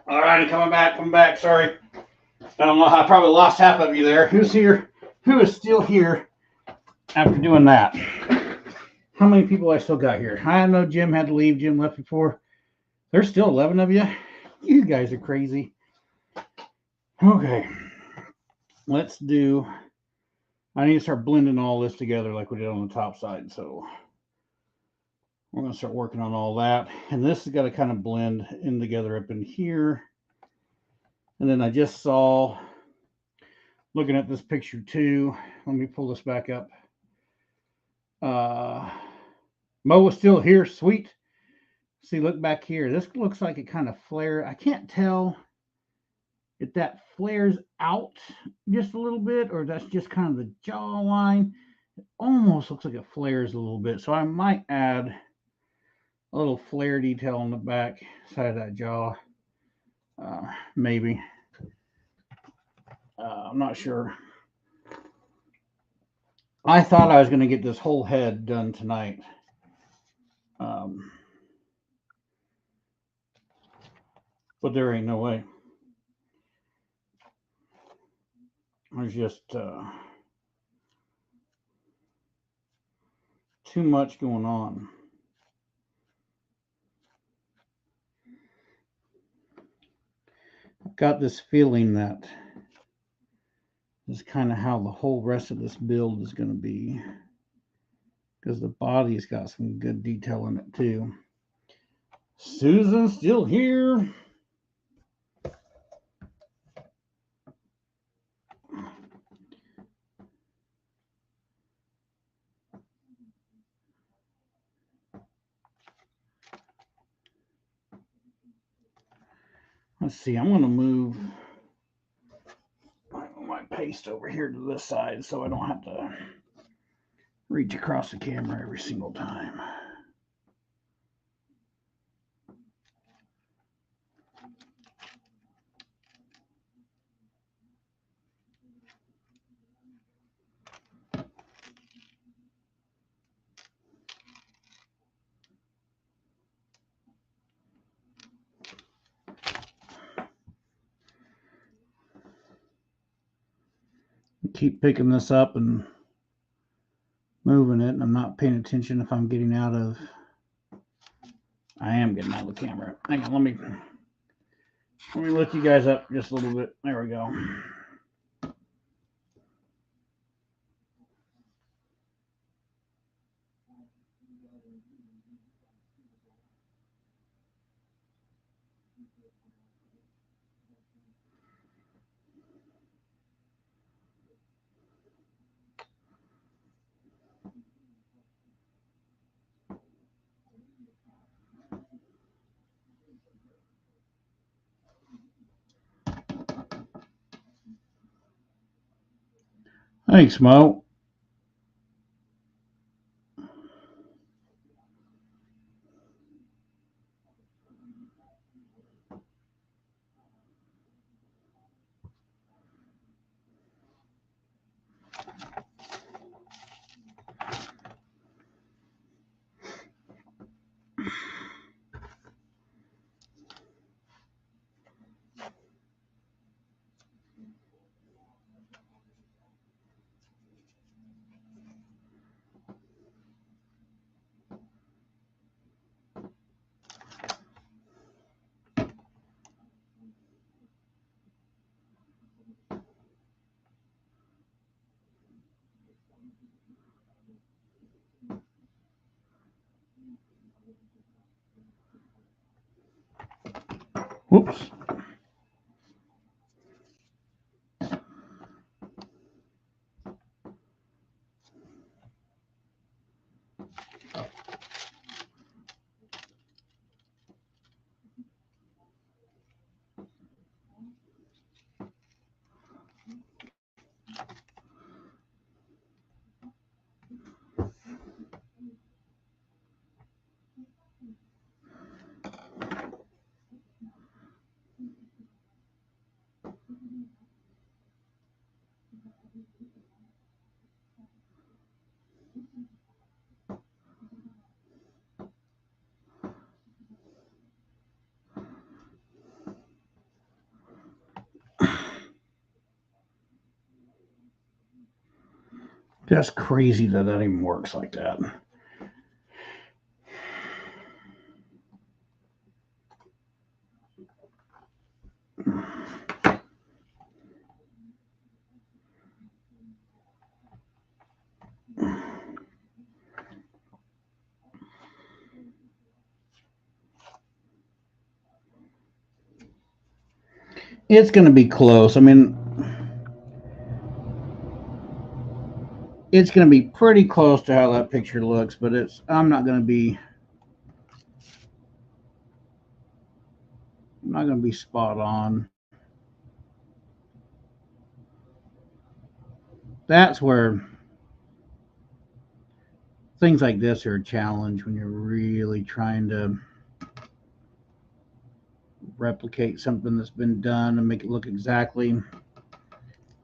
A: All right, coming back, coming back. Sorry. I don't know. I probably lost half of you there. Who's here? Who is still here after doing that? How many people I still got here? I know Jim had to leave. Jim left before. There's still 11 of you. You guys are crazy. Okay. Let's do. I need to start blending all this together like we did on the top side. So we're going to start working on all that. And this has got to kind of blend in together up in here. And then I just saw, looking at this picture too, let me pull this back up. Mo was still here, sweet. See, look back here. This looks like it kind of flared. I can't tell if that flares out just a little bit or that's just kind of the jaw line. It almost looks like it flares a little bit. So I might add a little flare detail on the back side of that jaw. Maybe. I'm not sure. I thought I was going to get this whole head done tonight. But there ain't no way. There's just too much going on. I've got this feeling that is kind of how the whole rest of this build is going to be, because the body's got some good detail in it too. Susan's still here. Let's see, I'm going to move my paste over here to this side so I don't have to reach across the camera every single time. keep picking this up and moving it, and I'm not paying attention if I'm getting out of. I am getting out of the camera. Hang on, let me lift you guys up just a little bit. There we go. Thanks, Mo. Whoops. That's crazy that even works like that. It's going to be close. I mean, it's going to be pretty close to how that picture looks, but I'm not going to be spot on. That's where things like this are a challenge when you're really trying to replicate something that's been done and make it look exactly,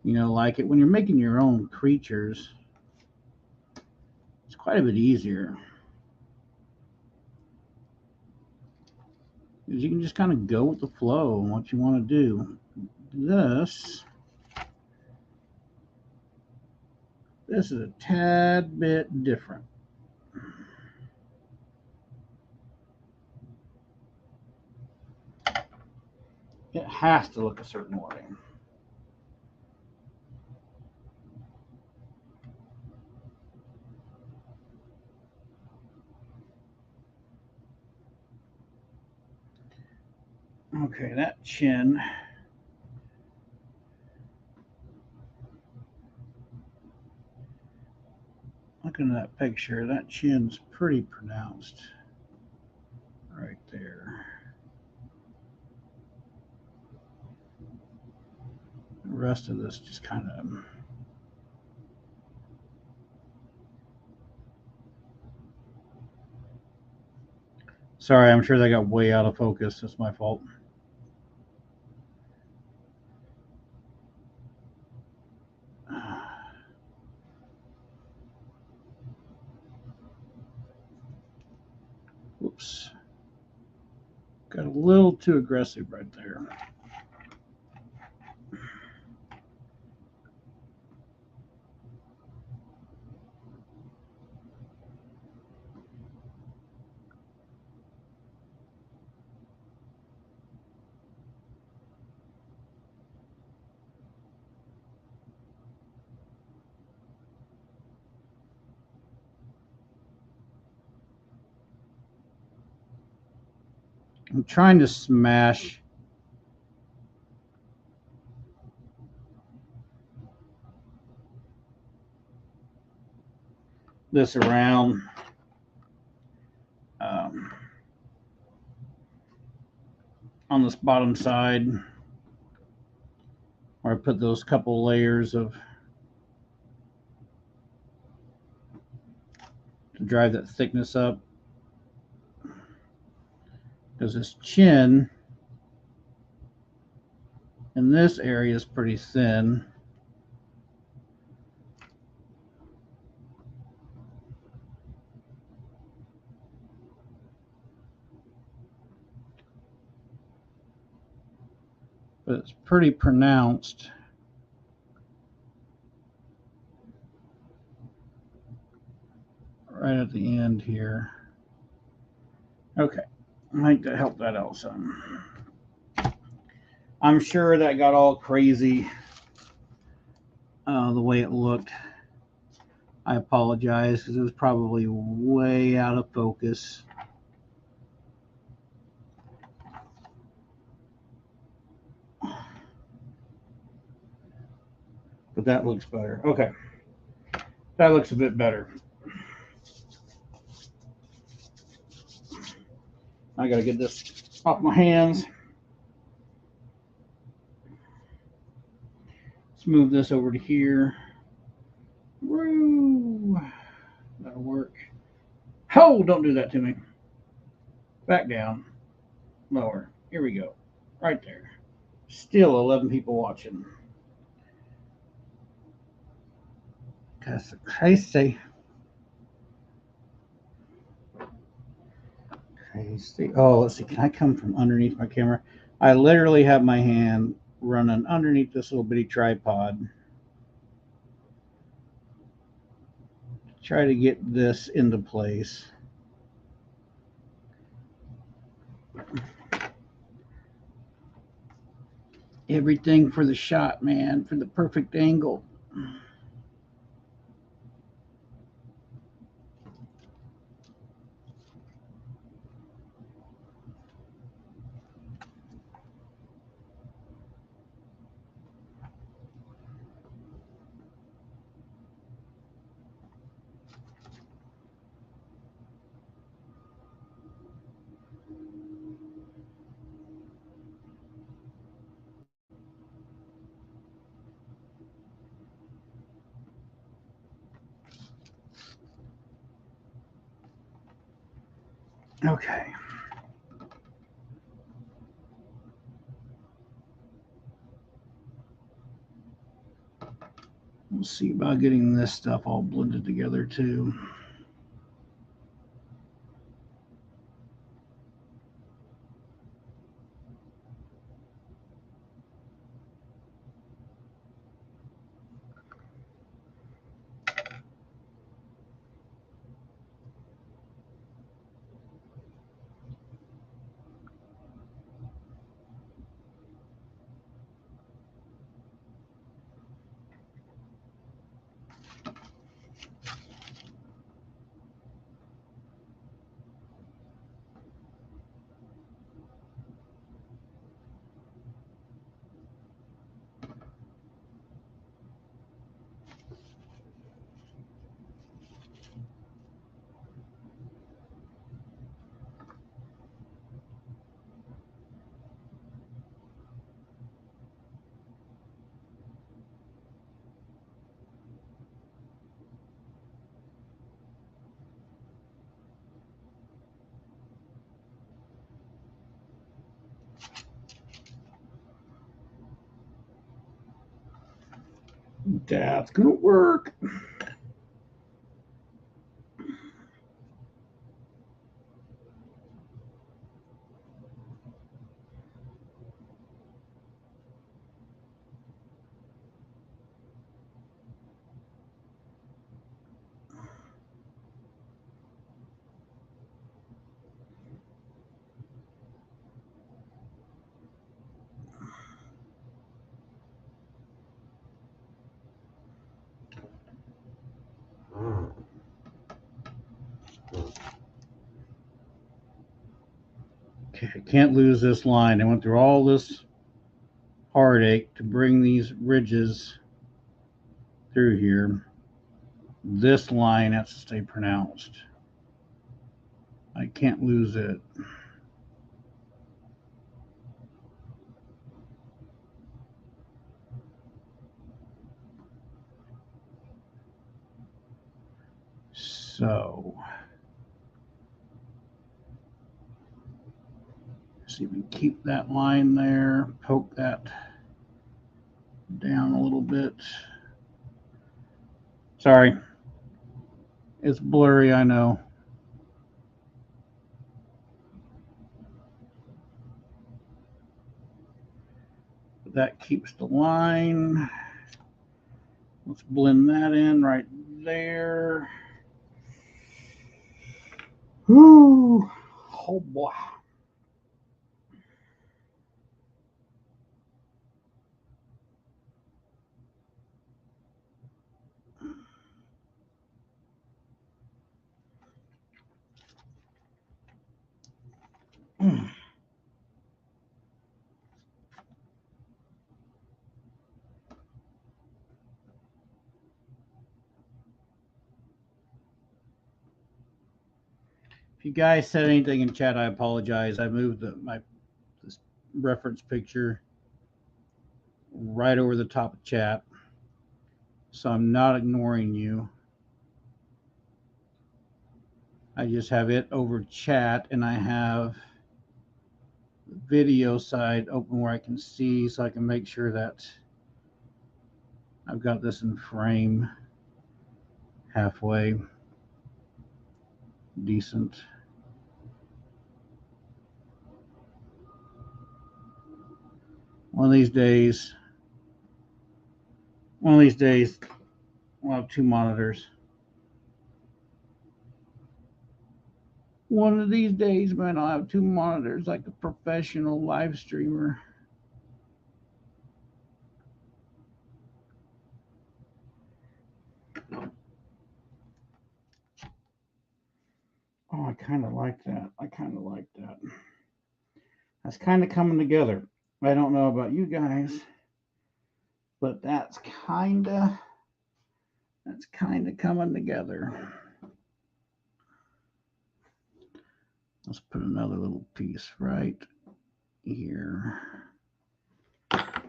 A: like it. When you're making your own creatures, it's quite a bit easier. Because you can just kind of go with the flow and what you want to do. This is a tad bit different. It has to look a certain way. Okay, that chin. Looking at that picture, that chin's pretty pronounced right there. The rest of this just kind of. Sorry, I'm sure that got way out of focus. That's my fault. Whoops. Got a little too aggressive right there. I'm trying to smash this around. On this bottom side where I put those couple layers of to drive that thickness up, because this chin in this area is pretty thin. But it's pretty pronounced. Right at the end here. Okay, I think that helped that out some. I'm sure that got all crazy the way it looked. I apologize because it was probably way out of focus. But that looks better. Okay, that looks a bit better. I got to get this off my hands. Let's move this over to here. Woo! That'll work. Oh, don't do that to me. Back down. Lower. Here we go. Right there. Still 11 people watching. That's crazy. Crazy. Oh, let's see. Can I come from underneath my camera? I literally have my hand running underneath this little bitty tripod. Try to get this into place. Everything for the shot, man, for the perfect angle. Okay. We'll see about getting this stuff all blended together too. That's gonna work. Okay, I can't lose this line. I went through all this heartache to bring these ridges through here. This line has to stay pronounced. I can't lose it. So, see if we can keep that line there, poke that down a little bit. Sorry, it's blurry, I know. But that keeps the line. Let's blend that in right there. Whoo! Oh boy. If you guys said anything in chat, I apologize. I moved this reference picture right over the top of chat, so I'm not ignoring you. I just have it over chat, and I have the video side open where I can see, so I can make sure that I've got this in frame halfway decent. One of these days, we'll have two monitors. One of these days, man, I'll have two monitors like a professional live streamer. Oh, I kind of like that. That's kind of coming together. I don't know about you guys, but that's kind of coming together. Let's put another little piece right here. I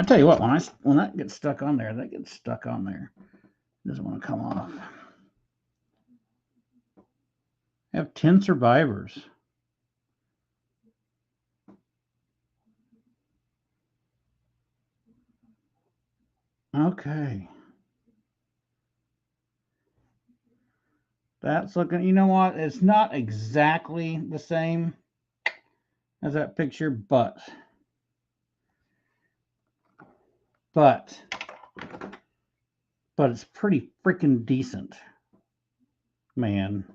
A: tell you what, when that gets stuck on there, It doesn't want to come off. I have 10 survivors. Okay. That's looking, you know what? It's not exactly the same as that picture, but it's pretty freaking decent, man.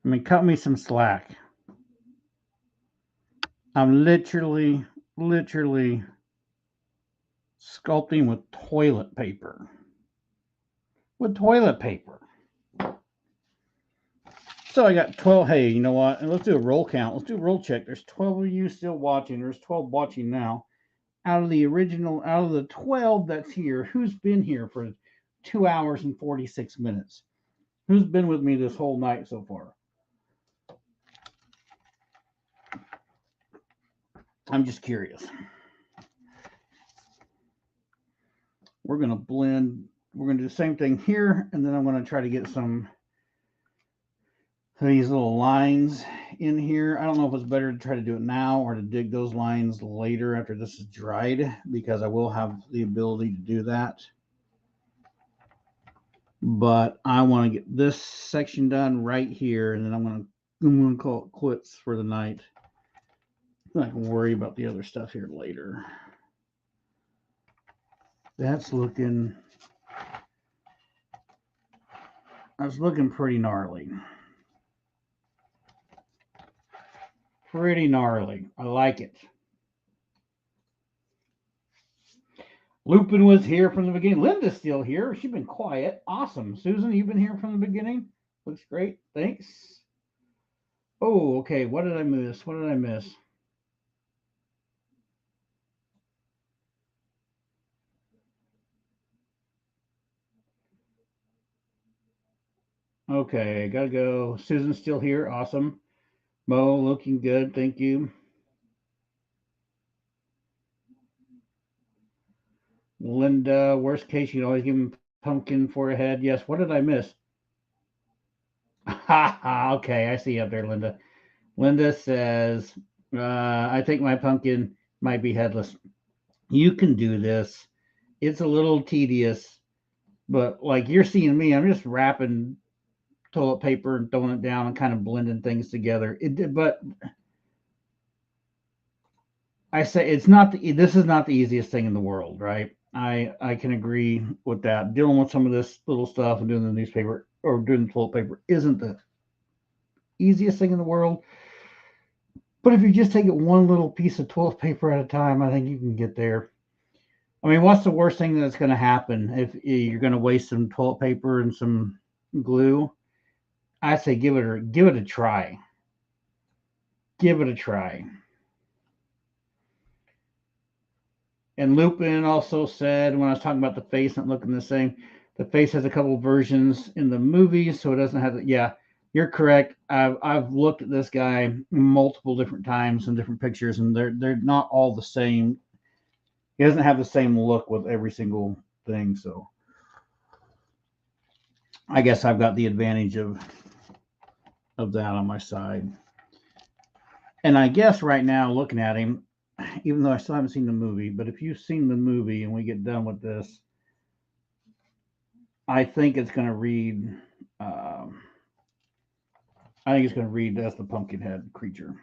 A: I mean, cut me some slack. I'm literally sculpting with toilet paper. So I got 12. Hey, you know what? And let's do a roll count. Let's do a roll check. There's 12 of you still watching. There's 12 watching now. Out of the 12 that's here, who's been here for 2 hours and 46 minutes? Who's been with me this whole night so far? I'm just curious. We're going to blend. We're going to do the same thing here, and then I'm going to try to get some of these little lines in here. I don't know if it's better to try to do it now or to dig those lines later after this is dried, because I will have the ability to do that. But I want to get this section done right here, and then I'm going to call it quits for the night. I can worry about the other stuff here later. That's looking pretty gnarly. Pretty gnarly. I like it. Lupin was here from the beginning. Linda's still here. She's been quiet. Awesome. Susan, you've been here from the beginning. Looks great. Thanks. Oh, okay. What did I miss? What did I miss? Okay, gotta go. Susan's still here. Awesome. Mo, looking good. Thank you. Linda, worst case, you can always give him pumpkin for a head. Yes. What did I miss? Ha ha. Okay, I see you up there, Linda. Linda says, I think my pumpkin might be headless. You can do this. It's a little tedious, but like you're seeing me, I'm just wrapping toilet paper and throwing it down and kind of blending things together. But I say it's not this is not the easiest thing in the world, right? I can agree with that. Dealing with some of this little stuff and doing the newspaper or doing the toilet paper isn't the easiest thing in the world. But if you just take it one little piece of toilet paper at a time, I think you can get there. I mean, what's the worst thing that's going to happen if you're going to waste some toilet paper and some glue? I say give it a try. Give it a try. And Lupin also said when I was talking about the face not looking the same, the face has a couple versions in the movie, so it doesn't have. Yeah, you're correct. I've looked at this guy multiple different times in different pictures, and they're not all the same. He doesn't have the same look with every single thing, so I guess I've got the advantage of that on my side. And I guess right now, looking at him, even though I still haven't seen the movie, but if you've seen the movie and we get done with this, I think it's going to read. Um, I think it's going to read as the Pumpkinhead creature.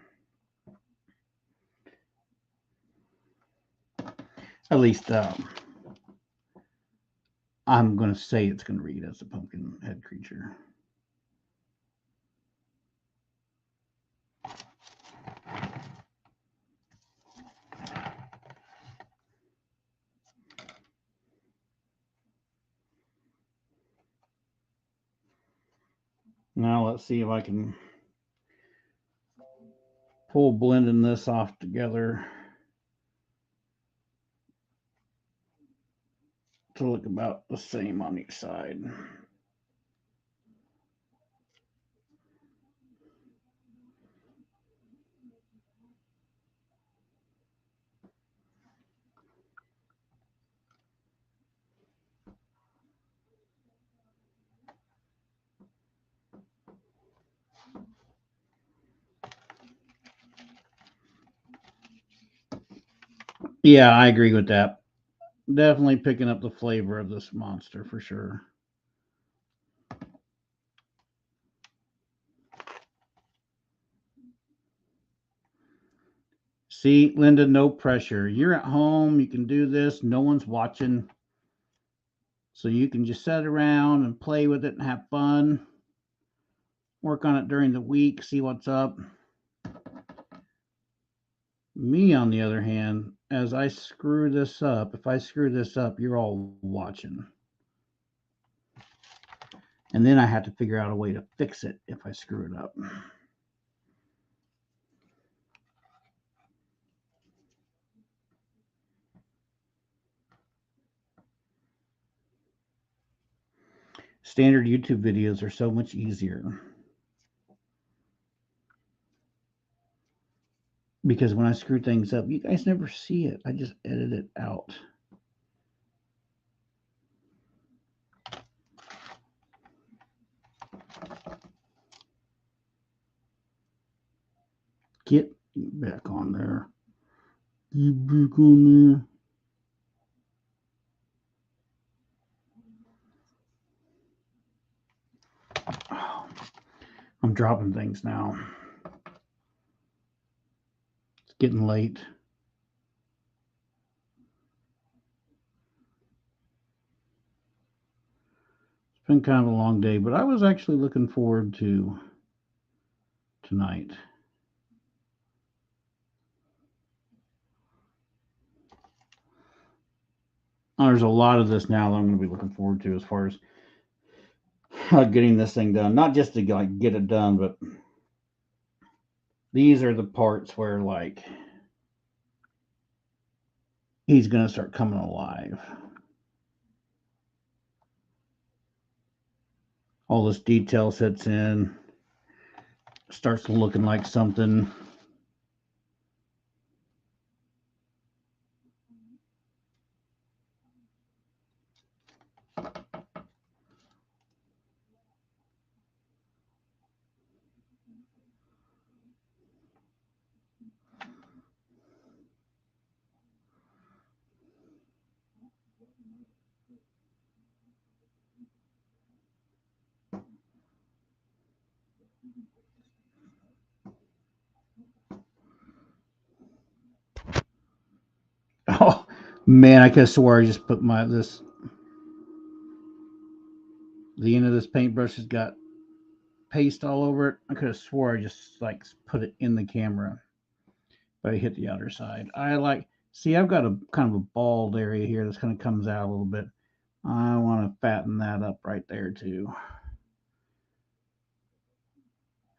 A: At least I'm going to say it's going to read as the Pumpkinhead creature. Now let's see if I can pull blending this off together to look about the same on each side. Yeah, I agree with that. Definitely picking up the flavor of this monster for sure. See, Linda, no pressure. You're at home. You can do this. No one's watching. So you can just sit around and play with it and have fun. Work on it during the week, see what's up. Me, on the other hand, as I screw this up, if I screw this up, you're all watching. And then I have to figure out a way to fix it if I screw it up. Standard YouTube videos are so much easier. Because when I screw things up, you guys never see it. I just edit it out. Get back on there. Get back on there. Oh, I'm dropping things now. It's getting late. It's been kind of a long day, but I was actually looking forward to tonight. There's a lot of this now that I'm going to be looking forward to as far as getting this thing done. Not just to like get it done, but these are the parts where like he's going to start coming alive. All this detail sets in, starts looking like something. Oh man, I could have swore I just put the end of this paintbrush has got paste all over it. I could have swore I just like put it in the camera, but I hit the outer side. See, I've got a kind of a bald area here that's kind of comes out a little bit. I want to fatten that up right there too.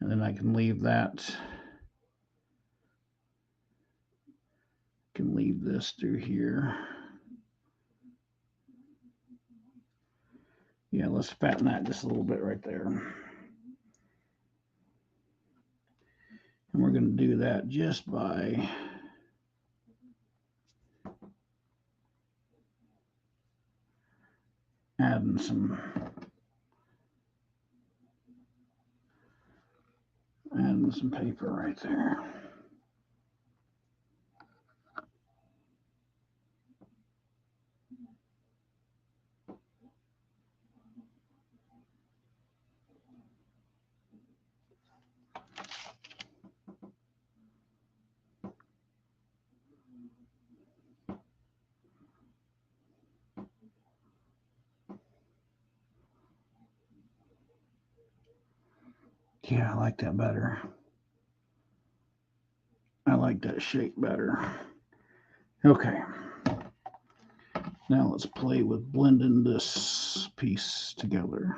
A: And then I can leave that. Can leave this through here. Yeah, let's fatten that just a little bit right there. And we're going to do that just by adding some paper right there. Yeah, I like that better. I like that shape better. Okay. Now let's play with blending this piece together.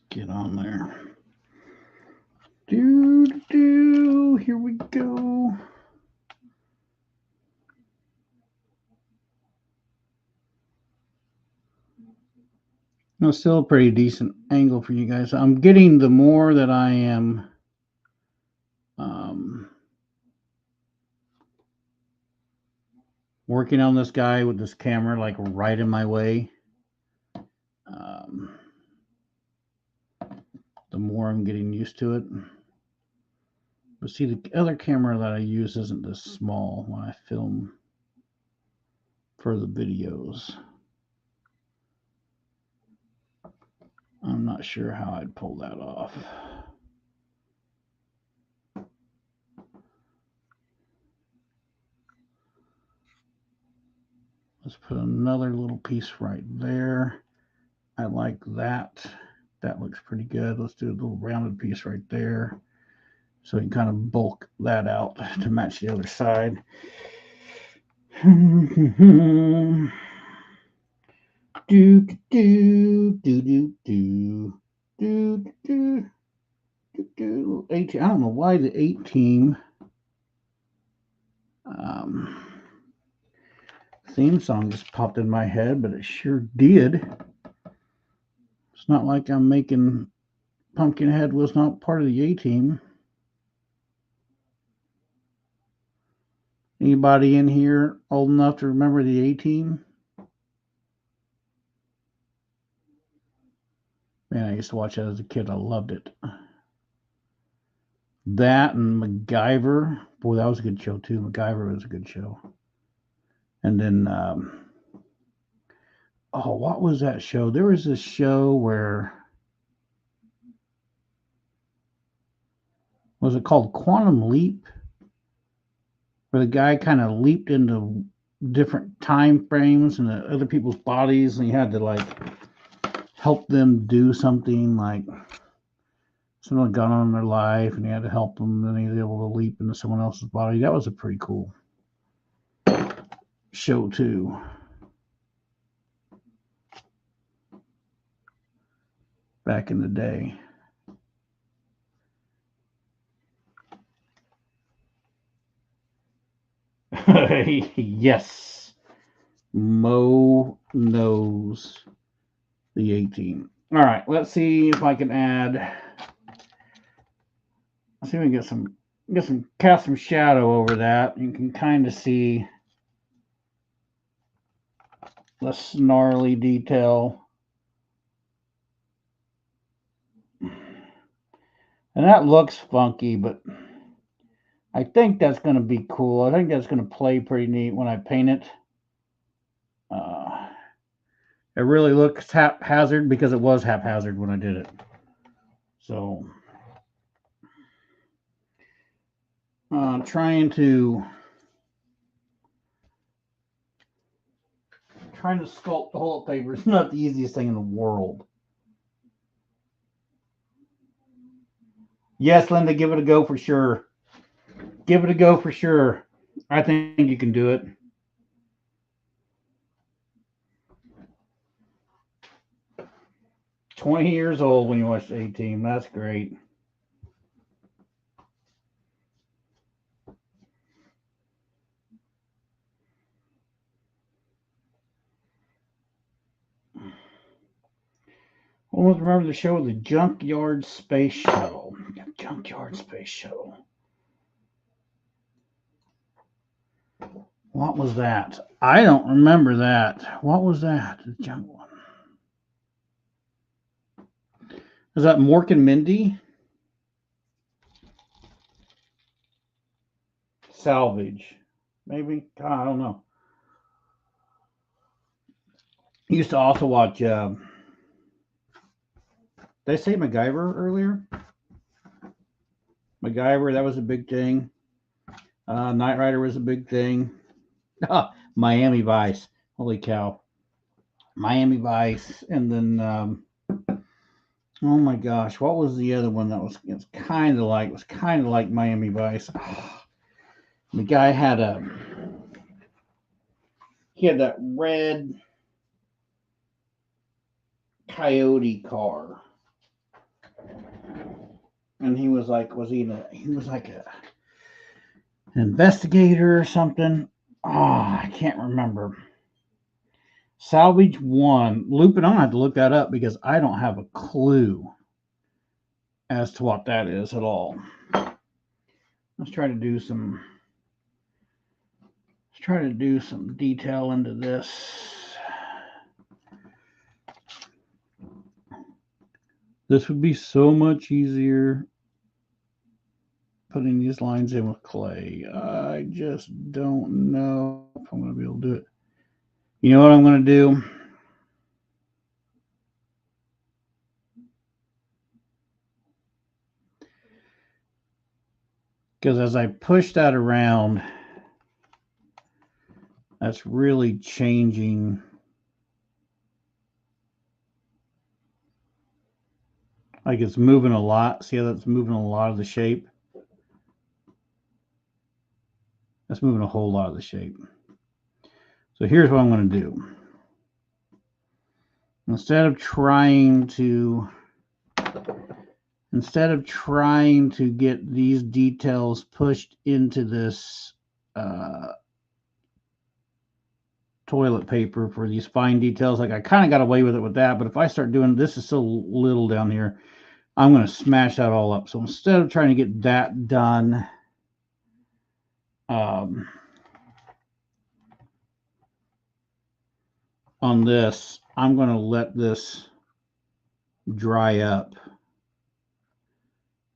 A: Get on there. Here we go. No, still a pretty decent angle for you guys. I'm getting the more that I am working on this guy with this camera like right in my way. The more I'm getting used to it. But see, the other camera that I use isn't this small when I film for the videos. I'm not sure how I'd pull that off. Let's put another little piece right there. I like that. That looks pretty good. Let's do a little rounded piece right there. So you can kind of bulk that out to match the other side. Do do do do do do do do. I don't know why the 8 team theme song just popped in my head, but it sure did. It's not like I'm making Pumpkinhead was not part of the A team. Anybody in here old enough to remember the A team? Man, I used to watch that as a kid. I loved it. That and MacGyver. Boy, that was a good show too. MacGyver was a good show. And then, oh, what was that show? There was this show where, was it called Quantum Leap? Where the guy kind of leaped into different time frames and other people's bodies, and he had to like help them do something, like someone got on in their life and he had to help them, and he was able to leap into someone else's body. That was a pretty cool show too. Back in the day. Yes. Mo knows the 18. All right, let's see if I can add. Let's see if we can get some cast some shadow over that. You can kind of see the snarly detail. And that looks funky, but I think that's going to be cool. I think that's going to play pretty neat when I paint it. It really looks haphazard because it was haphazard when I did it. So, trying to sculpt toilet paper is not the easiest thing in the world. Yes, Linda, give it a go for sure. Give it a go for sure. I think you can do it. "20 years old when you watched A-Team. That's great. Almost remember the show, the Junkyard Space Shuttle. Junkyard Space Shuttle. What was that? I don't remember that. What was that? The junk one. Is that Mork and Mindy? Salvage. Maybe? I don't know. I used to also watch. Did I say MacGyver earlier? MacGyver, that was a big thing. Knight Rider was a big thing. Miami Vice. Holy cow. Miami Vice. And then, oh my gosh, what was the other one that was kind of like Miami Vice? The guy had that red Coyote car. And he was like, he was like an investigator or something. Oh, I can't remember. Salvage 1. Lupin, I'm going to have to look that up because I don't have a clue as to what that is at all. Let's try to do some detail into this. This would be so much easier putting these lines in with clay. I just don't know if I'm going to be able to do it. You know what I'm going to do? Because as I push that around, that's really changing. Like it's moving a lot. See how that's moving a lot of the shape? That's moving a whole lot of the shape. So here's what I'm going to do. Instead of trying to get these details pushed into this toilet paper for these fine details, like I kind of got away with it with that, but if I start doing, this is so little down here, I'm going to smash that all up. So instead of trying to get that done, on this, I'm going to let this dry up.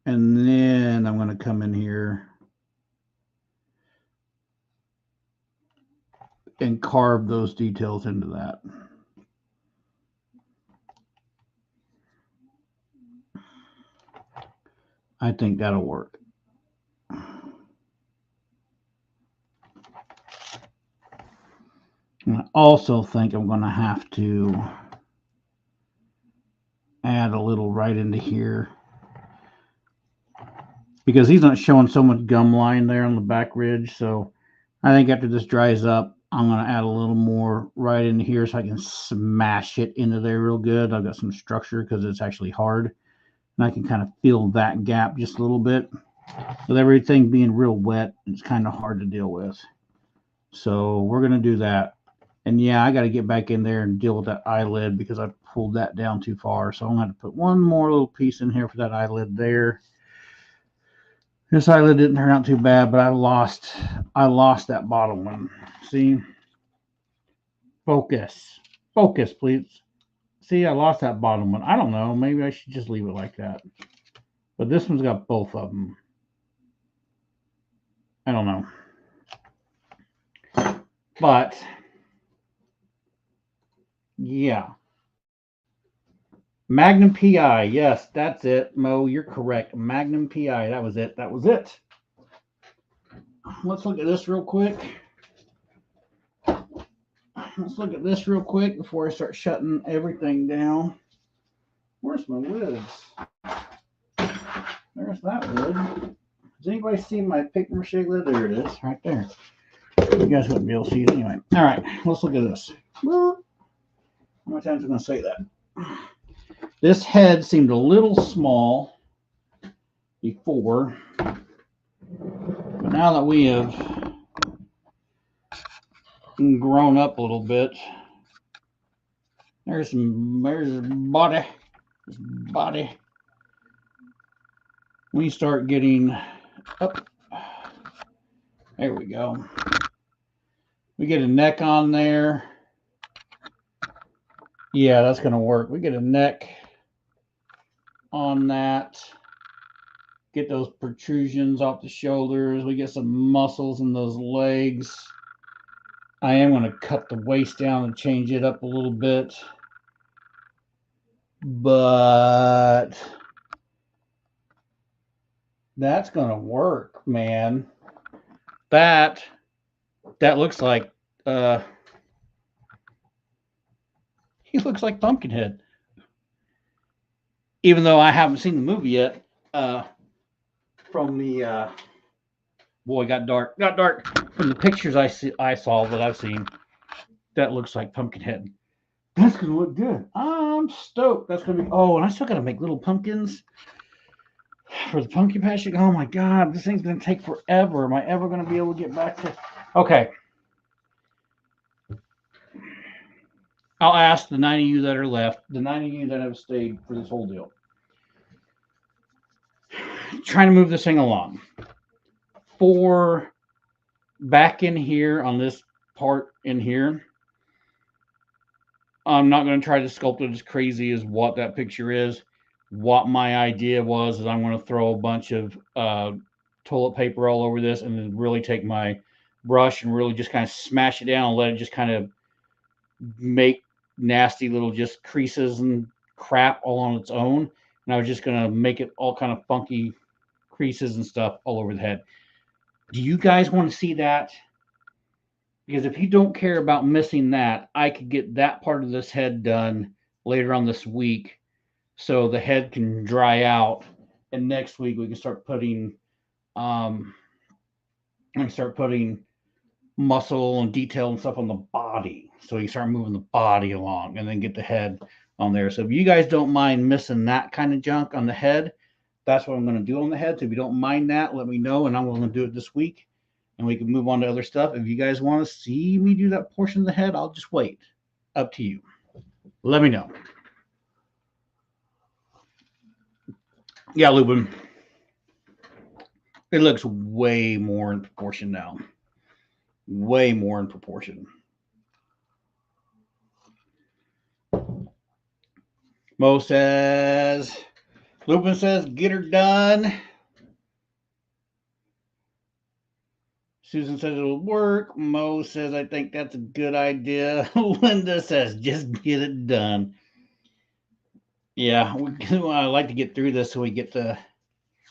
A: And then I'm going to come in here and carve those details into that. I think that'll work. And I also think I'm going to have to add a little right into here, because he's not showing so much gum line there on the back ridge. So I think after this dries up, I'm going to add a little more right in here so I can smash it into there real good. I've got some structure because it's actually hard. And I can kind of feel that gap just a little bit. With everything being real wet, it's kind of hard to deal with. So we're going to do that. And yeah, I got to get back in there and deal with that eyelid because I pulled that down too far. So I'm going to put one more little piece in here for that eyelid there. This eyelid didn't turn out too bad, but I lost that bottom one. See? Focus, please. See, I lost that bottom one. I don't know. Maybe I should just leave it like that. But this one's got both of them. I don't know. But yeah. Magnum PI. Yes, that's it. Mo, you're correct. Magnum PI. That was it. That was it. Let's look at this real quick. Let's look at this real quick before I start shutting everything down. Where's my lids? There's that lid. Has anybody seen my paper mache lid? There it is, right there. You guys wouldn't be able to see it anyway. All right, let's look at this. How many times am I going to say that? This head seemed a little small before, but now that we have grown up a little bit, there's body. We start getting up. There we go. We get a neck on there. Yeah, that's going to work. We get a neck on that. Get those protrusions off the shoulders. We get some muscles in those legs. I am going to cut the waist down and change it up a little bit. But that's going to work, man. That looks like he looks like Pumpkinhead. Even though I haven't seen the movie yet, from the boy, got dark from the pictures I saw that I've seen. That looks like Pumpkinhead. That's gonna look good. I'm stoked. That's gonna be. Oh, and I still gotta make little pumpkins for the pumpkin patch. Oh my god, this thing's gonna take forever. Am I ever gonna be able to get back to? Okay. I'll ask the 9 of you that are left, the 9 of you that have stayed for this whole deal. Trying to move this thing along. For back in here on this part in here, I'm not going to try to sculpt it as crazy as what that picture is. What my idea was is I'm going to throw a bunch of toilet paper all over this and then really take my brush and really just kind of smash it down and let it just kind of make nasty little just creases and crap all on its own. And I was just going to make it all kind of funky creases and stuff all over the head. Do you guys want to see that? Because if you don't care about missing that, I could get that part of this head done later on this week so the head can dry out. And next week we can start putting muscle and detail and stuff on the body. So you start moving the body along and then get the head on there. So if you guys don't mind missing that kind of junk on the head, that's what I'm going to do on the head. So if you don't mind that, let me know, and I'm going to do it this week, and we can move on to other stuff. If you guys want to see me do that portion of the head, I'll just wait. Up to you. Let me know. Yeah, Lubin. It looks way more in proportion now. Way more in proportion. Mo says, Lupin says, get her done. Susan says it'll work. Mo says, I think that's a good idea. Linda says, just get it done. Yeah, I like to get through this so we get to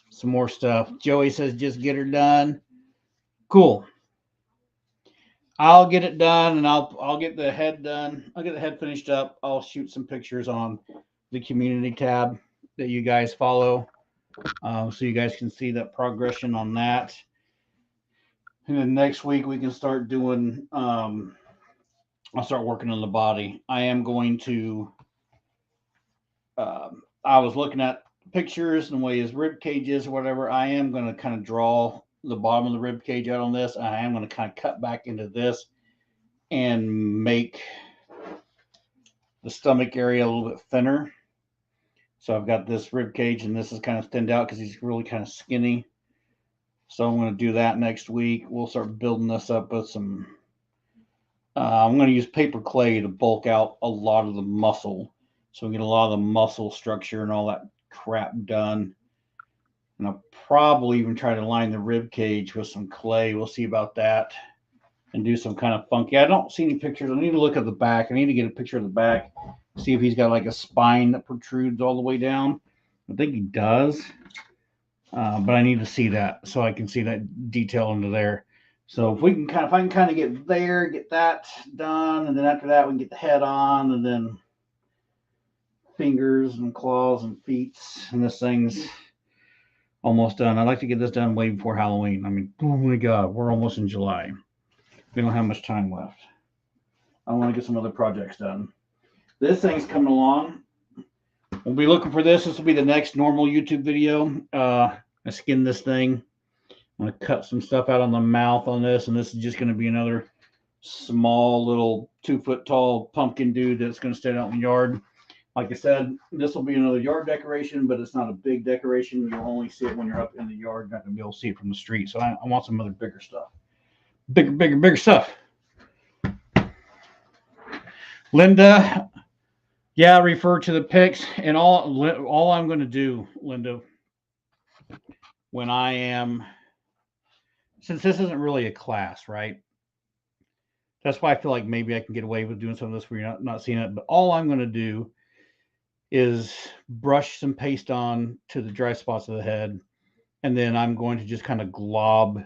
A: some more stuff. Joey says, just get her done. Cool. I'll get it done, and I'll get the head done. I'll get the head finished up. I'll shoot some pictures on the community tab that you guys follow, so you guys can see that progression on that. And then next week we can start doing. I'll start working on the body. I am going to. I was looking at pictures and the way his rib cage is or whatever. I am going to kind of draw the bottom of the rib cage out on this. I am going to kind of cut back into this and make the stomach area a little bit thinner. So I've got this rib cage, and this is kind of thinned out because he's really kind of skinny. So I'm going to do that next week. We'll start building this up with some. I'm going to use paper clay to bulk out a lot of the muscle, so we get a lot of the muscle structure and all that crap done. And I'll probably even try to line the rib cage with some clay. We'll see about that. And do some kind of funky. I don't see any pictures. I need to look at the back. I need to get a picture of the back. See if he's got like a spine that protrudes all the way down. I think he does. But I need to see that so I can see that detail into there. So if I can kind of get there, get that done, and then after that we can get the head on, and then fingers and claws and feet, and this thing's almost done. I'd like to get this done way before Halloween. I mean, oh my God, we're almost in July. We don't have much time left. I want to get some other projects done. This thing's coming along. We'll be looking for this. This will be the next normal YouTube video. I skinned this thing. I'm going to cut some stuff out on the mouth on this, and this is just going to be another small little 2-foot tall pumpkin dude that's going to stay out in the yard. Like I said, this will be another yard decoration, but it's not a big decoration. You'll only see it when you're up in the yard. You're not going to be able to see it from the street. So I want some other bigger stuff. Bigger stuff. Linda, yeah, refer to the pics. And all I'm going to do, Linda, when I am, since this isn't really a class, right? That's why I feel like maybe I can get away with doing some of this where you're not seeing it. But all I'm going to do is brush some paste on to the dry spots of the head. And then I'm going to just kind of glob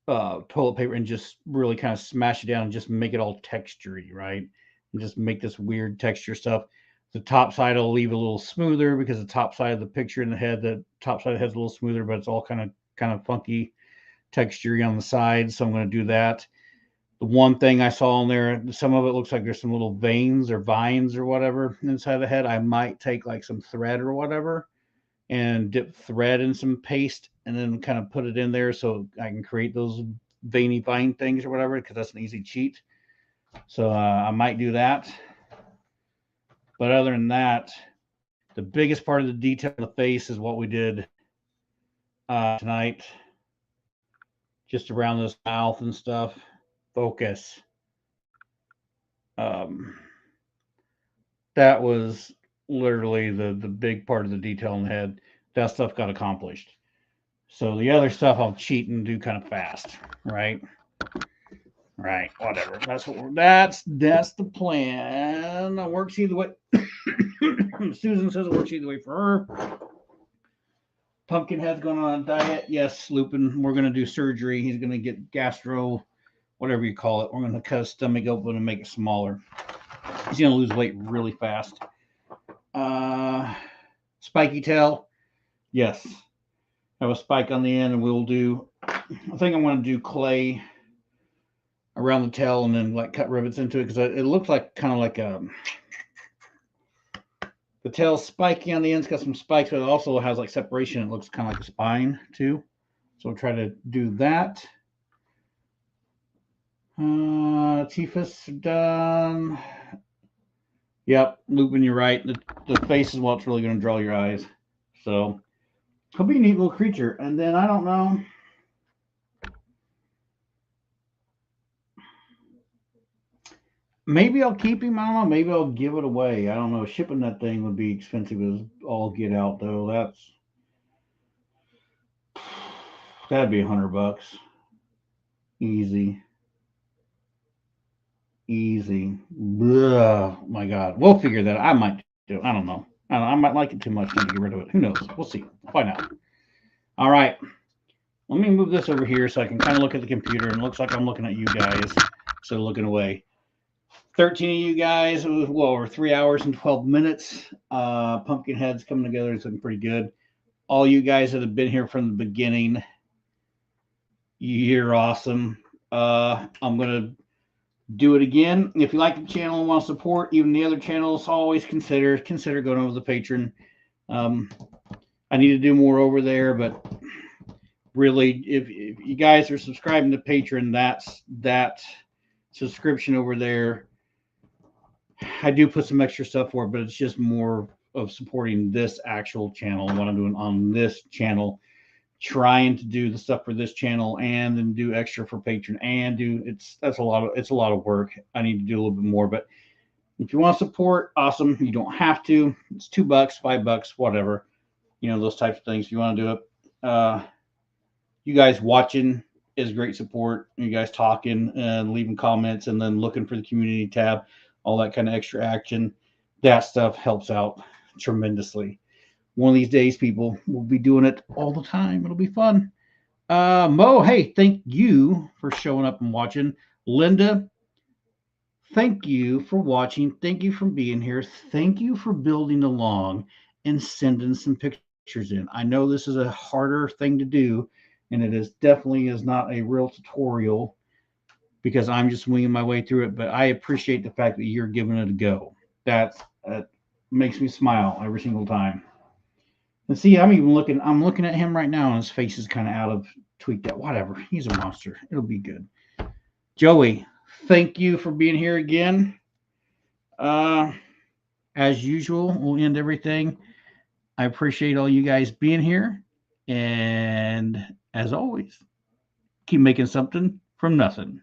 A: toilet paper and just really kind of smash it down and just make it all textury, right? And just make this weird texture stuff. The top side I'll leave a little smoother because the top side of the picture in the head, the top side of the head's a little smoother, but it's all kind of funky textury on the side. So I'm going to do that. The one thing I saw in there, some of it looks like there's some little veins or vines or whatever inside the head. I might take like some thread or whatever and dip thread in some paste and then kind of put it in there so I can create those veiny vine things or whatever, because that's an easy cheat. So I might do that. But other than that, the biggest part of the detail of the face is what we did tonight, just around this mouth and stuff. Focus. That was literally the big part of the detail in the head. That stuff got accomplished. So the other stuff I'll cheat and do kind of fast, right? Right, whatever. That's the plan. It works either way. Susan says it works either way for her. Pumpkinhead's going on a diet. Yes, Lupin. We're going to do surgery. He's going to get gastro, whatever you call it. We're going to cut his stomach open and make it smaller. He's going to lose weight really fast. Spiky tail. Yes. Have a spike on the end, and we'll do, I think I'm going to do clay around the tail and then like cut rivets into it, because it looks like kind of like the tail's spiky on the ends, got some spikes, but it also has like separation. It looks kind of like a spine too. So we'll try to do that. Tifus done. Yep, Lupin, you're right. The face is what's really going to draw your eyes. So he'll be a neat little creature. And then I don't know. Maybe I'll keep him. I don't know. Maybe I'll give it away. I don't know. Shipping that thing would be expensive as all get out, though. That'd be $100 easy, easy. Ugh, my God, we'll figure that. I might do. I don't know. I might like it too much to get rid of it. Who knows? We'll see. Find out. All right. Let me move this over here so I can kind of look at the computer, and it looks like I'm looking at you guys, so looking away. 13 of you guys, it was well over 3 hours and 12 minutes. Pumpkinhead's coming together. It's looking pretty good. All you guys that have been here from the beginning, you're awesome. I'm going to do it again. If you like the channel and want to support even the other channels, always consider going over the Patreon. I need to do more over there, but really, if you guys are subscribing to Patreon, that subscription over there. I do put some extra stuff for it, but it's just more of supporting this actual channel and what I'm doing on this channel, trying to do the stuff for this channel and then do extra for Patreon and it's a lot of work. I need to do a little bit more, but if you want to support, awesome. You don't have to. It's $2, $5, whatever, those types of things. If you want to do it, you guys watching is great support. You guys talking and leaving comments and then looking for the community tab, all that kind of extra action. That stuff helps out tremendously. One of these days, people will be doing it all the time. It'll be fun. Mo, hey, thank you for showing up and watching. Linda, thank you for watching. Thank you for being here. Thank you for building along and sending some pictures in. I know this is a harder thing to do, and it is definitely is not a real tutorial because I'm just winging my way through it, but I appreciate the fact that you're giving it a go. That makes me smile every single time. And see, I'm looking at him right now, and his face is kind of out of tweaked out. Whatever. He's a monster. It'll be good. Joey, thank you for being here again. As usual, we'll end everything. I appreciate all you guys being here. And as always, keep making something from nothing.